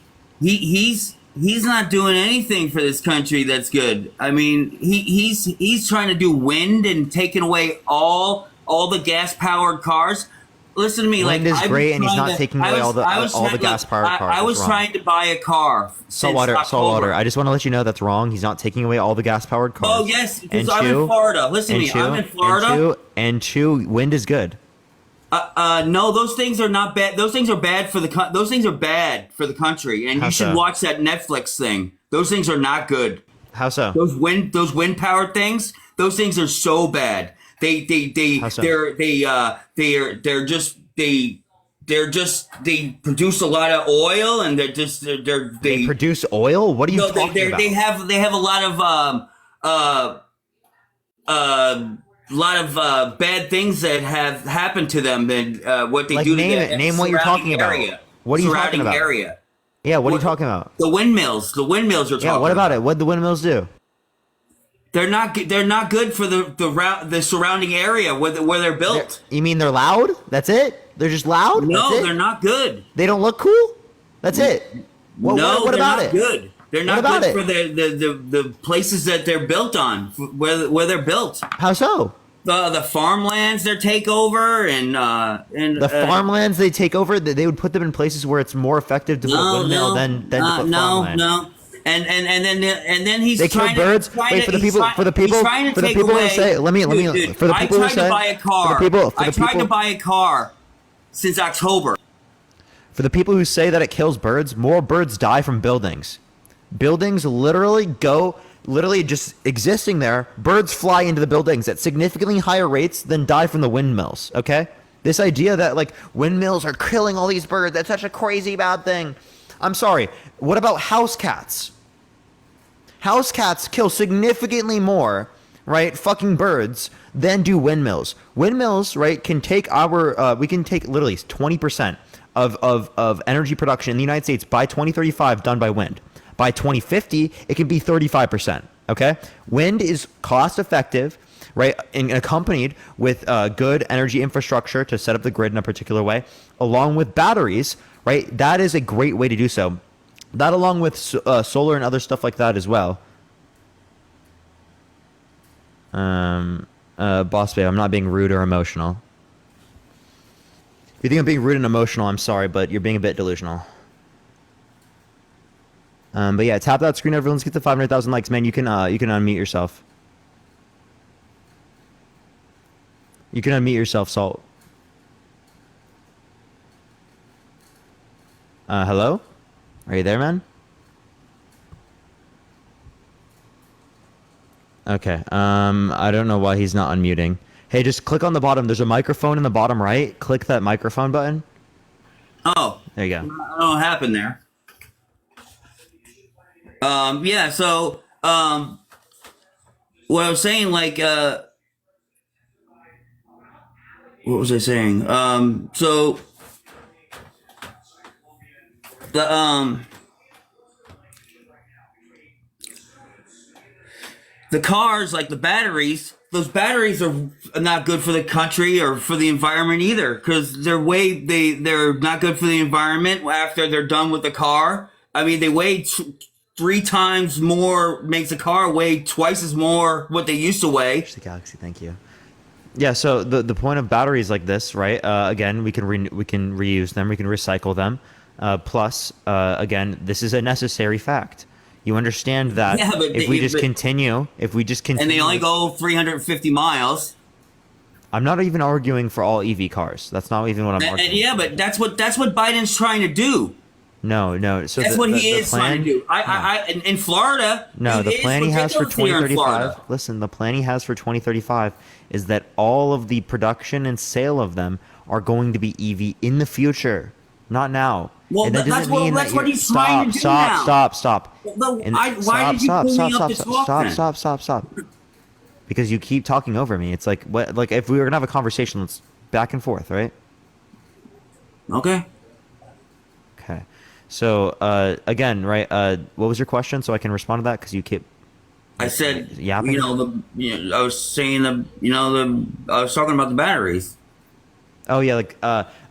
he's not doing anything for this country that's good. I mean, he's trying to do wind and taking away all the gas-powered cars. Listen to me, wind is great, and he's not taking away all the gas-powered cars. I was trying to buy a car. Saltwater. I just want to let you know that's wrong. He's not taking away all the gas-powered cars. Oh yes, because I'm in Florida. Listen to me, I'm in Florida. And two, wind is good. No, those things are not bad. Those things are bad for those things are bad for the country, and How you should so? watch that Netflix thing. Those things are not good. How so? Those wind powered things. Those things are so bad. They How so? they produce a lot of oil, and They produce oil? What are you no, talking about? they have a lot of bad things that have happened to them, and what they Like, do name to it. the Name what you're talking surrounding about. area. What are you Surrounding talking about? Area. Yeah, what are you talking about? The windmills. The windmills are talking. Yeah, what about it? What'd the windmills do? They're not good for the surrounding area where they're built. You mean they're loud? That's it? They're just loud? No, That's it? they're not good. They don't look cool? That's it? What They're about not it? good. They're What not about good it? for the places that they're built on, where they're built. How so? The farmlands they take over, and The farmlands they take over, they would put them in places where it's more effective to put a windmill than to put farmland. no. And then he's They kill trying birds. To, trying Wait, to- for the he's people, try- for the he's people, trying to for the take people who away- say, let me, Dude, for the people who I tried say, to buy a car. for the people, I tried to buy a car since October. For the people who say that it kills birds, more birds die from buildings. Buildings literally just existing there, birds fly into the buildings at significantly higher rates than die from the windmills, okay? This idea that, like, windmills are killing all these birds, that's such a crazy bad thing. I'm sorry. What about house cats? House cats kill significantly more, right, fucking birds than do windmills. Windmills, right, can take we can take literally 20% of energy production in the United States by 2035 done by wind. By 2050, it can be 35%, okay? Wind is cost effective, right, and accompanied with good energy infrastructure to set up the grid in a particular way, along with batteries, right? That is a great way to do so. That along with solar and other stuff like that as well. Boss babe, I'm not being rude or emotional. If you think I'm being rude and emotional, I'm sorry, but you're being a bit delusional. But yeah, tap that screen over. Let's get to 500,000 likes, man. You can unmute yourself. You can unmute yourself, Salt. Hello? Are you there, man? Okay. I don't know why he's not unmuting. Hey, just click on the bottom. There's a microphone in the bottom right. Click that microphone button. Oh, There you go. I don't know what happened there. Yeah. So, what I was saying, like, what was I saying? So the cars, like the batteries, those batteries are not good for the country or for the environment either, because they're not good for the environment after they're done with the car. I mean, they weigh 3 times more, makes the car weigh twice as more what they used to weigh. The Galaxy, thank you. Yeah, so the point of batteries like this, right? Again, we can reuse them, we can recycle them. Plus, again, this is a necessary fact. You understand that Yeah, but if we just continue, and they only go 350 miles. I'm not even arguing for all EV cars. That's not even what I'm arguing. And yeah, but that's what Biden's trying to do. No. So That's what he is trying to do. In Florida. No, the plan he has for ridiculous here in 2035. Florida. Listen, the plan he has for 2035 is that all of the production and sale of them are going to be EV in the future, not now. Well, And that that's doesn't what mean that's that what you're- he's trying to do now. Stop. Well, And why did you pull me up to talk then? Stop. Because you keep talking over me. It's like what? Like if we were gonna have a conversation, let's back and forth, right? Okay. Okay. So again, right? What was your question? So I can respond to that because you keep. I said, yapping? I was saying I was talking about the batteries. Oh yeah, like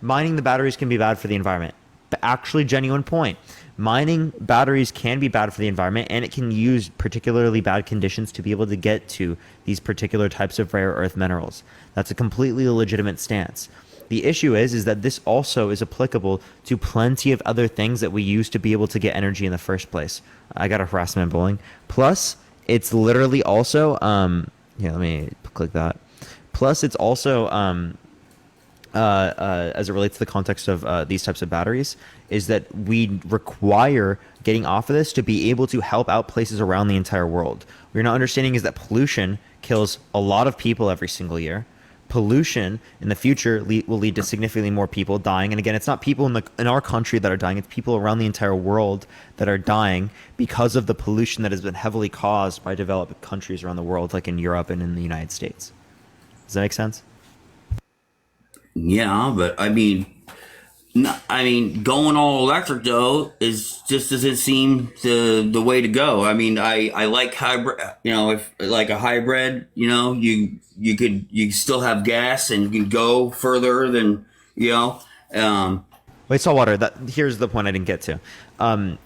mining the batteries can be bad for the environment. But actually, genuine point. Mining batteries can be bad for the environment, and it can use particularly bad conditions to be able to get to these particular types of rare earth minerals. That's a completely legitimate stance. The issue is that this also is applicable to plenty of other things that we use to be able to get energy in the first place. I got a harassment bullying. Plus, it's literally also here. Let me click that. Plus, it's also as it relates to the context of these types of batteries, is that we require getting off of this to be able to help out places around the entire world. What you're not understanding is that pollution kills a lot of people every single year. Pollution in the future will lead to significantly more people dying. And again, it's not people in our country that are dying. It's people around the entire world that are dying because of the pollution that has been heavily caused by developed countries around the world, like in Europe and in the United States. Does that make sense? Yeah, but I mean, going all electric though is just doesn't seem the way to go. I mean, I like hybrid. If like a hybrid, you could still have gas and you can go further than Wait, Saltwater. Here's the point I didn't get to. I'm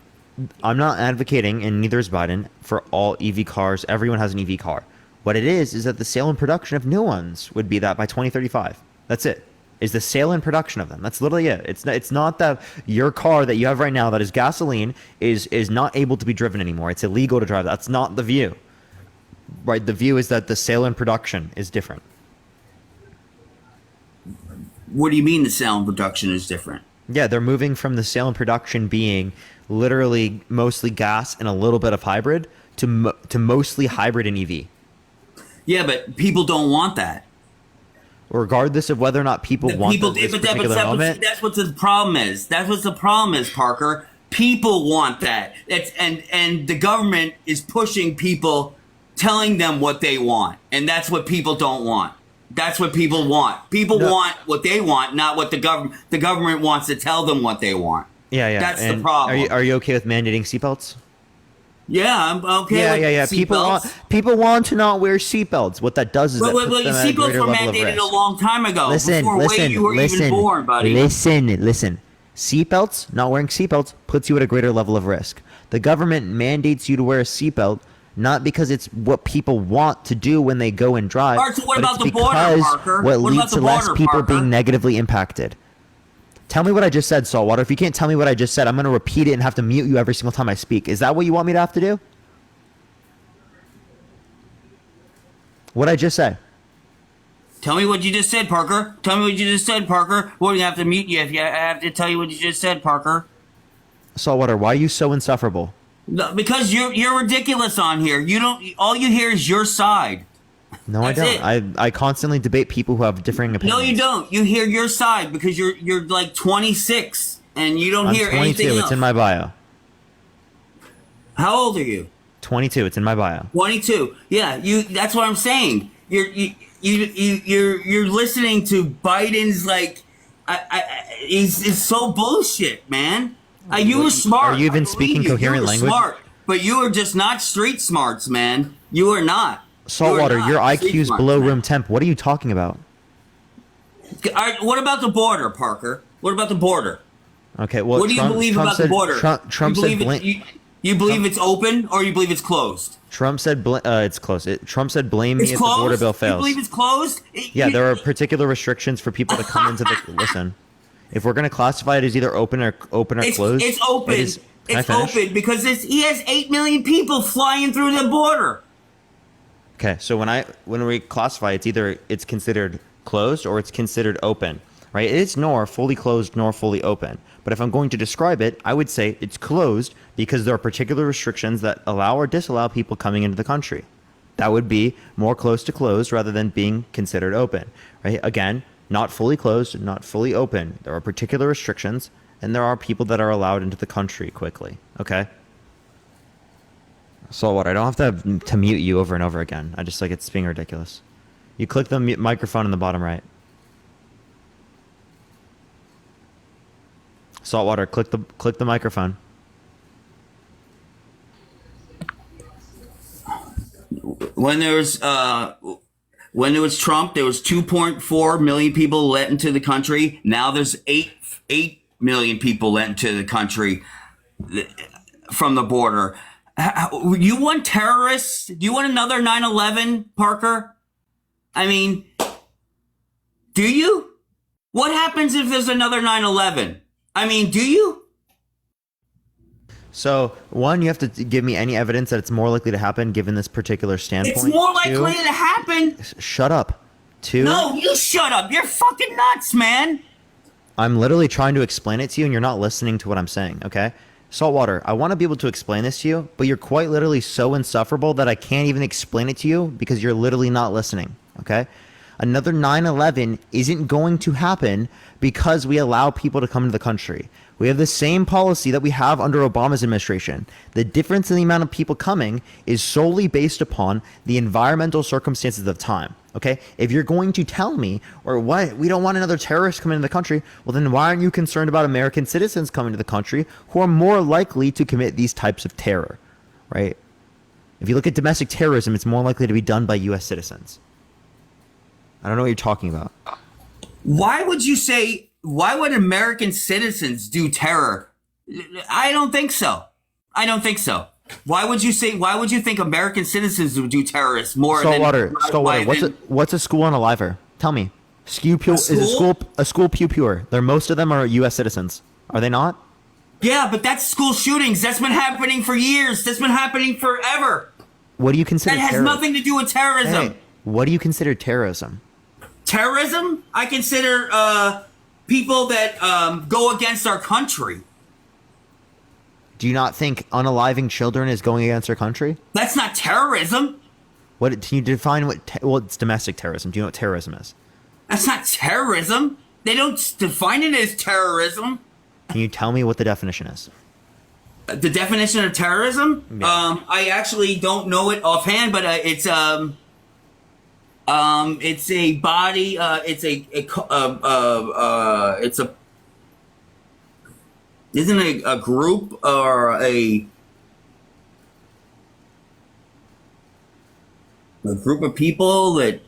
not advocating, and neither is Biden, for all EV cars. Everyone has an EV car. What it is that the sale and production of new ones would be that by 2035. That's it. Is the sale and production of them. That's literally it. It's not that your car that you have right now that is gasoline is not able to be driven anymore. It's illegal to drive. That's not the view. Right? The view is that the sale and production is different. What do you mean the sale and production is different? Yeah, they're moving from the sale and production being literally mostly gas and a little bit of hybrid to mostly hybrid and EV. Yeah, but people don't want that. Regardless of whether or not people want this particular element. That's what the problem is. That's what the problem is, Parker. People want that. And the government is pushing people, telling them what they want, and that's what people don't want. That's what people want. People want what they want, not what the government. The government wants to tell them what they want. Yeah. That's the problem. Are you okay with mandating seatbelts? Yeah, I'm okay. Yeah. People want to not wear seatbelts. What that does is that puts them at a seatbelts greater were level of mandated risk. a long time ago. Before you were even born, buddy. Listen. Seatbelts, not wearing seatbelts, puts you at a greater level of risk. The government mandates you to wear a seatbelt, not because it's what people want to do when they go and drive, All right, so what but about it's the border, because Parker? what What leads about to the less border, people Parker? being negatively impacted. Tell me what I just said, Saltwater. If you can't tell me what I just said, I'm going to repeat it and have to mute you every single time I speak. Is that what you want me to have to do? What'd I just say? Tell me what you just said, Parker. Tell me what you just said, Parker. We're gonna have to mute you if I have to tell you what you just said, Parker. Saltwater, why are you so insufferable? No, because you're ridiculous on here. You don't. All you hear is your side. No, I don't. I constantly debate people who have differing opinions. No, you don't. You hear your side because you're like 26 and you don't I'm hear 22. anything else. It's in my bio. How old are you? 22. It's in my bio. 22. Yeah, you. That's what I'm saying. You're listening to Biden's like, it's so bullshit, man. You were smart. Are you even speaking coherent language? Smart, but you are just not street smarts, man. You are not. Saltwater, your IQ's below room temp. What are you talking about? All right, what about the border, Parker? What about the border? Okay, well, What do you believe about the border? Trump you said believe you believe it's open or you believe it's closed? Trump said it's closed. Trump said blame me It's if the border closed? bill You fails. believe it's closed? Yeah, there are particular restrictions for people to come into the. Listen, if we're going to classify it as either open or closed, It's open. It is, can I It's finish? open because he has 8 million people flying through the border. Okay, so when we classify, it's considered closed or it's considered open, right? It's nor fully closed nor fully open. But if I'm going to describe it, I would say it's closed because there are particular restrictions that allow or disallow people coming into the country. That would be more close to closed rather than being considered open, right? Again, not fully closed, not fully open. There are particular restrictions, and there are people that are allowed into the country quickly, okay? So what? I don't have to mute you over and over again. I just it's being ridiculous. You click the microphone in the bottom right. Saltwater, click the microphone. When there was Trump, there was 2.4 million people let into the country. Now there's 8 million people let into the country from the border. You want terrorists? Do you want another 9/11, Parker? I mean, do you? What happens if there's another 9/11? I mean, do you? So, one, you have to give me any evidence that it's more likely to happen given this particular standpoint. It's more likely to happen. Shut up. Two, No, you shut up. You're fucking nuts, man. I'm literally trying to explain it to you and you're not listening to what I'm saying, okay? Saltwater, I want to be able to explain this to you, but you're quite literally so insufferable that I can't even explain it to you because you're literally not listening, okay? Another 9/11 isn't going to happen because we allow people to come into the country. We have the same policy that we have under Obama's administration. The difference in the amount of people coming is solely based upon the environmental circumstances of time. Okay? If you're going to tell me, or what, we don't want another terrorist coming into the country, well then why aren't you concerned about American citizens coming to the country who are more likely to commit these types of terror? Right? If you look at domestic terrorism, it's more likely to be done by US citizens. I don't know what you're talking about. Why would American citizens do terror? I don't think so. Why would you think American citizens would do terrorists more Saltwater, than what's a school on a liver? Tell me. Is a school pew pure? Most of them are US citizens. Are they not? Yeah, but that's school shootings. That's been happening for years. That's been happening forever. What do you consider That has nothing to do with terrorism. Hey, what do you consider terrorism? Terrorism? I consider people that go against our country. Do you not think unaliving children is going against our country? That's not terrorism. What can you define? It's domestic terrorism. Do you know what terrorism is? That's not terrorism. They don't define it as terrorism. Can you tell me what the definition is? The definition of terrorism? Yeah. I actually don't know it offhand, but it's a body. Isn't it a group or a group of people that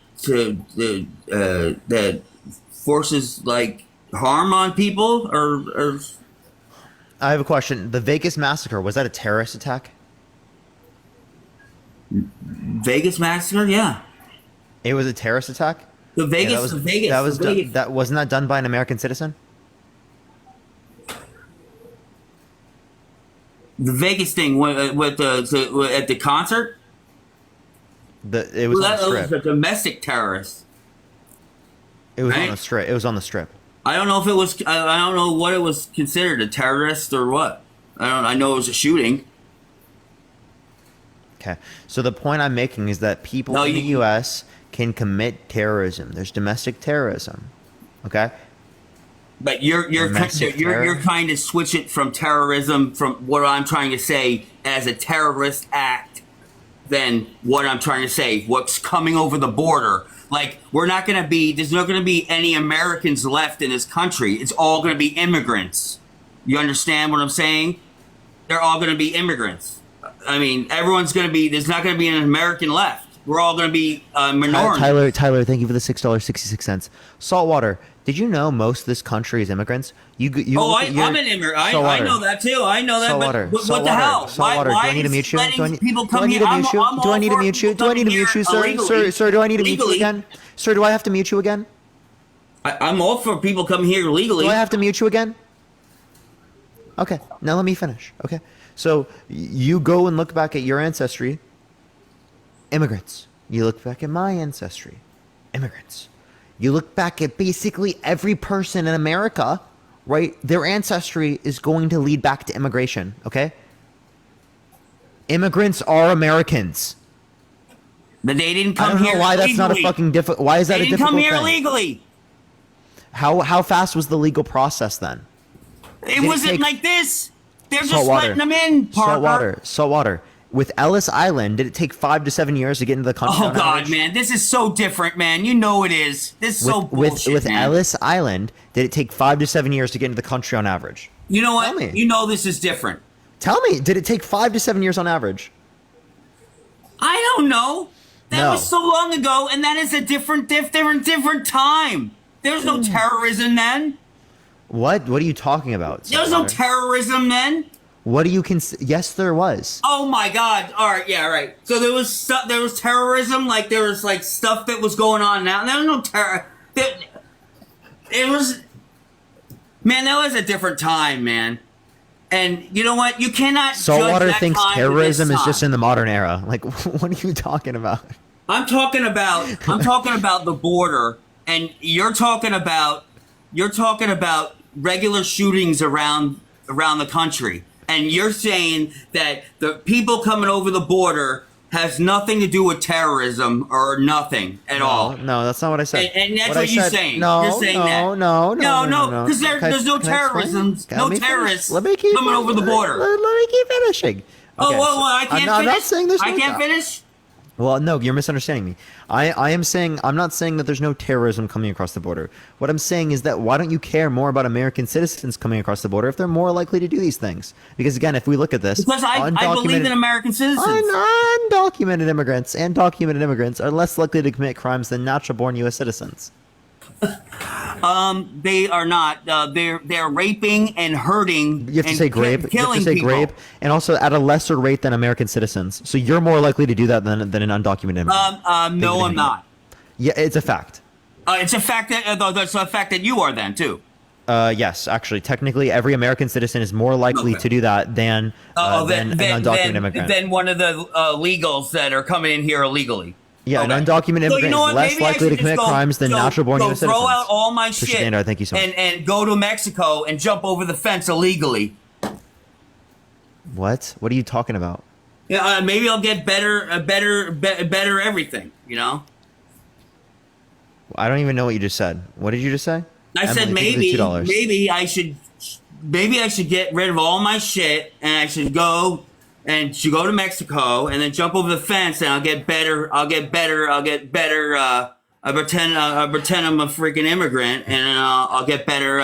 forces like harm on people or? I have a question. The Vegas massacre, was that a terrorist attack? Vegas massacre, yeah. It was a terrorist attack? The Vegas, that wasn't that done by an American citizen? The Vegas thing with at the concert. It was on the strip. Was a domestic terrorist. It was on the strip. It was on the strip. I don't know if it was. I don't know what it was considered, a terrorist or what. I know it was a shooting. Okay. So the point I'm making is that people in the U.S. can commit terrorism. There's domestic terrorism. Okay. But you're trying to switch it from terrorism, from what I'm trying to say as a terrorist act, than what I'm trying to say, what's coming over the border. Like, there's not going to be any Americans left in this country. It's all going to be immigrants. You understand what I'm saying? They're all going to be immigrants. I mean, there's not going to be an American left. We're all going to be minorities. Tyler, thank you for the $6.66. Saltwater, did you know most of this country is immigrants? I'm an immigrant. I know that too. I know that. Saltwater, but what the hell? Saltwater, why do I need to mute you? People come here? Do I need to mute you? Do I need to mute you, sir? Sir, do I need to mute you again? Sir, do I have to mute you again? I'm all for people coming here legally. Do I have to mute you again? Okay, now let me finish. Okay, so you go and look back at your ancestry. Immigrants. You look back at my ancestry. Immigrants. You look back at basically every person in America, right? Their ancestry is going to lead back to immigration, okay? Immigrants are Americans. But they didn't come here. I don't know why that's not a fucking difficult. Why is that a difficult thing? They didn't come here legally. How fast was the legal process then? It wasn't like this. They're just letting them in, Parker. Saltwater. With Ellis Island, did it take 5 to 7 years to get into the country? Oh God, man, this is so different, man. You know it is. This is so bullshit, with man. Ellis Island, did it take 5 to 7 years to get into the country on average? You know what? Tell me. You know this is different. Tell me, did it take 5 to 7 years on average? I don't know. That was so long ago, and that is a different time. There's no terrorism then. What are you talking about? There was no terrorism then. What do you Yes, there was. Oh my God! All right, yeah, right. So there was stuff. There was terrorism. Like there was like stuff that was going on now. There was no terror. It was, man. That was a different time, man. And you know what? You cannot. Saltwater judge that thinks time terrorism to this is just time. in the modern era. Like, what are you talking about? I'm talking about the border, and you're talking about regular shootings around the country, and you're saying that the people coming over the border has nothing to do with terrorism or nothing at all. No, that's not what I said. And that's What I what you're said- saying. No, you're saying no, that. no, because Can I- there's no can I explain? terrorism, Let no me finish. terrorists Let me keep coming over the border. Let me keep finishing. Oh, Okay, well, so I can't I'm finish. not saying there's I no can't doubt. finish. Well, no, you're misunderstanding me. I am saying, I'm not saying that there's no terrorism coming across the border. What I'm saying is that why don't you care more about American citizens coming across the border if they're more likely to do these things? Because again, if we look at this, Because I believe in American citizens. Undocumented immigrants and documented immigrants are less likely to commit crimes than natural-born U.S. citizens. They are not. They're raping and hurting. You have to and say grape. You have killing to say people. grape, and also at a lesser rate than American citizens. So you're more likely to do that than an undocumented immigrant. No, I'm not. Yeah, it's a fact. It's a fact that that's a fact that you are then too. Yes, actually, technically, every American citizen is more likely to do that than an undocumented immigrant. Than one of the legals that are coming in here illegally. Yeah, Okay. an undocumented So immigrant you know what? is less Maybe I likely should to just commit crimes than natural-born U.S. citizens. Throw out all my Trisha shit. Dandar, thank you so much. And go to Mexico and jump over the fence illegally. What? What are you talking about? Yeah, maybe I'll get better everything. You know. I don't even know what you just said. What did you just say? I said Emily, maybe $2. maybe I should get rid of all my shit and I should go to Mexico and then jump over the fence and I'll get better. I pretend I'm a freaking immigrant and I'll get better.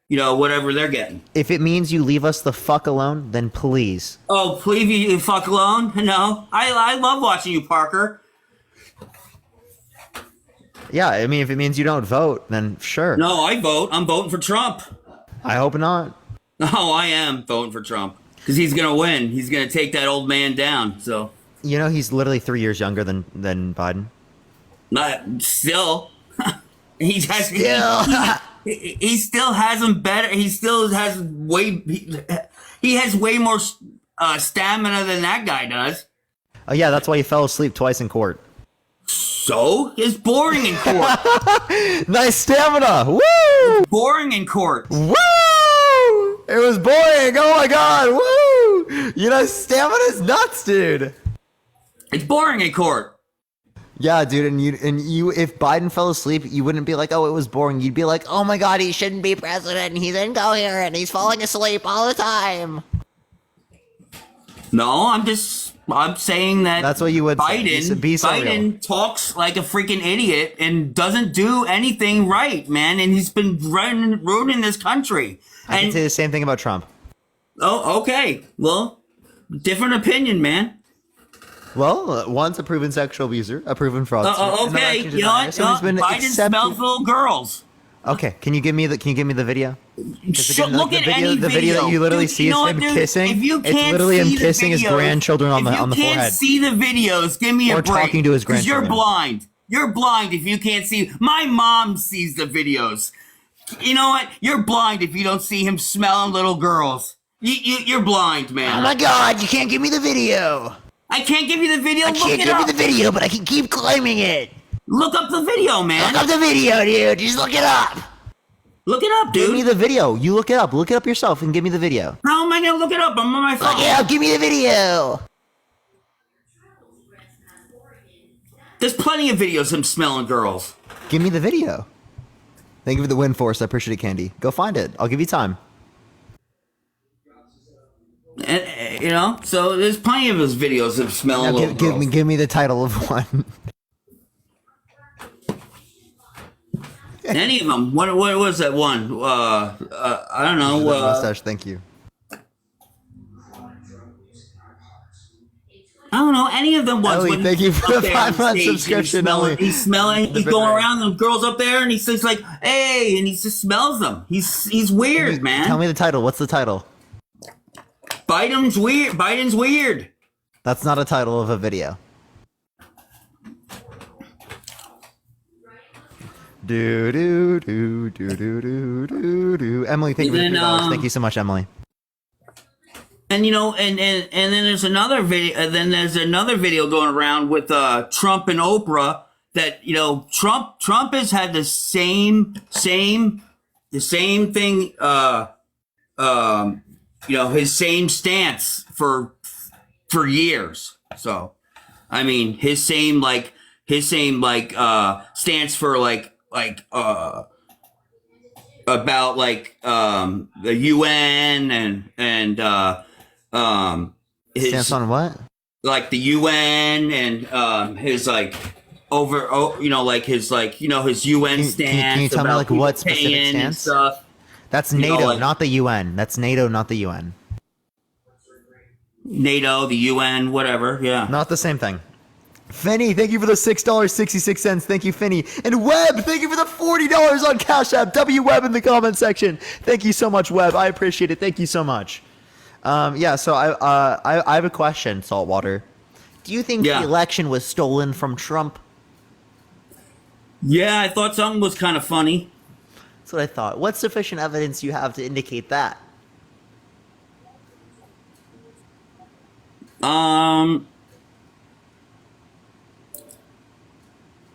You know, whatever they're getting. If it means you leave us the fuck alone, then please. Oh, please, you fuck alone. No, I love watching you, Parker. Yeah, I mean, if it means you don't vote, then sure. No, I vote. I'm voting for Trump. I hope not. No, I am voting for Trump because he's gonna win. He's gonna take that old man down. So You know, he's literally 3 years younger than Biden. not still. he has Still. he still has him better. He still has he has way more stamina than that guy does. Oh yeah, that's why he fell asleep twice in court. So it's boring in court. Nice stamina. Woo! It's boring in court. Woo! It was boring. Oh my god. Woo! You know, stamina's nuts, dude. It's boring in court. Yeah, dude, and you, if Biden fell asleep, you wouldn't be like, oh, it was boring. You'd be like, oh my god, he shouldn't be president. He's incoherent. He's falling asleep all the time. No, I'm saying that that's what you would Biden, say. Be so real. Biden talks like a freaking idiot and doesn't do anything right, man. And he's been ruining this country. I can say the same thing about Trump. Oh, okay. Well, different opinion, man. Well, one's a proven sexual abuser, a proven fraudster. Okay, you know what? Biden smells little girls. Okay, can you give me the video? Look at any the video that you literally see is him kissing. If you It's can't literally him see the kissing his videos- grandchildren on the If you forehead. can't see the videos, give me a Or break. talking to his 'cause you're grandchildren. blind. You're blind if you can't see. My mom sees the videos. You know what? You're blind if you don't see him smelling little girls. You're blind, man. Oh my god, you can't give me the video. I can't give you the video. I can't give you the video, but I can keep claiming it. Look up the video, man. Look up the video, dude. Just look it up. Look it up, dude. Give me the video. You look it up. Look it up yourself and give me the video. How am I gonna look it up? I'm on my phone. Look it up. Give me the video. There's plenty of videos of him smelling girls. Give me the video. Thank you for the win, Force. I appreciate it, Candy. Go find it. I'll give you time. And, you know, so there's plenty of those videos of smelling Now, little girls. give me the title of one. Any of them. What was that one? I don't know. Mustache, thank you. I don't know. Any of them ones. Ellie, when thank you he's for up the there on 5-month stage and subscription, Ellie. He's smelling. He's going around the girls up there, and he's just like, "Hey," and he just smells them. He's weird, man. Tell me the title. What's the title? Biden's weird. Biden's weird. That's not a title of a video. Do do do do do do do do. Emily, thank you for And $3. then, Thank you so much, Emily. And and then there's another video. There's another video going around with Trump and Oprah that Trump has had the same thing. His same stance for years. So, I mean, his same stance for about the UN and his Stance on what? Like the UN and his his UN stance. Can you tell me about what people specific paying and stance? stuff. That's You know, NATO, like- not the UN. That's NATO, not the UN. NATO, the UN, whatever. Yeah. Not the same thing. Finney, thank you for the $6.66. Thank you, Finney. And Webb, thank you for the $40 on Cash App. W Webb in the comment section. Thank you so much, Webb. I appreciate it. Thank you so much. So I have a question, Saltwater. Do you think the election was stolen from Trump? Yeah, I thought something was kind of funny. That's what I thought. What sufficient evidence do you have to indicate that?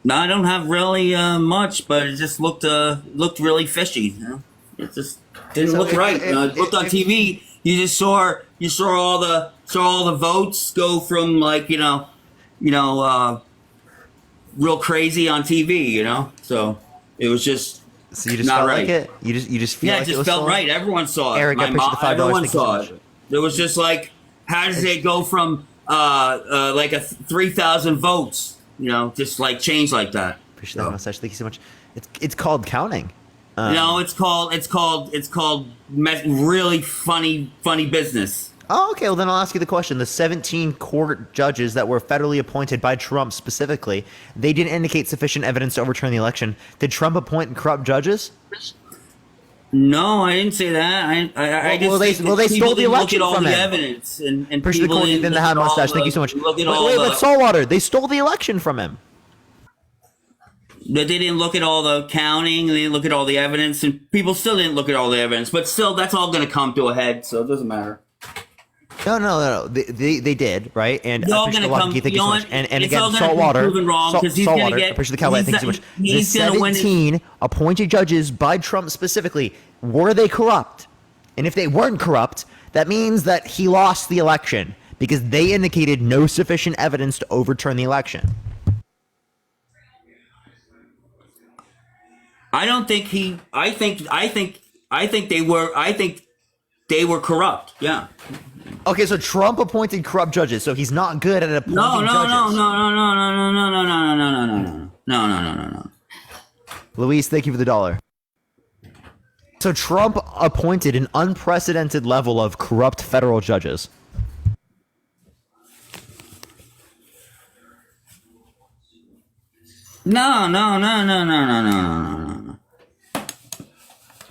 No, I don't have really much, but it just looked really fishy. It just didn't look right. It looked on TV. You just saw all the votes go from real crazy on TV. So it was just. So you just not felt right. like it? You just feel like it it just was felt stolen? right. Everyone saw it. Eric, I appreciate the $5. Everyone Thank you so saw much. it. It was just like, how does it go from 3,000 votes? Just like change like that. Appreciate that message. Thank you so much. It's called counting. It's called really funny business. Oh, okay. Well, then I'll ask you the question. The 17 court judges that were federally appointed by Trump specifically, they didn't indicate sufficient evidence to overturn the election. Did Trump appoint corrupt judges? No, I didn't say that. I just think that they people stole the didn't look election at all from the him. evidence and Appreciate the people court. didn't Then the look hat at all mustache. Thank the- you so much. Look at Wait, all but the. Saltwater, they stole the election from him. They didn't look at all the counting. They didn't look at all the evidence, and people still didn't look at all the evidence. But still, that's all going to come to a head, so it doesn't matter. No. They did, right? And It's I all appreciate gonna the come- Thank you you so know much. what? And It's all again, gonna be Saltwater. proven wrong, 'cause he's gonna Saltwater. get- Appreciate the Cowboy. he's Thank you so gonna- much. The he's gonna win it. 17 appointed judges by Trump specifically, were they corrupt? And if they weren't corrupt, that means that he lost the election because they indicated no sufficient evidence to overturn the election. I don't think he. I think they were. I think they were corrupt. Yeah. Okay, so Trump appointed corrupt judges, so he's not good at appointing judges. No. Luis, thank you for the $1. So Trump appointed an unprecedented level of corrupt federal judges. No.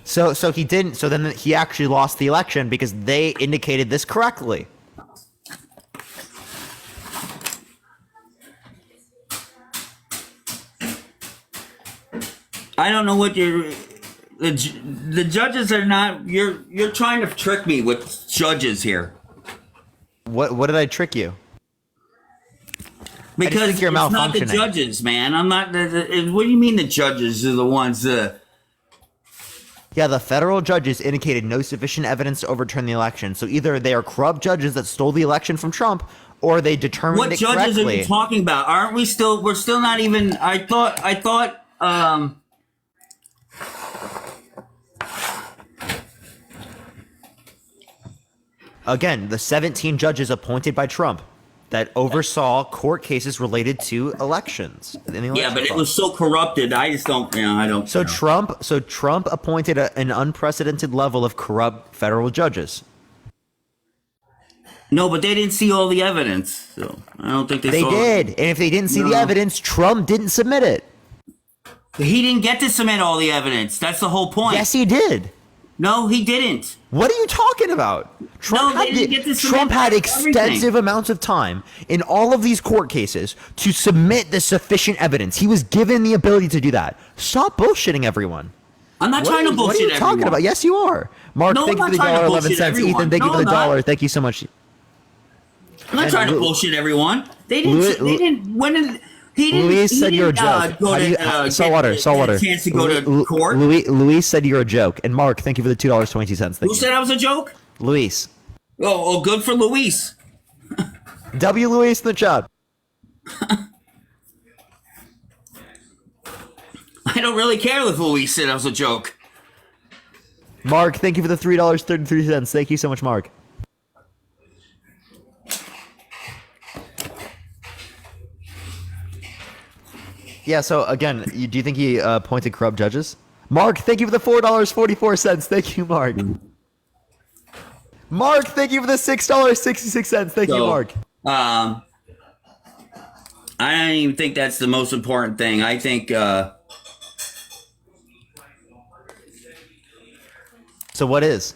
So he didn't. So then he actually lost the election because they indicated this correctly. I don't know what the judges are not. You're trying to trick me with judges here. What did I trick you? Because think you're it's not the malfunctioning. judges, man. I'm not. What do you mean the judges are the ones? Yeah, the federal judges indicated no sufficient evidence to overturn the election. So either they are corrupt judges that stole the election from Trump, or they determined What it judges correctly. are you talking about? Aren't we still? We're still not even. I thought. Again, the 17 judges appointed by Trump that oversaw court cases related to elections. In the Yeah, election but it fraud. was so corrupted. I just don't. I don't. So Trump appointed an unprecedented level of corrupt federal judges. No, but they didn't see all the evidence, so I don't think They saw did, and if they didn't see the No. evidence, Trump didn't submit it. He didn't get to submit all the evidence. That's the whole point. Yes, he did. No, he didn't. What are you talking about? Trump No, they didn't get to submit Trump had everything. extensive amounts of time in all of these court cases to submit the sufficient evidence. He was given the ability to do that. Stop bullshitting everyone. I'm not trying to What are bullshit you talking everyone. about? Yes, you are. Mark, No, thank you I'm for the not trying to $1.11. bullshit everyone. Ethan, thank you No, for the I'm not. dollar. Thank you so much. I'm not And trying to Lu- bullshit everyone. They didn't. Lu- They didn't. When did he didn't? Luis he said you're a didn't, joke. Go How do to, you, get saltwater. a chance to go to court. Luis said you're a joke. And Mark, thank you for the $2.22. Thank Who you. said I was a joke? Luis. Oh, good for Luis. W. Luis in the chat. I don't really care if Luis said I was a joke. Mark, thank you for the $3.33. Thank you so much, Mark. Yeah, so again, do you think he appointed corrupt judges? Mark, thank you for the $4.44. Thank you, Mark. Mark, thank you for the $6.66. Thank you, Mark. I don't even think that's the most important thing. I think. So what is?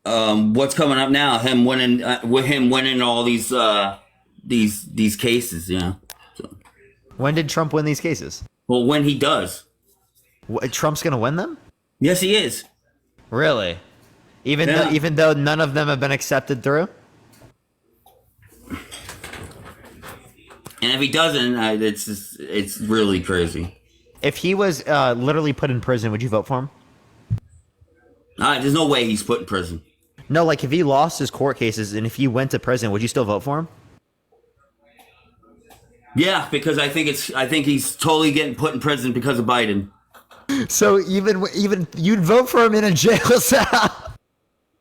What's coming up now? Him winning, with him winning all these cases. You know. So. When did Trump win these cases? Well, when he does. Trump's gonna win them? Yes, he is. Really? Even though none of them have been accepted through? And if he doesn't, it's really crazy. If he was literally put in prison, would you vote for him? There's no way he's put in prison. No, like if he lost his court cases and if he went to prison, would you still vote for him? Yeah, because I think he's totally getting put in prison because of Biden. So even you'd vote for him in a jail cell.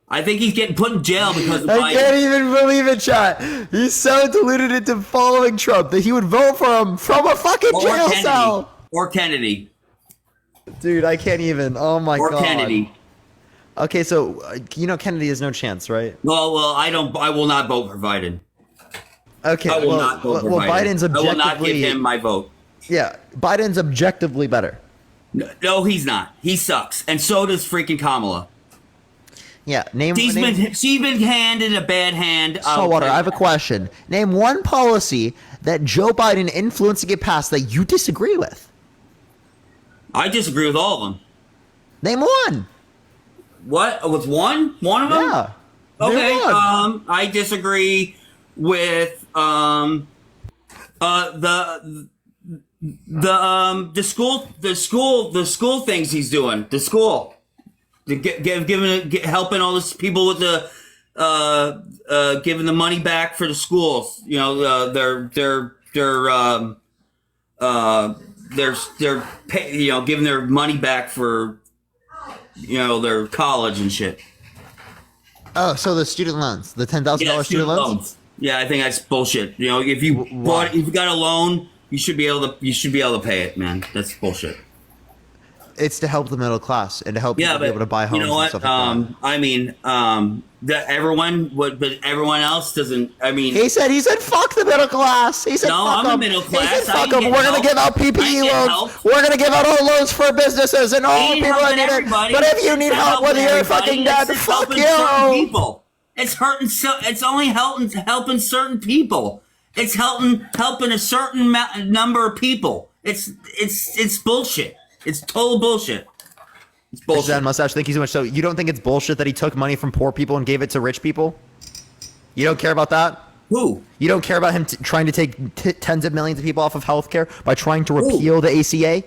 I think he's getting put in jail because of Biden. I can't even believe it, chat. He's so deluded into following Trump that he would vote for him from a fucking jail cell. Or Kennedy. Dude, I can't even. Oh my god. Or Kennedy. Okay, so Kennedy has no chance, right? Well, I will not vote for Biden. Okay, I will not vote for Biden. Biden's objectively. I will not give him my vote. Yeah, Biden's objectively better. No, he's not. He sucks, and so does freaking Kamala. Yeah, She's been handed a bad hand. Saltwater, I have a question. Name one policy that Joe Biden influenced to get passed that you disagree with. I disagree with all of them. Name one. What? With one? One of them? Yeah. Okay. Name one. I disagree with the school things he's doing. The school. Helping all these people with the giving the money back for the schools. You know, they're giving their money back for their college and shit. Oh, so the student loans, the $10,000 student loans. Yeah, I think that's bullshit. You know, if you got a loan, you should be able to pay it, man. That's bullshit. It's to help the middle class and to help people be able to buy homes. You know what? And stuff like that. I mean, that everyone would, but everyone else doesn't. I mean, He said, fuck the middle class. He said, No, fuck I'm a them. middle He class. said, I fuck can them. get We're going to help. give out I PPE can get loans. help. We're going to give out all loans for businesses and all ain't people that helping need it. everybody. But if you need It's not help, whether helping you're everybody. fucking dead, It's just fuck helping certain you. people. It's hurting. It's only helping certain people. It's helping a certain number of people. It's bullshit. It's total bullshit. It's bullshit. Dan Mustache, thank you so much. So you don't think it's bullshit that he took money from poor people and gave it to rich people? You don't care about that? Who? You don't care about him trying to take tens of millions of people off of healthcare by trying to repeal the ACA?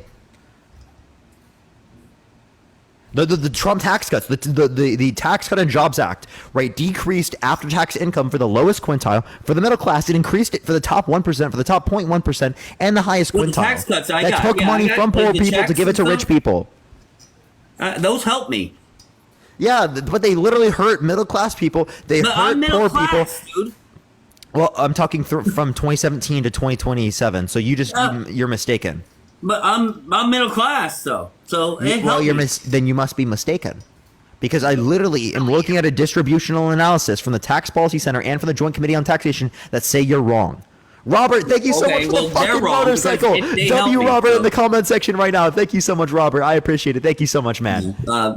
The Trump tax cuts, the Tax Cut and Jobs Act, right, decreased after-tax income for the lowest quintile. For the middle class, it increased it for the top 1%, for the top 0.1%, and the highest Well, quintile. the tax cuts I that got. took Yeah, money I got, from poor the people to checks give it and to rich stuff. people. Those help me. Yeah, but they literally hurt middle-class people. They But hurt I'm middle poor class, people. dude. Well, I'm talking from 2017 to 2027, so you're mistaken. But I'm middle class though, so it Well, helped me. then you must be mistaken. Because I literally am looking at a distributional analysis from the Tax Policy Center and from the Joint Committee on Taxation that say you're wrong. Robert, thank you so much Okay, for well, the they're fucking wrong because motorcycle. they help me, Robert so. in the comment section right now. Thank you so much, Robert. I appreciate it. Thank you so much, man.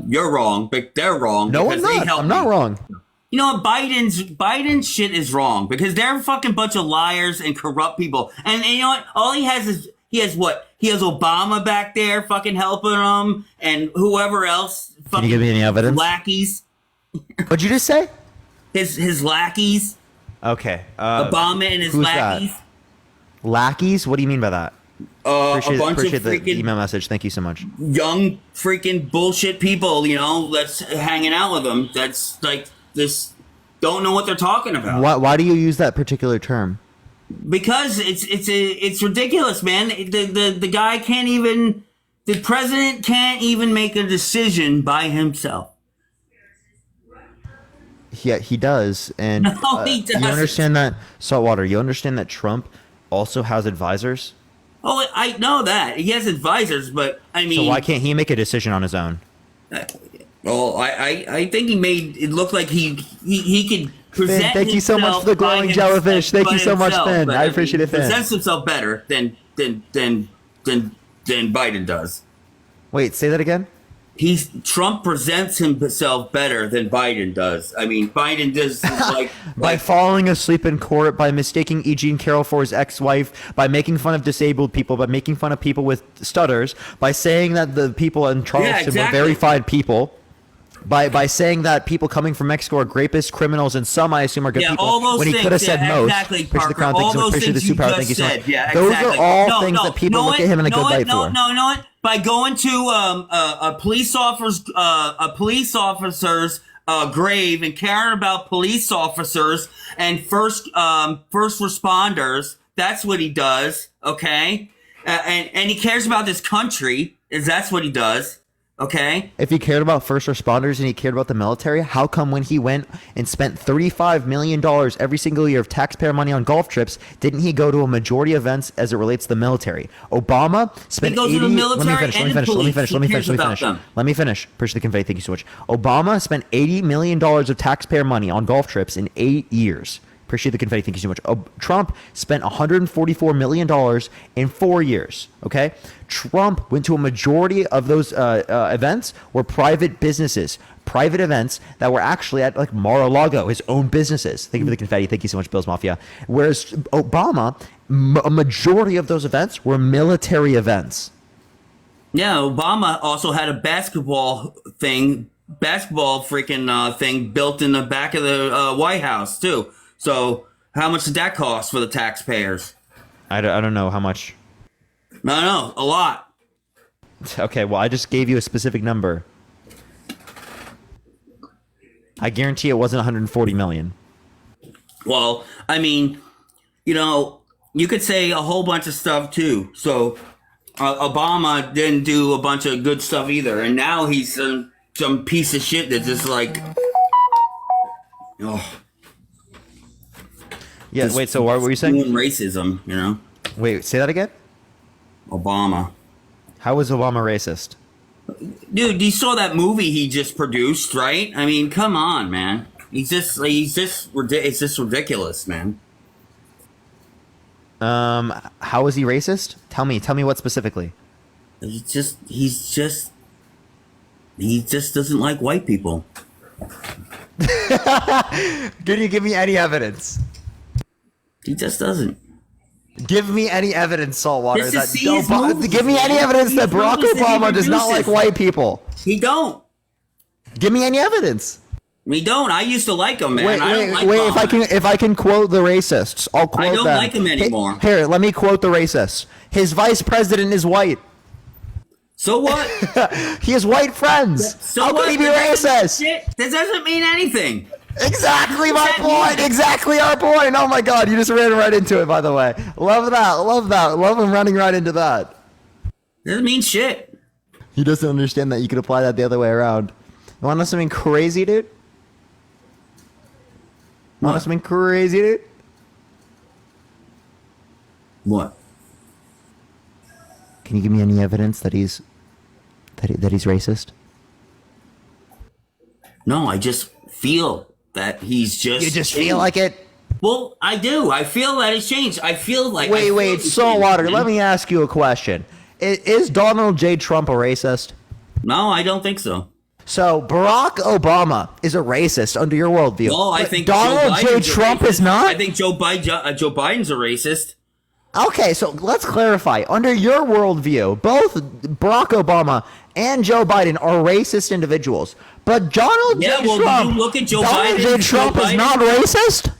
You're wrong, but they're wrong. No, I'm because they not. help I'm not me. wrong. You know what? Biden's shit is wrong because they're a fucking bunch of liars and corrupt people. And you know what? All he has what? He has Obama back there fucking helping him and whoever else. Can you give me any evidence? Lackeys. What'd you just say? His lackeys. Okay. Obama and his who's lackeys. That? Lackeys? What do you mean by that? A bunch appreciate of the freaking email message. Thank you so much. young freaking bullshit people, that's hanging out with them. That's like this. Don't know what they're talking about. Why do you use that particular term? Because it's ridiculous, man. The guy can't even. The president can't even make a decision by himself. Yeah, he does. And No, he doesn't. you understand that, Saltwater, you understand that Trump also has advisors? Oh, I know that he has advisors, but I mean, So why can't he make a decision on his own? Well, I think he made it look like he could present. Finn, thank you so much for the glowing jellyfish. Thank you so much, Finn. I appreciate it, Finn. Presents himself better than Biden does. Wait, say that again? Trump presents himself better than Biden does. I mean, Biden does like by falling asleep in court, by mistaking E. Jean Carroll for his ex-wife, by making fun of disabled people, by making fun of people with stutters, by saying that the people in Charleston were very fine people, by saying that people coming from Mexico are rapists, criminals, and some I assume are good people. All those when he things, could have said most. Exactly, Push the Parker. crown. All those Push the things you superpower. just Thank you so much. said. Yeah, those exactly. are all things that people look at him in a good light for. No. By going to a police officer's grave and caring about police officers and first responders, that's what he does. Okay, and he cares about this country. That's what he does. Okay. If he cared about first responders and he cared about the military, how come when he went and spent $35 million every single year of taxpayer money on golf trips, didn't he go to a majority of events as it relates to the military? Obama spent He goes to the military and the police. He cares about them. Let me finish. Push the convey. Thank you so much. Obama spent $80 million of taxpayer money on golf trips in 8 years. Appreciate the confetti. Thank you so much. Trump spent $144 million in 4 years. Okay. Trump went to a majority of those events were private businesses, private events that were actually at like Mar-a-Lago, his own businesses. Thank you for the confetti. Thank you so much, Bills Mafia. Whereas Obama, a majority of those events were military events. Yeah. Obama also had a basketball freaking thing built in the back of the White House too. So how much did that cost for the taxpayers? I don't know how much. No, a lot. Okay, well, I just gave you a specific number. I guarantee it wasn't 140 million. Well, I mean, you could say a whole bunch of stuff too. So Obama didn't do a bunch of good stuff either. And now he's some piece of shit that's just like... Oh. Yeah, wait, so what were you saying? Racism, Wait, say that again? Obama. How was Obama racist? Dude, you saw that movie he just produced, right? I mean, come on, man. It's just ridiculous, man. How was he racist? Tell me what specifically? He just doesn't like white people. Can you give me any evidence? He just doesn't. Give me any evidence, Saltwater. That give me any evidence that Barack Obama does not like white people. He don't. Give me any evidence. We don't. I used to like him, man. Wait. If I can quote the racists, I'll quote them. I don't like him anymore. Here, let me quote the racists. His vice president is white. So what? He has white friends. So how could he be racist? That doesn't mean anything. Exactly my point. Exactly our point. Oh my God, you just ran right into it. By the way, love that. Love him running right into that. Doesn't mean shit. He doesn't understand that you could apply that the other way around. You want to know something crazy, dude? Want to know something crazy, dude? What? Can you give me any evidence that he's racist? No, I just feel that he's just... You just feel like it? Well, I do. I feel that it's changed. I feel like... Wait, Saltwater, let me ask you a question. Is Donald J. Trump a racist? No, I don't think so. So, Barack Obama is a racist under your worldview. Well, I think Donald J. Trump is not? I think Joe Biden's a racist. Okay, so let's clarify. Under your worldview, both Barack Obama and Joe Biden are racist individuals. But Donald Yeah, J. well, Trump. you look at Joe Donald Biden. J. Trump Joe is Biden- not racist.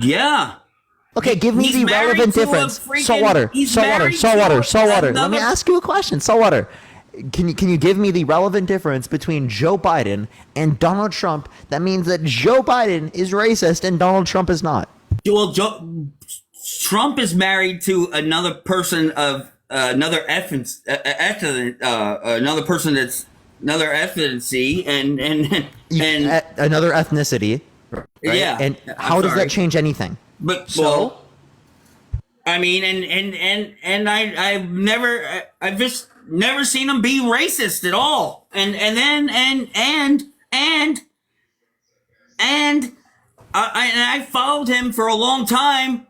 Yeah. Okay, give me He's the married relevant to a difference. freaking- Saltwater, he's saltwater, married to saltwater, saltwater. Let me another- ask you a question. Saltwater. Can you give me the relevant difference between Joe Biden and Donald Trump that means that Joe Biden is racist and Donald Trump is not? Well, Trump is married to another person of another another person that's another ethnicity and Another ethnicity. Right? Yeah, And I'm how does sorry. that change anything? But So- well, I mean, I've just never seen him be racist at all. And I followed him for a long time.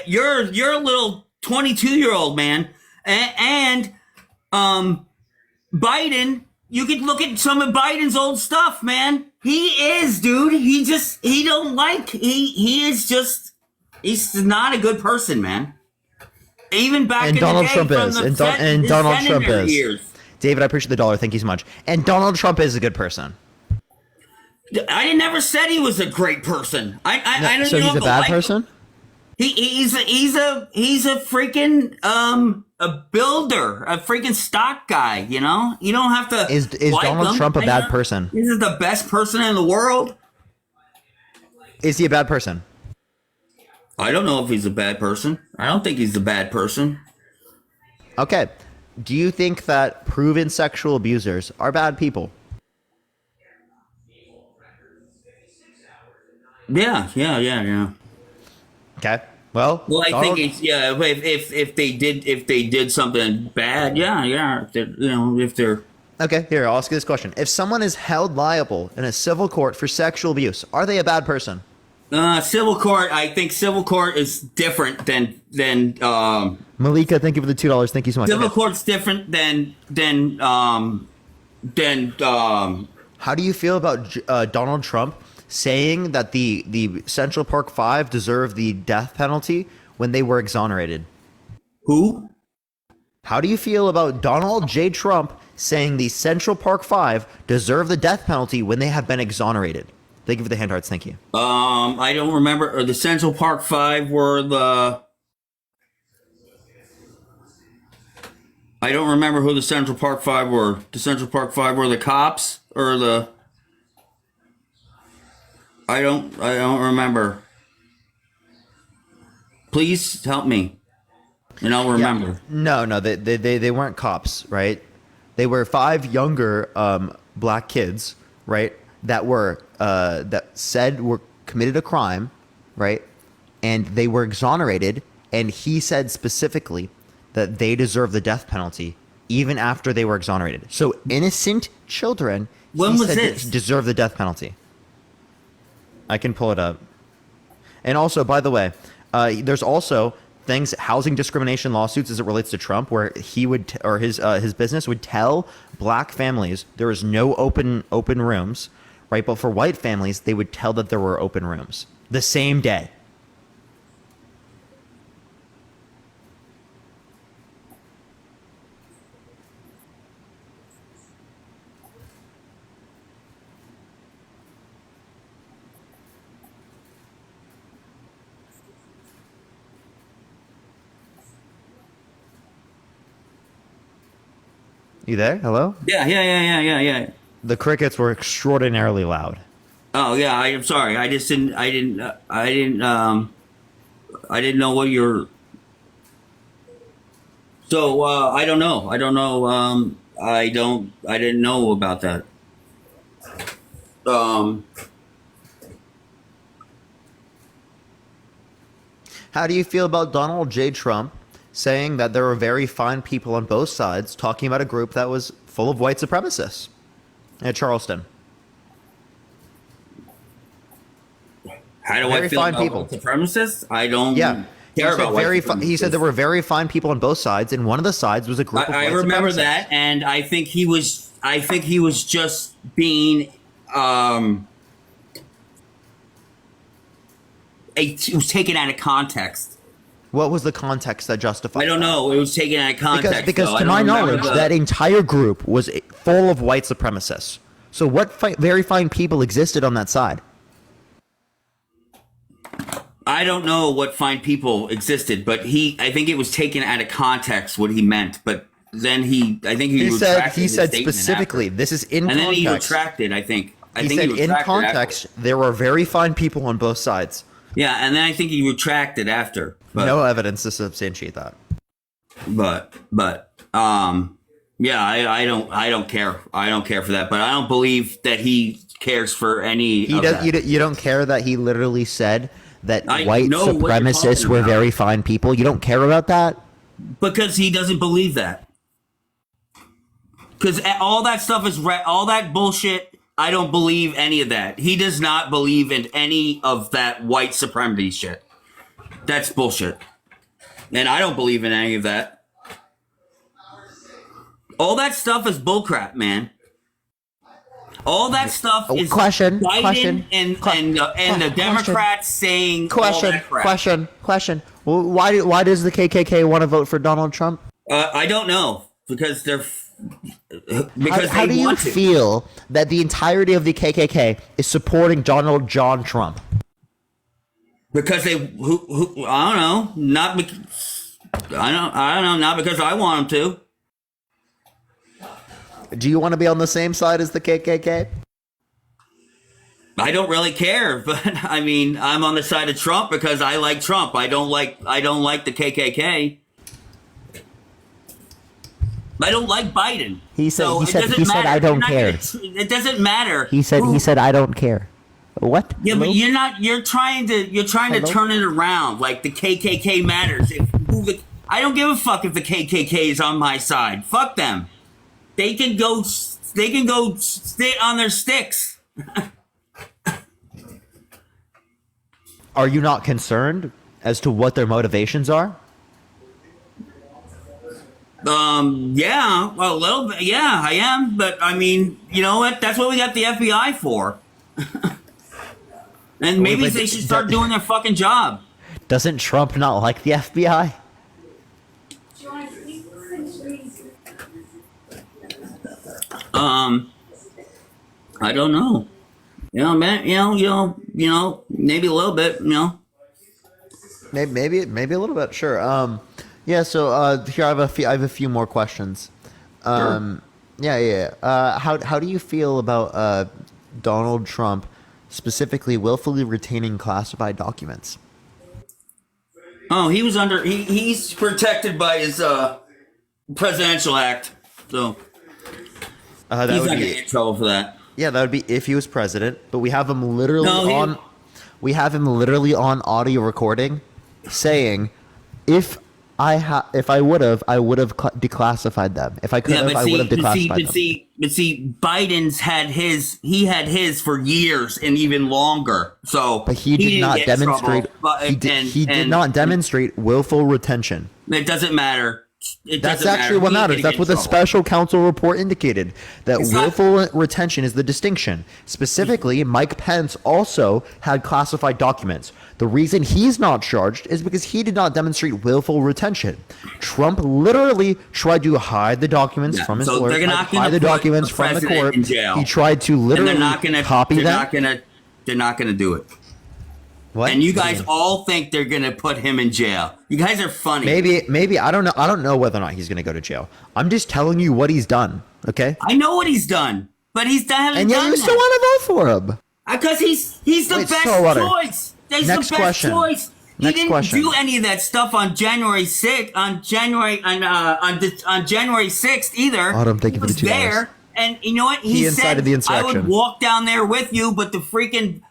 You're a little 22-year-old man, and Biden. You could look at some of Biden's old stuff, man. He is, dude. He is just. He's not a good person, man. Even back And in Donald the day, Trump from is. the And his Donald Trump senator is. years. David, I appreciate the dollar. Thank you so much. And Donald Trump is a good person. I never said he was a great person. I don't So know he's a if I bad like him. person? He's a freaking a builder, a freaking stock guy. You know, you don't have to. Is like Donald him. Trump a You bad know? person? This is the best person in the world. Is he a bad person? I don't know if he's a bad person. I don't think he's a bad person. Okay. Do you think that proven sexual abusers are bad people? Yeah. Okay. Well, I Donald- think it's if they did something bad, if they're Okay, here, I'll ask you this question. If someone is held liable in a civil court for sexual abuse, are they a bad person? civil court. I think civil court is different than Malika, thank you for the $2. Thank you so much. civil Okay. court's different than How do you feel about Donald Trump saying that the Central Park Five deserve the death penalty when they were exonerated? Who? How do you feel about Donald J. Trump saying the Central Park Five deserve the death penalty when they have been exonerated? Thank you for the hand hearts. Thank you. I don't remember. Or the Central Park Five were the. I don't remember who the Central Park Five were. The Central Park Five were the cops or the. I don't remember. Please help me, and I'll remember. No, they weren't cops, right? They were 5 younger black kids, right? That were committed a crime, right? And they were exonerated, and he said specifically that they deserve the death penalty even after they were exonerated. So innocent children, When he was said this? deserve the death penalty. I can pull it up. And also, by the way, there's also things, housing discrimination lawsuits as it relates to Trump, where he would or his business would tell black families there is no open rooms, right? But for white families, they would tell that there were open rooms the same day. You there? Hello? Yeah. The crickets were extraordinarily loud. Oh yeah, I'm sorry. I didn't know what you're. So I don't know. I didn't know about that. How do you feel about Donald J. Trump saying that there were very fine people on both sides talking about a group that was full of white supremacists at Charleston? How do Very I feel fine about people. supremacists? I don't Yeah. care about white He said there were very fine people on both sides, and one of the sides was a group of I white remember supremacists. that, and I think he was just being it was taken out of context. What was the context that justified? I don't know. It was taken out of context. Because though. I to don't my remember knowledge, the- that entire group was full of white supremacists, So what very fine people existed on that side? I don't know what fine people existed, but I think it was taken out of context what he meant. But then I think he retracted he his said statement specifically, after. this is in and context. then he retracted, I think. I He think said he in retracted context, after. there were very fine people on both sides. Yeah, and then I think he retracted after. But, No evidence to substantiate that. yeah, I don't care. I don't care for that. But I don't believe that he cares for any. He of does. that. You don't care that he literally said that I white know what you're supremacists talking were about. very fine people. You don't care about that? Because he doesn't believe that. Because all that stuff is all that bullshit. I don't believe any of that. He does not believe in any of that white supremacy shit. That's bullshit. And I don't believe in any of that. All that stuff is bullcrap, man. All that stuff is Question, Biden question, and the Democrats saying all that crap. Question. Well, why does the KKK want to vote for Donald Trump? I don't know because they're How do you feel that the entirety of the KKK is supporting Donald John Trump? Because I don't know, not not because I want them to. Do you want to be on the same side as the KKK? I don't really care, but I mean, I'm on the side of Trump because I like Trump. I don't like the KKK. I don't like Biden. He said So he it said doesn't he said matter. I don't You're care. not gonna- It doesn't matter. He said I don't care. What? Yeah, but you're trying to turn it around like the KKK matters. I don't give a fuck if the KKK is on my side. Fuck them. They can go sit on their sticks. Are you not concerned as to what their motivations are? Yeah, well, a little bit. Yeah, I am. But I mean, you know what? That's what we got the FBI for. And maybe Wait, they should start doing their fucking job. Doesn't Trump not like the FBI? I don't know. You know, man. You know, maybe a little bit. You know. Maybe a little bit. Sure. Yeah. So here I have a few more questions. Yeah. How do you feel about Donald Trump specifically willfully retaining classified documents? Oh, he was he's protected by his presidential act, so he's not gonna get in trouble for that. Yeah, that would be if he was president. But we have him literally No, on audio recording saying, if I would have declassified them. If I could have, I would have declassified them. But see, Biden's had his for years and even longer. So, But he did didn't not get in trouble, demonstrate. but- He did not demonstrate willful retention. It doesn't matter. That's actually what matters. That's what the special counsel report indicated. That willful retention is the distinction. Specifically, Mike Pence also had classified documents. The reason he's not charged is because he did not demonstrate willful retention. Trump literally tried to hide the documents from his so lawyer, they're not gonna hide the put documents the from the president court. in jail. He tried to And literally they're not gonna copy they're that. They're not gonna do it. What? And you guys all think they're gonna put him in jail. You guys are funny. Maybe I don't know. I don't know whether or not he's going to go to jail. I'm just telling you what he's done. Okay. I know what he's done, but he's done. And yet you still want to vote for him. Because he's the Wait, best Saltwater. choice. He's Next the best question. choice. He Next didn't question. do any of that stuff on January 6th, on January 6th either. Autumn, thank you He for the was $2. there, and you know what? He said, incited the I insurrection. would walk down there with you, but the freaking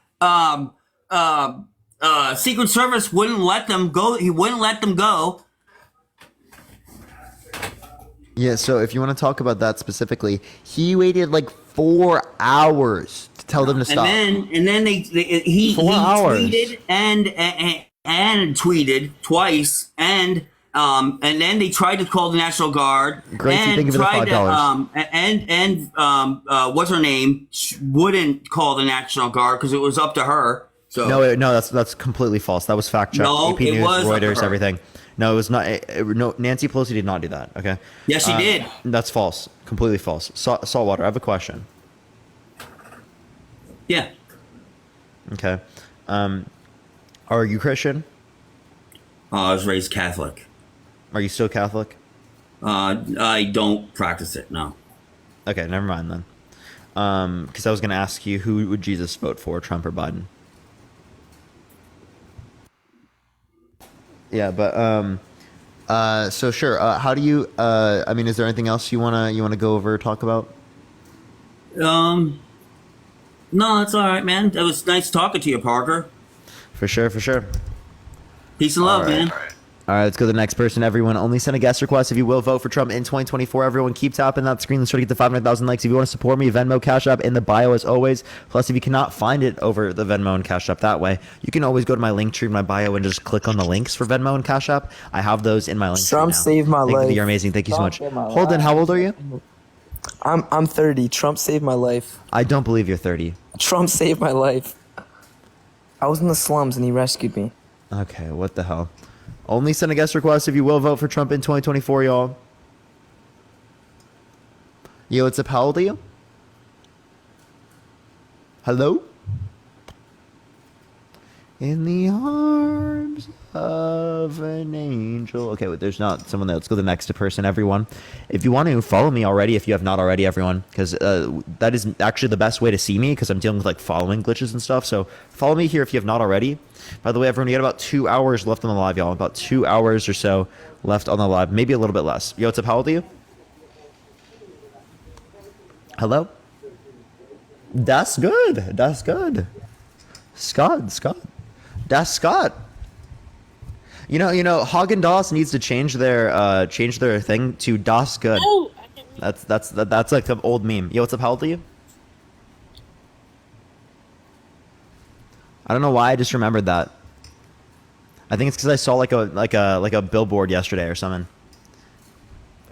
Secret Service wouldn't let them go. He wouldn't let them go. Yeah, so if you want to talk about that specifically, he waited like 4 hours to tell them to stop. And then he 4 hours. tweeted and tweeted twice, and then they tried to call the National Guard. Gracie, and thank you for the tried $5. to what's her name wouldn't call the National Guard because it was up to her. So No, that's completely false. That was fact checked. No, AP it News, was up to Reuters, her. everything. No, it was not. No, Nancy Pelosi did not do that. Okay. Yes, she did. That's false. Completely false. Saltwater, I have a question. Yeah. Okay. Are you Christian? I was raised Catholic. Are you still Catholic? I don't practice it, no. Okay, never mind then. Because I was going to ask you, who would Jesus vote for, Trump or Biden? Yeah, but so sure. How do you? I mean, is there anything else you wanna go over or talk about? No, that's all right, man. It was nice talking to you, Parker. For sure, for sure. Peace and love, All right. man. All right, let's go to the next person. Everyone, only send a guest request if you will vote for Trump in 2024. Everyone, keep tapping that screen. Let's try to get to 500,000 likes. If you want to support me, Venmo, Cash App in the bio as always. Plus, if you cannot find it over the Venmo and Cash App that way, you can always go to my link tree in my bio and just click on the links for Venmo and Cash App. I have those in my link tree Trump now. saved my life. You're amazing. Thank you so Trump much. saved my Holden, how old are you? I'm 30. Trump saved my life. I don't believe you're 30. Trump saved my life. I was in the slums and he rescued me. Okay, what the hell? Only send a guest request if you will vote for Trump in 2024, y'all. Yo, what's up? How old are you? Hello? In the arms of an angel. Okay, wait, there's not someone there. Let's go to the next person, everyone. If you want to follow me already, if you have not already, everyone, because that is actually the best way to see me, because I'm dealing with like following glitches and stuff. So follow me here if you have not already. By the way, everyone, we got about 2 hours left on the live, y'all. About 2 hours or so left on the live. Maybe a little bit less. Yo, what's up? How old are you? Hello? That's good. That's good. Scott. That's Scott. You know, Haagen-Dazs needs to change their thing to Das Good. That's like an old meme. Yo, what's up? How old are you? I don't know why I just remembered that. I think it's because I saw like a billboard yesterday or something.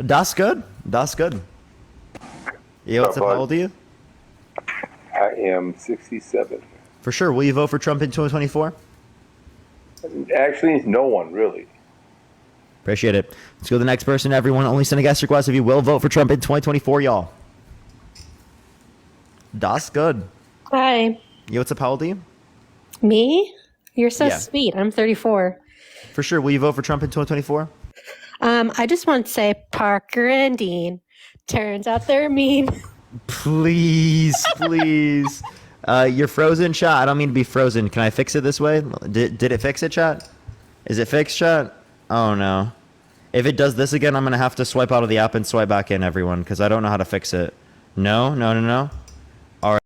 Das Good. Das Good. Yo, what's up? How old are you? I am 67. For sure. Will you vote for Trump in 2024? Actually, no one really. Appreciate it. Let's go to the next person. Everyone, only send a guest request if you will vote for Trump in 2024, y'all. Das Good. Hi. Yo, what's up? How old are you? Me? You're so Yeah. sweet. I'm 34. For sure. Will you vote for Trump in 2024? I just want to say Parker and Dean. Turns out they're mean. Please. You're frozen, chat. I don't mean to be frozen. Can I fix it this way? Did it fix it, chat? Is it fixed, chat? Oh, no. If it does this again, I'm going to have to swipe out of the app and swipe back in, everyone, because I don't know how to fix it. No. All right.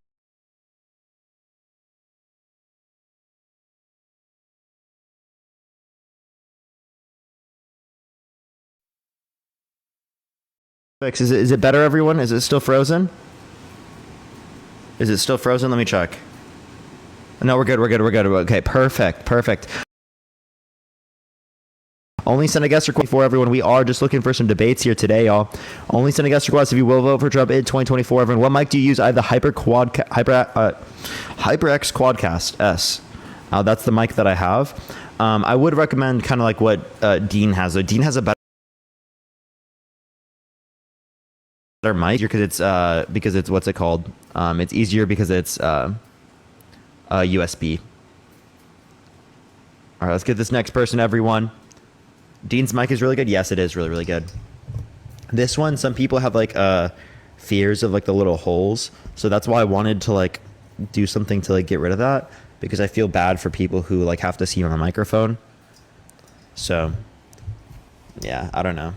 Is it better, everyone? Is it still frozen? Is it still frozen? Let me check. No, we're good. Okay, perfect. Only send a guest request for everyone. We are just looking for some debates here today, y'all. Only send a guest request if you will vote for Trump in 2024, everyone. What mic do you use? I have the HyperX Quadcast S. That's the mic that I have. I would recommend kind of like what Dean has. So Dean has a better mic because it's what's it called? It's easier because it's USB. All right, let's get this next person, everyone. Dean's mic is really good. Yes, it is really good. This one, some people have like fears of like the little holes, so that's why I wanted to like do something to like get rid of that, because I feel bad for people who like have to see on a microphone. So yeah, I don't know.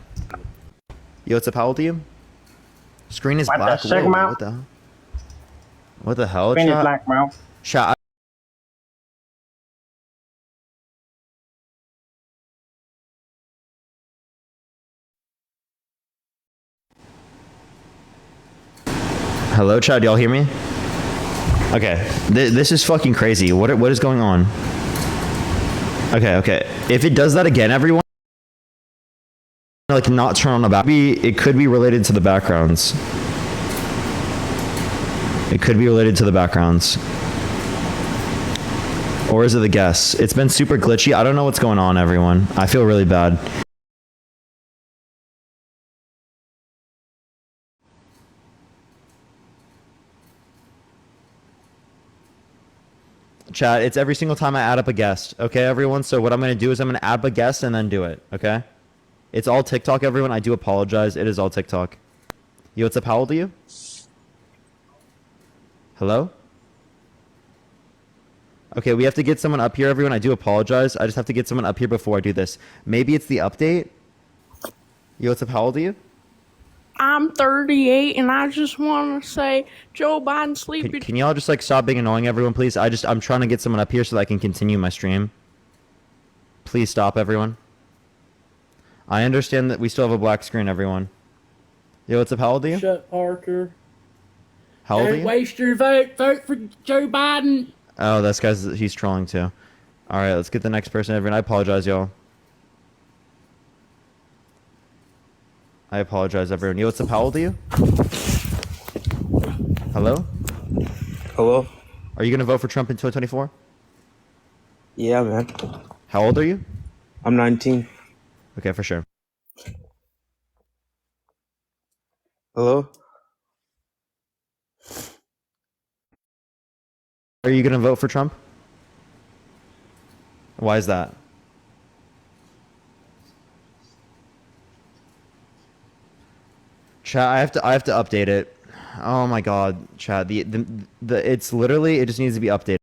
Yo, what's up? How old are you? Screen is What black. the sick Whoa, mouth? what the hell? Screen is Chat? black, bro. Chat. Hello, Chad. Y'all hear me? Okay. This is fucking crazy. What is going on? Okay. If it does that again, everyone, like not turn on the back. It could be related to the backgrounds. Or is it the guests? It's been super glitchy. I don't know what's going on, everyone. I feel really bad. Chat, it's every single time I add up a guest. Okay, everyone? So what I'm going to do is I'm going to add up a guest and then do it. Okay? It's all TikTok, everyone. I do apologize. It is all TikTok. Yo, what's up? How old are you? Hello? Okay, we have to get someone up here, everyone. I do apologize. I just have to get someone up here before I do this. Maybe it's the update. Yo, what's up? How old are you? I'm 38, and I just want to say Joe Biden sleeping. Can y'all just like stop being annoying, everyone, please? I'm trying to get someone up here so that I can continue my stream. Please stop, everyone. I understand that we still have a black screen, everyone. Yo, what's up? How old are you? Shut Parker. How old are Don't you? waste your vote. Vote for Joe Biden. Oh, this guy's, he's trolling too. All right, let's get the next person, everyone. I apologize, y'all. I apologize, everyone. Yo, what's up? How old are you? Hello? Hello? Are you going to vote for Trump in 2024? Yeah, man. How old are you? I'm 19. Okay, for sure. Hello? Are you going to vote for Trump? Why is that? Chat, I have to update it. Oh my god, chat. It's literally, it just needs to be updated.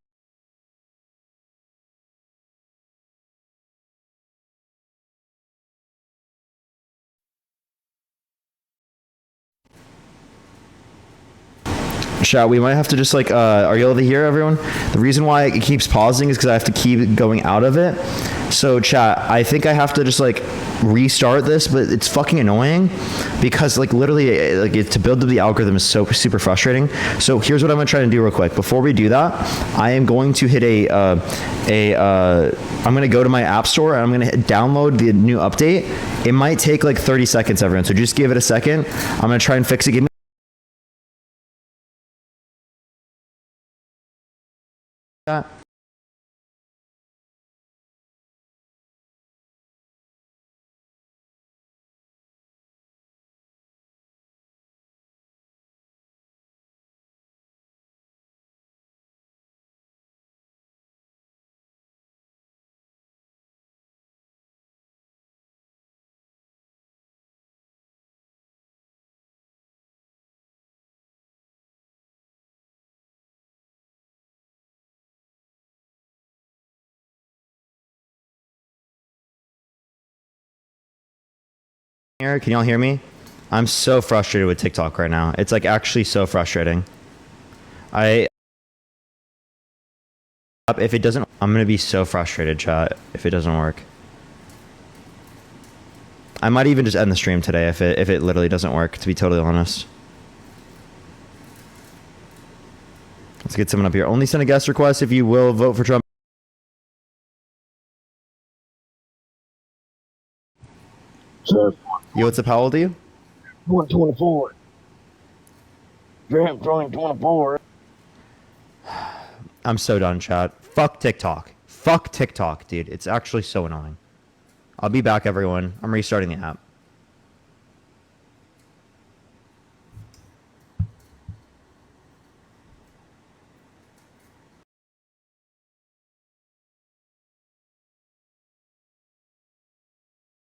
Chat, we might have to just like, are you able to hear everyone? The reason why it keeps pausing is because I have to keep going out of it. So chat, I think I have to just like restart this, but it's fucking annoying because like literally like to build up the algorithm is so super frustrating. So here's what I'm gonna try to do real quick. Before we do that, I am going to hit I'm gonna go to my app store and I'm gonna download the new update. It might take like 30 seconds, everyone. So just give it a second. I'm gonna try and fix it. Give me that. Can y'all hear me? I'm so frustrated with TikTok right now. It's like actually so frustrating. If it doesn't, I'm gonna be so frustrated, chat, if it doesn't work. I might even just end the stream today if it literally doesn't work, to be totally honest. Let's get someone up here. Only send a guest request if you will vote for Trump. Sir. Yo, what's up? How old are you? 124. Graham throwing 24. I'm so done, chat. Fuck TikTok. Fuck TikTok, dude. It's actually so annoying. I'll be back, everyone. I'm restarting the app.